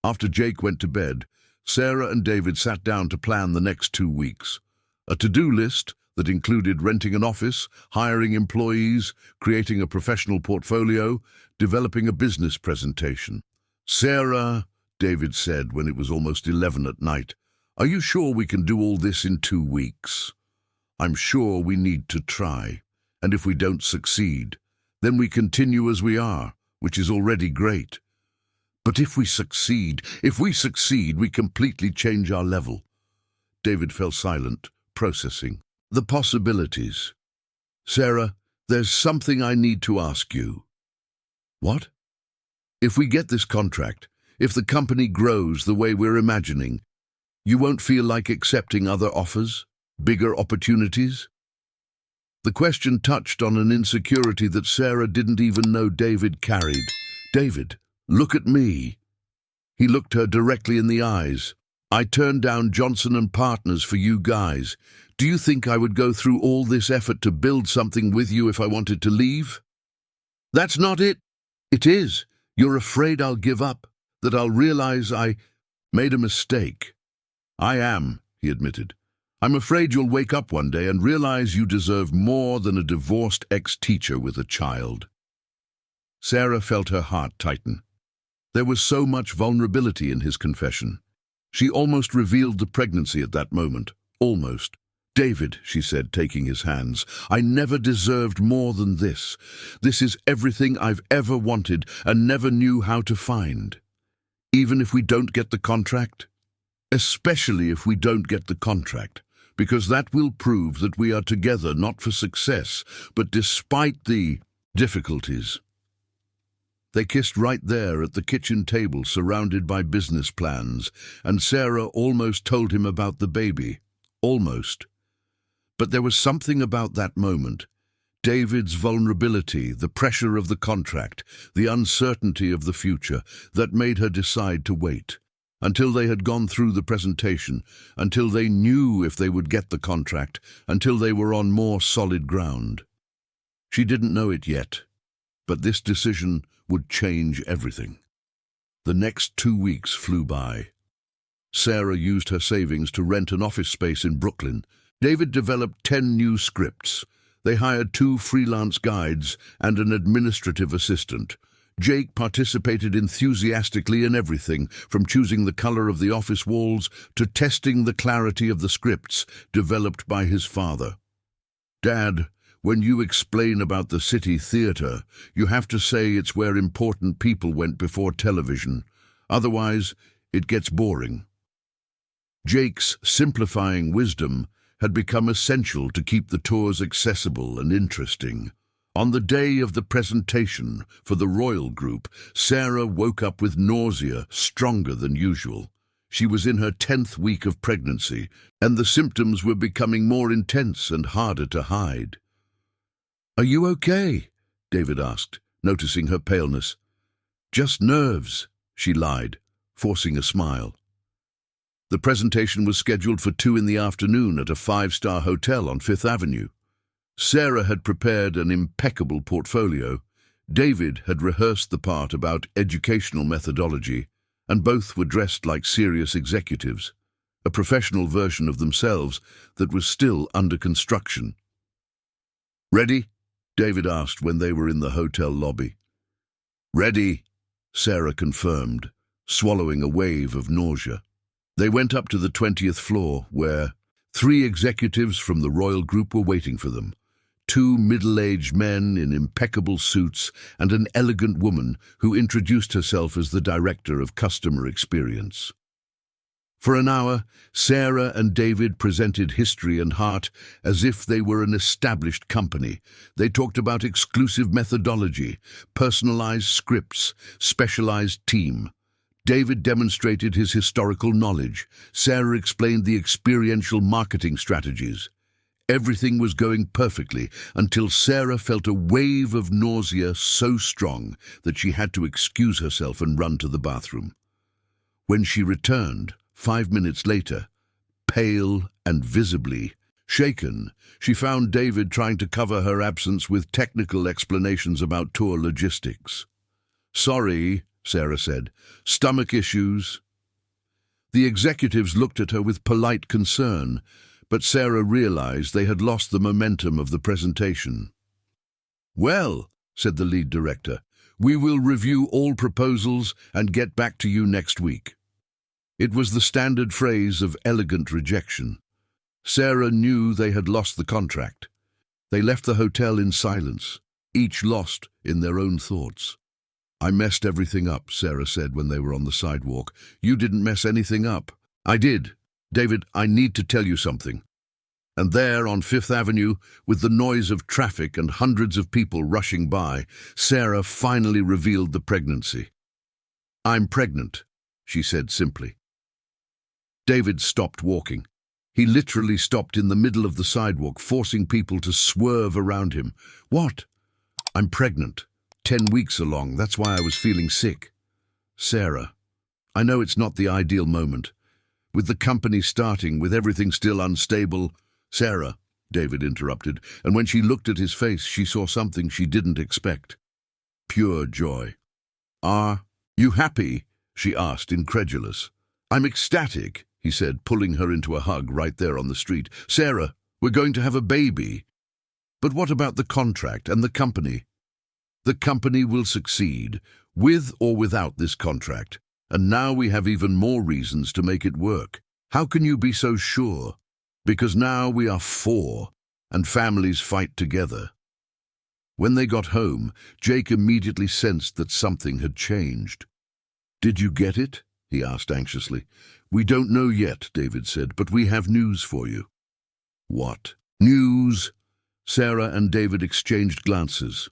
After Jake went to bed, Sarah and David sat down to plan the next 2 weeks. A to-do list that included renting an office, hiring employees, creating a professional portfolio, developing a business presentation. "Sarah," David said when it was almost 11 at night, "are you sure we can do all this in 2 weeks?" "I'm sure we need to try, and if we don't succeed, then we continue as we are, which is already great. But if we succeed, we completely change our level." David fell silent, processing the possibilities. "Sarah, there's something I need to ask you." "What?" "If we get this contract, if the company grows the way we're imagining, you won't feel like accepting other offers, bigger opportunities?" The question touched on an insecurity that Sarah didn't even know David carried. "David, look at me." He looked her directly in the eyes. "I turned down Johnson & Partners for you guys. Do you think I would go through all this effort to build something with you if I wanted to leave?" "That's not it." "It is. You're afraid I'll give up, that I'll realize I made a mistake." "I am," he admitted. "I'm afraid you'll wake up one day and realize you deserve more than a divorced ex-teacher with a child." Sarah felt her heart tighten. There was so much vulnerability in his confession. She almost revealed the pregnancy at that moment. Almost. "David," she said, taking his hands, "I never deserved more than this. This is everything I've ever wanted and never knew how to find. Even if we don't get the contract? Especially if we don't get the contract, because that will prove that we are together not for success, but despite the difficulties." They kissed right there at the kitchen table, surrounded by business plans, and Sarah almost told him about the baby. Almost. But there was something about that moment. David's vulnerability, the pressure of the contract, the uncertainty of the future, that made her decide to wait. Until they had gone through the presentation, until they knew if they would get the contract, until they were on more solid ground. She didn't know it yet, but this decision would change everything. The next 2 weeks flew by. Sarah used her savings to rent an office space in Brooklyn. David developed 10 new scripts. They hired 2 freelance guides and an administrative assistant. Jake participated enthusiastically in everything, from choosing the color of the office walls to testing the clarity of the scripts developed by his father. "Dad, when you explain about the City Theatre, you have to say it's where important people went before television. Otherwise, it gets boring." Jake's simplifying wisdom had become essential to keep the tours accessible and interesting. On the day of the presentation for the Royal Group, Sarah woke up with nausea stronger than usual. She was in her 10th week of pregnancy, and the symptoms were becoming more intense and harder to hide. "Are you okay?" David asked, noticing her paleness. "Just nerves," she lied, forcing a smile. The presentation was scheduled for 2 in the afternoon at a 5-star hotel on 5th Avenue. Sarah had prepared an impeccable portfolio. David had rehearsed the part about educational methodology, and both were dressed like serious executives, a professional version of themselves that was still under construction. "Ready?" David asked when they were in the hotel lobby. "Ready," Sarah confirmed, swallowing a wave of nausea. They went up to the 20th floor, where 3 executives from the Royal Group were waiting for them. 2 middle-aged men in impeccable suits and an elegant woman who introduced herself as the Director of Customer Experience. For an hour, Sarah and David presented History and Heart as if they were an established company. They talked about exclusive methodology, personalized scripts, specialized team. David demonstrated his historical knowledge. Sarah explained the experiential marketing strategies. Everything was going perfectly until Sarah felt a wave of nausea so strong that she had to excuse herself and run to the bathroom. When she returned, 5 minutes later, pale and visibly Shaken, she found David trying to cover her absence with technical explanations about tour logistics. "Sorry," Sarah said. "Stomach issues." The executives looked at her with polite concern, but Sarah realized they had lost the momentum of the presentation. "Well," said the lead director, "we will review all proposals and get back to you next week." It was the standard phrase of elegant rejection. Sarah knew they had lost the contract. They left the hotel in silence, each lost in their own thoughts. "I messed everything up," Sarah said when they were on the sidewalk. "You didn't mess anything up." "I did. David, I need to tell you something." And there, on Fifth Avenue, with the noise of traffic and hundreds of people rushing by, Sarah finally revealed the pregnancy. "I'm pregnant," she said simply. David stopped walking. He literally stopped in the middle of the sidewalk, forcing people to swerve around him. "What?" "I'm pregnant. 10 weeks along. That's why I was feeling sick." "Sarah, I know it's not the ideal moment. With the company starting, with everything still unstable—" "Sarah," David interrupted, and when she looked at his face, she saw something she didn't expect. Pure joy. "Are you happy?" she asked, incredulous. "I'm ecstatic," he said, pulling her into a hug right there on the street. "Sarah, we're going to have a baby." "But what about the contract and the company?" "The company will succeed, with or without this contract, and now we have even more reasons to make it work." "How can you be so sure?" "Because now we are 4, and families fight together." When they got home, Jake immediately sensed that something had changed. "Did you get it?" he asked anxiously. "We don't know yet," David said, "but we have news for you." "What?" "News." Sarah and David exchanged glances.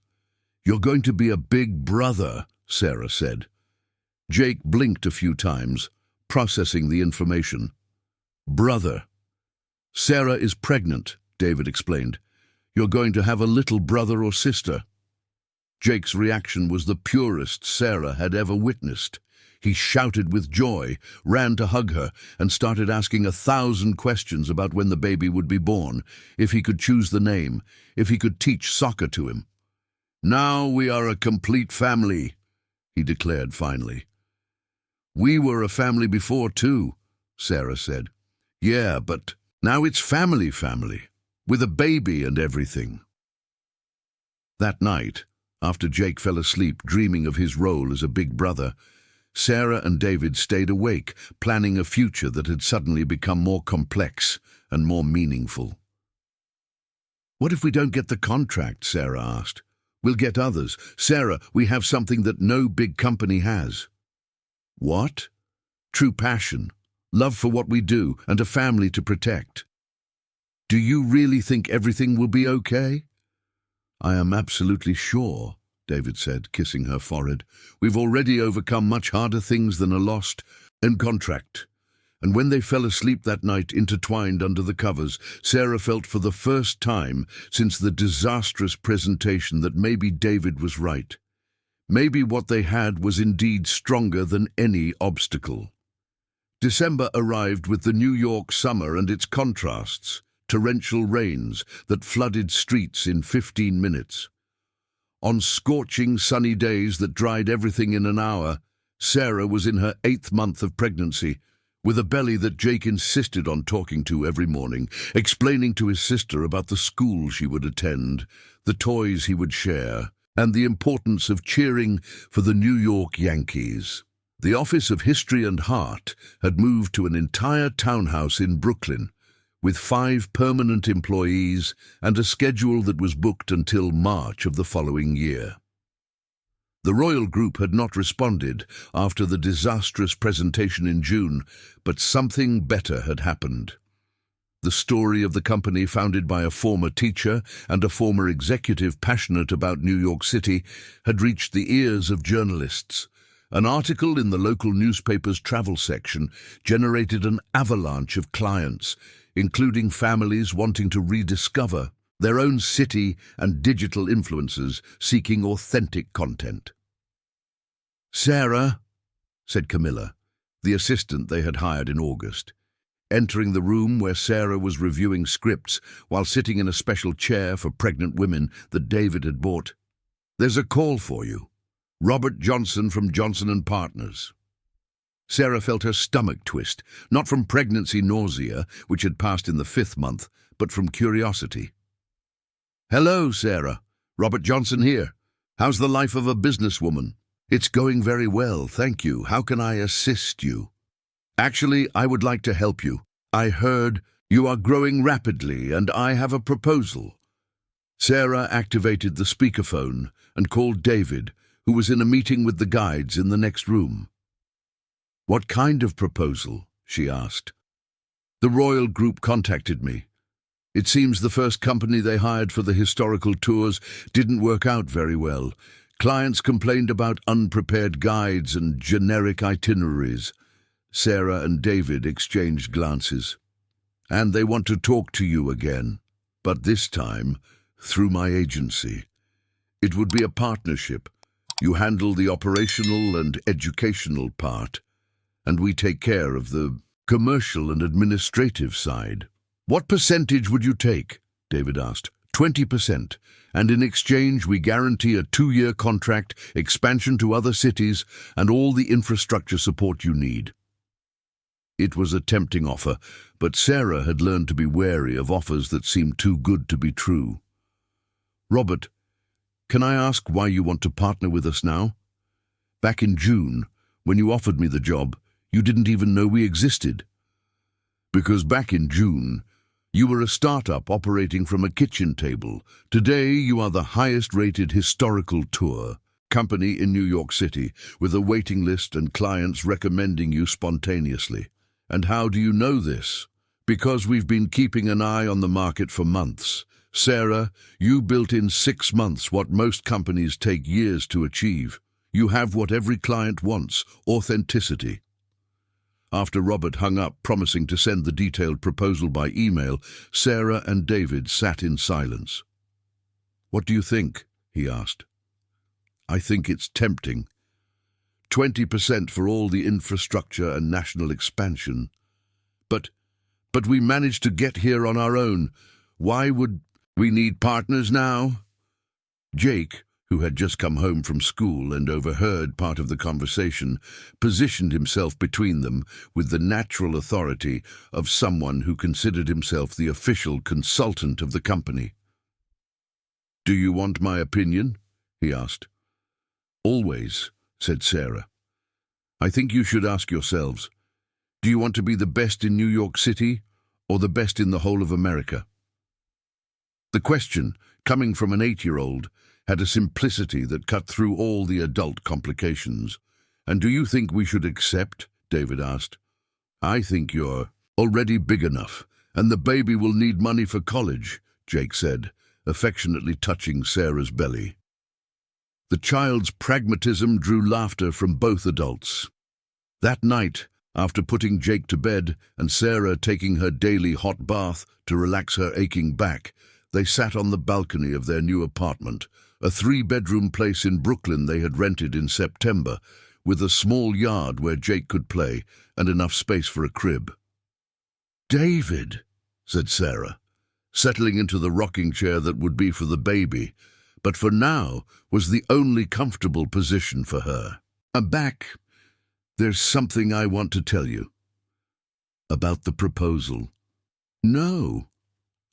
"You're going to be a big brother," Sarah said. Jake blinked a few times, processing the information. "Brother." "Sarah is pregnant," David explained. "You're going to have a little brother or sister." Jake's reaction was the purest Sarah had ever witnessed. He shouted with joy, ran to hug her, and started asking 1,000 questions about when the baby would be born, if he could choose the name, if he could teach soccer to him. "Now we are a complete family," he declared finally. "We were a family before too," Sarah said. "Yeah, but now it's family, with a baby and everything." That night, after Jake fell asleep dreaming of his role as a big brother, Sarah and David stayed awake, planning a future that had suddenly become more complex and more meaningful. "What if we don't get the contract?" Sarah asked. "We'll get others. Sarah, we have something that no big company has." "What?" "True passion, love for what we do, and a family to protect." "Do you really think everything will be okay?" "I am absolutely sure," David said, kissing her forehead. "We've already overcome much harder things than a lost contract." And when they fell asleep that night, intertwined under the covers, Sarah felt for the first time since the disastrous presentation that maybe David was right. Maybe what they had was indeed stronger than any obstacle. December arrived with the New York summer and its contrasts, torrential rains that flooded streets in 15 minutes. On scorching sunny days that dried everything in an hour, Sarah was in her 8th month of pregnancy, with a belly that Jake insisted on talking to every morning, explaining to his sister about the school she would attend, the toys he would share, and the importance of cheering for the New York Yankees. The Office of History and Heart had moved to an entire townhouse in Brooklyn, with 5 permanent employees and a schedule that was booked until March of the following year. The Royal Group had not responded after the disastrous presentation in June, but something better had happened. The story of the company, founded by a former teacher and a former executive passionate about New York City, had reached the ears of journalists. An article in the local newspaper's travel section generated an avalanche of clients, including families wanting to rediscover their own city and digital influencers seeking authentic content. "Sarah," said Camilla, the assistant they had hired in August, entering the room where Sarah was reviewing scripts while sitting in a special chair for pregnant women that David had bought. "There's a call for you. Robert Johnson from Johnson & Partners." Sarah felt her stomach twist, not from pregnancy nausea, which had passed in the 5th month, but from curiosity. "Hello, Sarah. Robert Johnson here. How's the life of a businesswoman?" "It's going very well, thank you. How can I assist you?" "Actually, I would like to help you. I heard you are growing rapidly, and I have a proposal." Sarah activated the speakerphone and called David, who was in a meeting with the guides in the next room. "What kind of proposal?" she asked. "The Royal Group contacted me. It seems the first company they hired for the historical tours didn't work out very well. Clients complained about unprepared guides and generic itineraries." Sarah and David exchanged glances. "And they want to talk to you again, but this time through my agency. It would be a partnership. You handle the operational and educational part, and we take care of the commercial and administrative side." "What percentage would you take?" David asked. 20%, and in exchange we guarantee a 2-year contract, expansion to other cities, and all the infrastructure support you need." It was a tempting offer, but Sarah had learned to be wary of offers that seemed too good to be true. "Robert, can I ask why you want to partner with us now? Back in June, when you offered me the job, you didn't even know we existed." "Because back in June, you were a startup operating from a kitchen table. Today, you are the highest-rated historical tour company in New York City, with a waiting list and clients recommending you spontaneously. And how do you know this? Because we've been keeping an eye on the market for months. Sarah, you built in 6 months what most companies take years to achieve. You have what every client wants: authenticity." After Robert hung up, promising to send the detailed proposal by email, Sarah and David sat in silence. "What do you think?" he asked. "I think it's tempting. 20% for all the infrastructure and national expansion. But we managed to get here on our own. Why would we need partners now?" Jake, who had just come home from school and overheard part of the conversation, positioned himself between them with the natural authority of someone who considered himself the official consultant of the company. "Do you want my opinion?" he asked. "Always," said Sarah. "I think you should ask yourselves, do you want to be the best in New York City or the best in the whole of America?" The question, coming from an 8-year-old, had a simplicity that cut through all the adult complications. "And do you think we should accept?" David asked. "I think you're already big enough, and the baby will need money for college," Jake said, affectionately touching Sarah's belly. The child's pragmatism drew laughter from both adults. That night, after putting Jake to bed and Sarah taking her daily hot bath to relax her aching back, they sat on the balcony of their new apartment, a 3-bedroom place in Brooklyn they had rented in September, with a small yard where Jake could play and enough space for a crib. "David," said Sarah, settling into the rocking chair that would be for the baby, but for now was the only comfortable position for her. "I'm back. There's something I want to tell you." "About the proposal?" "No,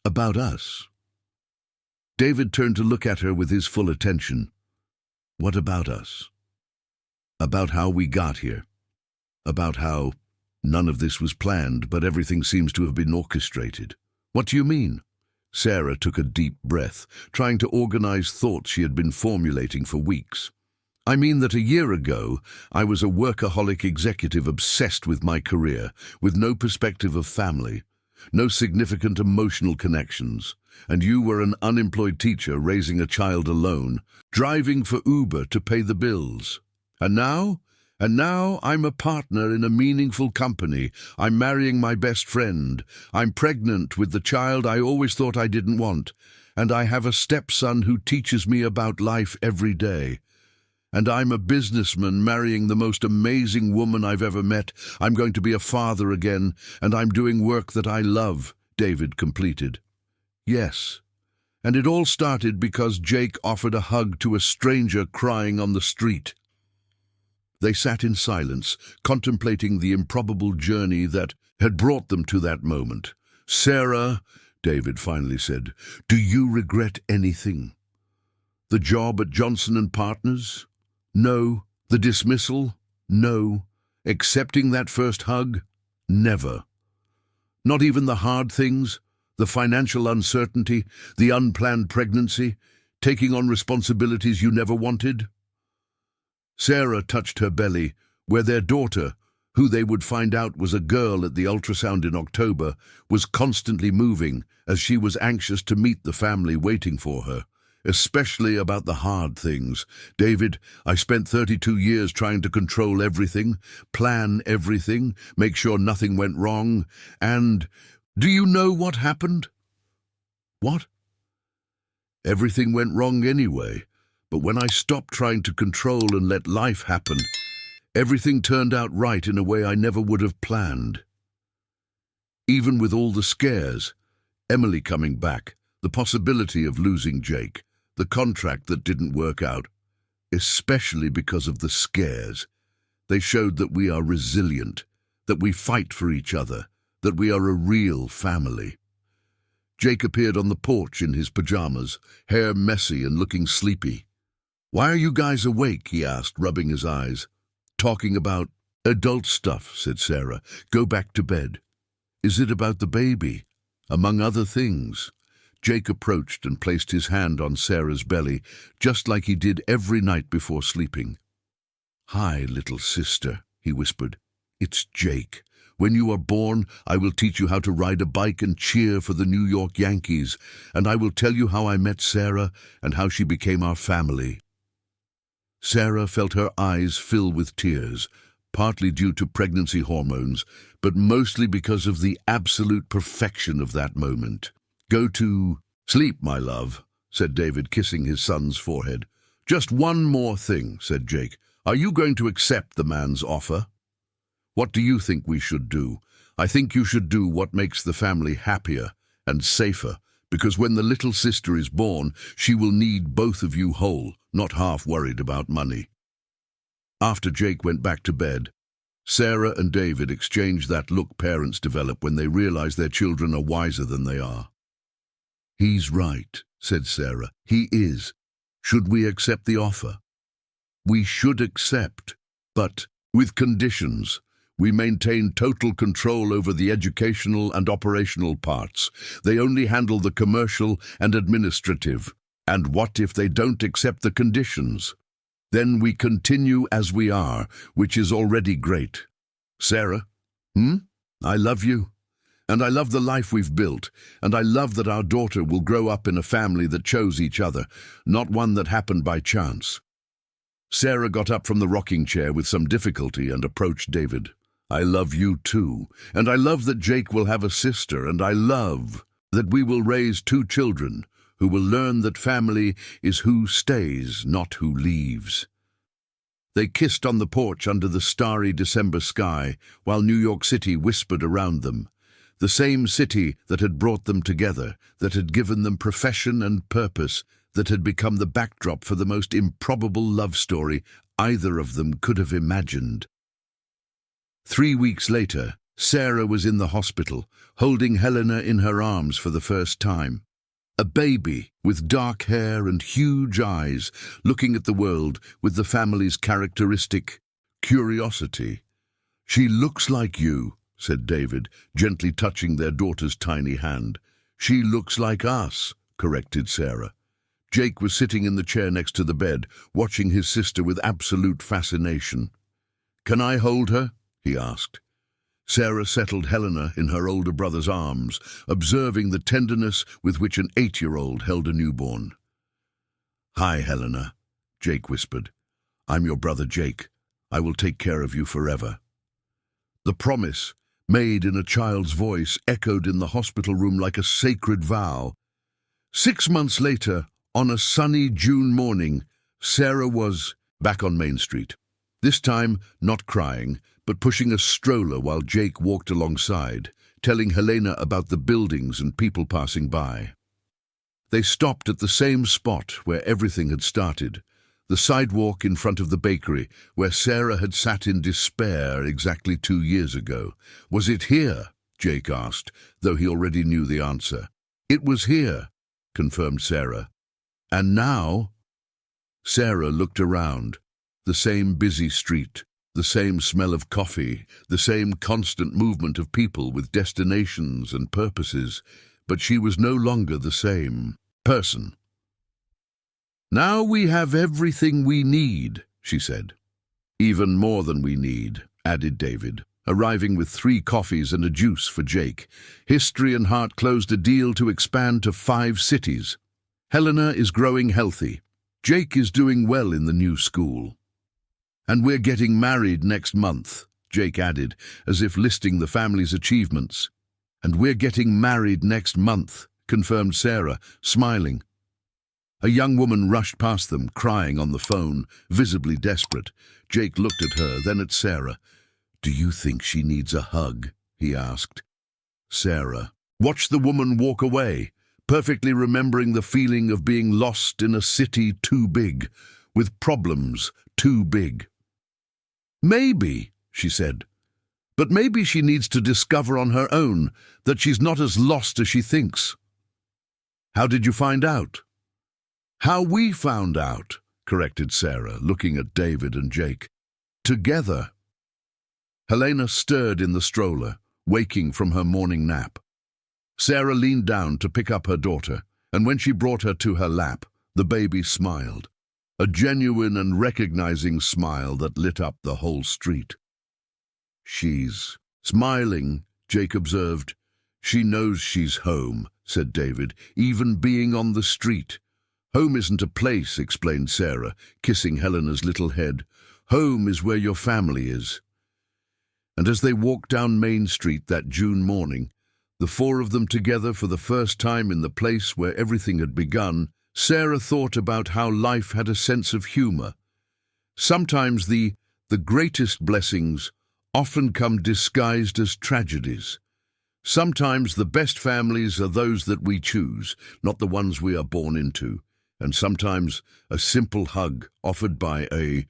about us." David turned to look at her with his full attention. "What about us?" "About how we got here. About how none of this was planned, but everything seems to have been orchestrated." "What do you mean?" Sarah took a deep breath, trying to organize thoughts she had been formulating for weeks. "I mean that a year ago, I was a workaholic executive obsessed with my career, with no perspective of family, no significant emotional connections. And you were an unemployed teacher raising a child alone, driving for Uber to pay the bills. And now I'm a partner in a meaningful company. I'm marrying my best friend. I'm pregnant with the child I always thought I didn't want. And I have a stepson who teaches me about life every day. And I'm a businessman marrying the most amazing woman I've ever met. I'm going to be a father again, and I'm doing work that I love, David completed. Yes. And it all started because Jake offered a hug to a stranger crying on the street. They sat in silence, contemplating the improbable journey that had brought them to that moment. "Sarah," David finally said, "do you regret anything? The job at Johnson & Partners? No. The dismissal? No. Accepting that first hug? Never. Not even the hard things? The financial uncertainty, the unplanned pregnancy, taking on responsibilities you never wanted?" Sarah touched her belly, where their daughter, who they would find out was a girl at the ultrasound in October, was constantly moving as she was anxious to meet the family waiting for her, especially about the hard things. "David, I spent 32 years trying to control everything, plan everything, make sure nothing went wrong, and do you know what happened?" "What?" "Everything went wrong anyway, but when I stopped trying to control and let life happen, everything turned out right in a way I never would have planned. Even with all the scares, Emily coming back, the possibility of losing Jake, the contract that didn't work out, especially because of the scares, they showed that we are resilient, that we fight for each other, that we are a real family." Jake appeared on the porch in his pajamas, hair messy and looking sleepy. "Why are you guys awake?" he asked, rubbing his eyes. "Talking about adult stuff," said Sarah. "Go back to bed." "Is it about the baby?" "Among other things." Jake approached and placed his hand on Sarah's belly, just like he did every night before sleeping. "Hi, little sister," he whispered. "It's Jake. When you are born, I will teach you how to ride a bike and cheer for the New York Yankees, and I will tell you how I met Sarah and how she became our family." Sarah felt her eyes fill with tears, partly due to pregnancy hormones, but mostly because of the absolute perfection of that moment. "Go to sleep, my love," said David, kissing his son's forehead. "Just one more thing," said Jake. "Are you going to accept the man's offer?" "What do you think we should do?" "I think you should do what makes the family happier and safer, because when the little sister is born, she will need both of you whole, not half worried about money." After Jake went back to bed, Sarah and David exchanged that look parents develop when they realize their children are wiser than they are. "He's right," said Sarah. "He is. Should we accept the offer?" "We should accept, but with conditions. We maintain total control over the educational and operational parts. They only handle the commercial and administrative. And what if they don't accept the conditions? Then we continue as we are, which is already great. Sarah, I love you. And I love the life we've built. And I love that our daughter will grow up in a family that chose each other, not one that happened by chance." Sarah got up from the rocking chair with some difficulty and approached David. "I love you too, and I love that Jake will have a sister, and I love that we will raise 2 children who will learn that family is who stays, not who leaves." They kissed on the porch under the starry December sky, while New York City whispered around them. The same city that had brought them together, that had given them profession and purpose, that had become the backdrop for the most improbable love story either of them could have imagined. 3 weeks later, Sarah was in the hospital, holding Helena in her arms for the first time. A baby with dark hair and huge eyes, looking at the world with the family's characteristic curiosity. "She looks like you," said David, gently touching their daughter's tiny hand. "She looks like us," corrected Sarah. Jake was sitting in the chair next to the bed, watching his sister with absolute fascination. "Can I hold her?" he asked. Sarah settled Helena in her older brother's arms, observing the tenderness with which an 8-year-old held a newborn. "Hi, Helena," Jake whispered. "I'm your brother Jake. I will take care of you forever." The promise, made in a child's voice, echoed in the hospital room like a sacred vow. 6 months later, on a sunny June morning, Sarah was back on Main Street. This time, not crying, but pushing a stroller while Jake walked alongside, telling Helena about the buildings and people passing by. They stopped at the same spot where everything had started, the sidewalk in front of the bakery, where Sarah had sat in despair exactly 2 years ago. Was it here? Jake asked, though he already knew the answer. It was here, confirmed Sarah. And now? Sarah looked around. The same busy street, the same smell of coffee, the same constant movement of people with destinations and purposes, but she was no longer the same person. Now we have everything we need, she said. Even more than we need, added David, arriving with 3 coffees and a juice for Jake. History and Heart closed a deal to expand to 5 cities. Helena is growing healthy. Jake is doing well in the new school. And we're getting married next month, Jake added, as if listing the family's achievements. And we're getting married next month, confirmed Sarah, smiling. A young woman rushed past them, crying on the phone, visibly desperate. Jake looked at her, then at Sarah. "Do you think she needs a hug?" he asked. Sarah watched the woman walk away, perfectly remembering the feeling of being lost in a city too big, with problems too big. "Maybe," she said, "but maybe she needs to discover on her own that she's not as lost as she thinks." "How did you find out?" "How we found out," corrected Sarah, looking at David and Jake. "Together." Helena stirred in the stroller, waking from her morning nap. Sarah leaned down to pick up her daughter, and when she brought her to her lap, the baby smiled. A genuine and recognizing smile that lit up the whole street. "She's smiling," Jake observed. "She knows she's home," said David, "even being on the street." "Home isn't a place," explained Sarah, kissing Helena's little head. "Home is where your family is." And as they walked down Main Street that June morning, the 4 of them together for the first time in the place where everything had begun, Sarah thought about how life had a sense of humor. Sometimes the greatest blessings often come disguised as tragedies. Sometimes the best families are those that we choose, not the ones we are born into. And sometimes a simple hug offered by a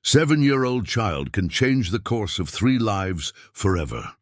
7-year-old child can change the course of 3 lives forever.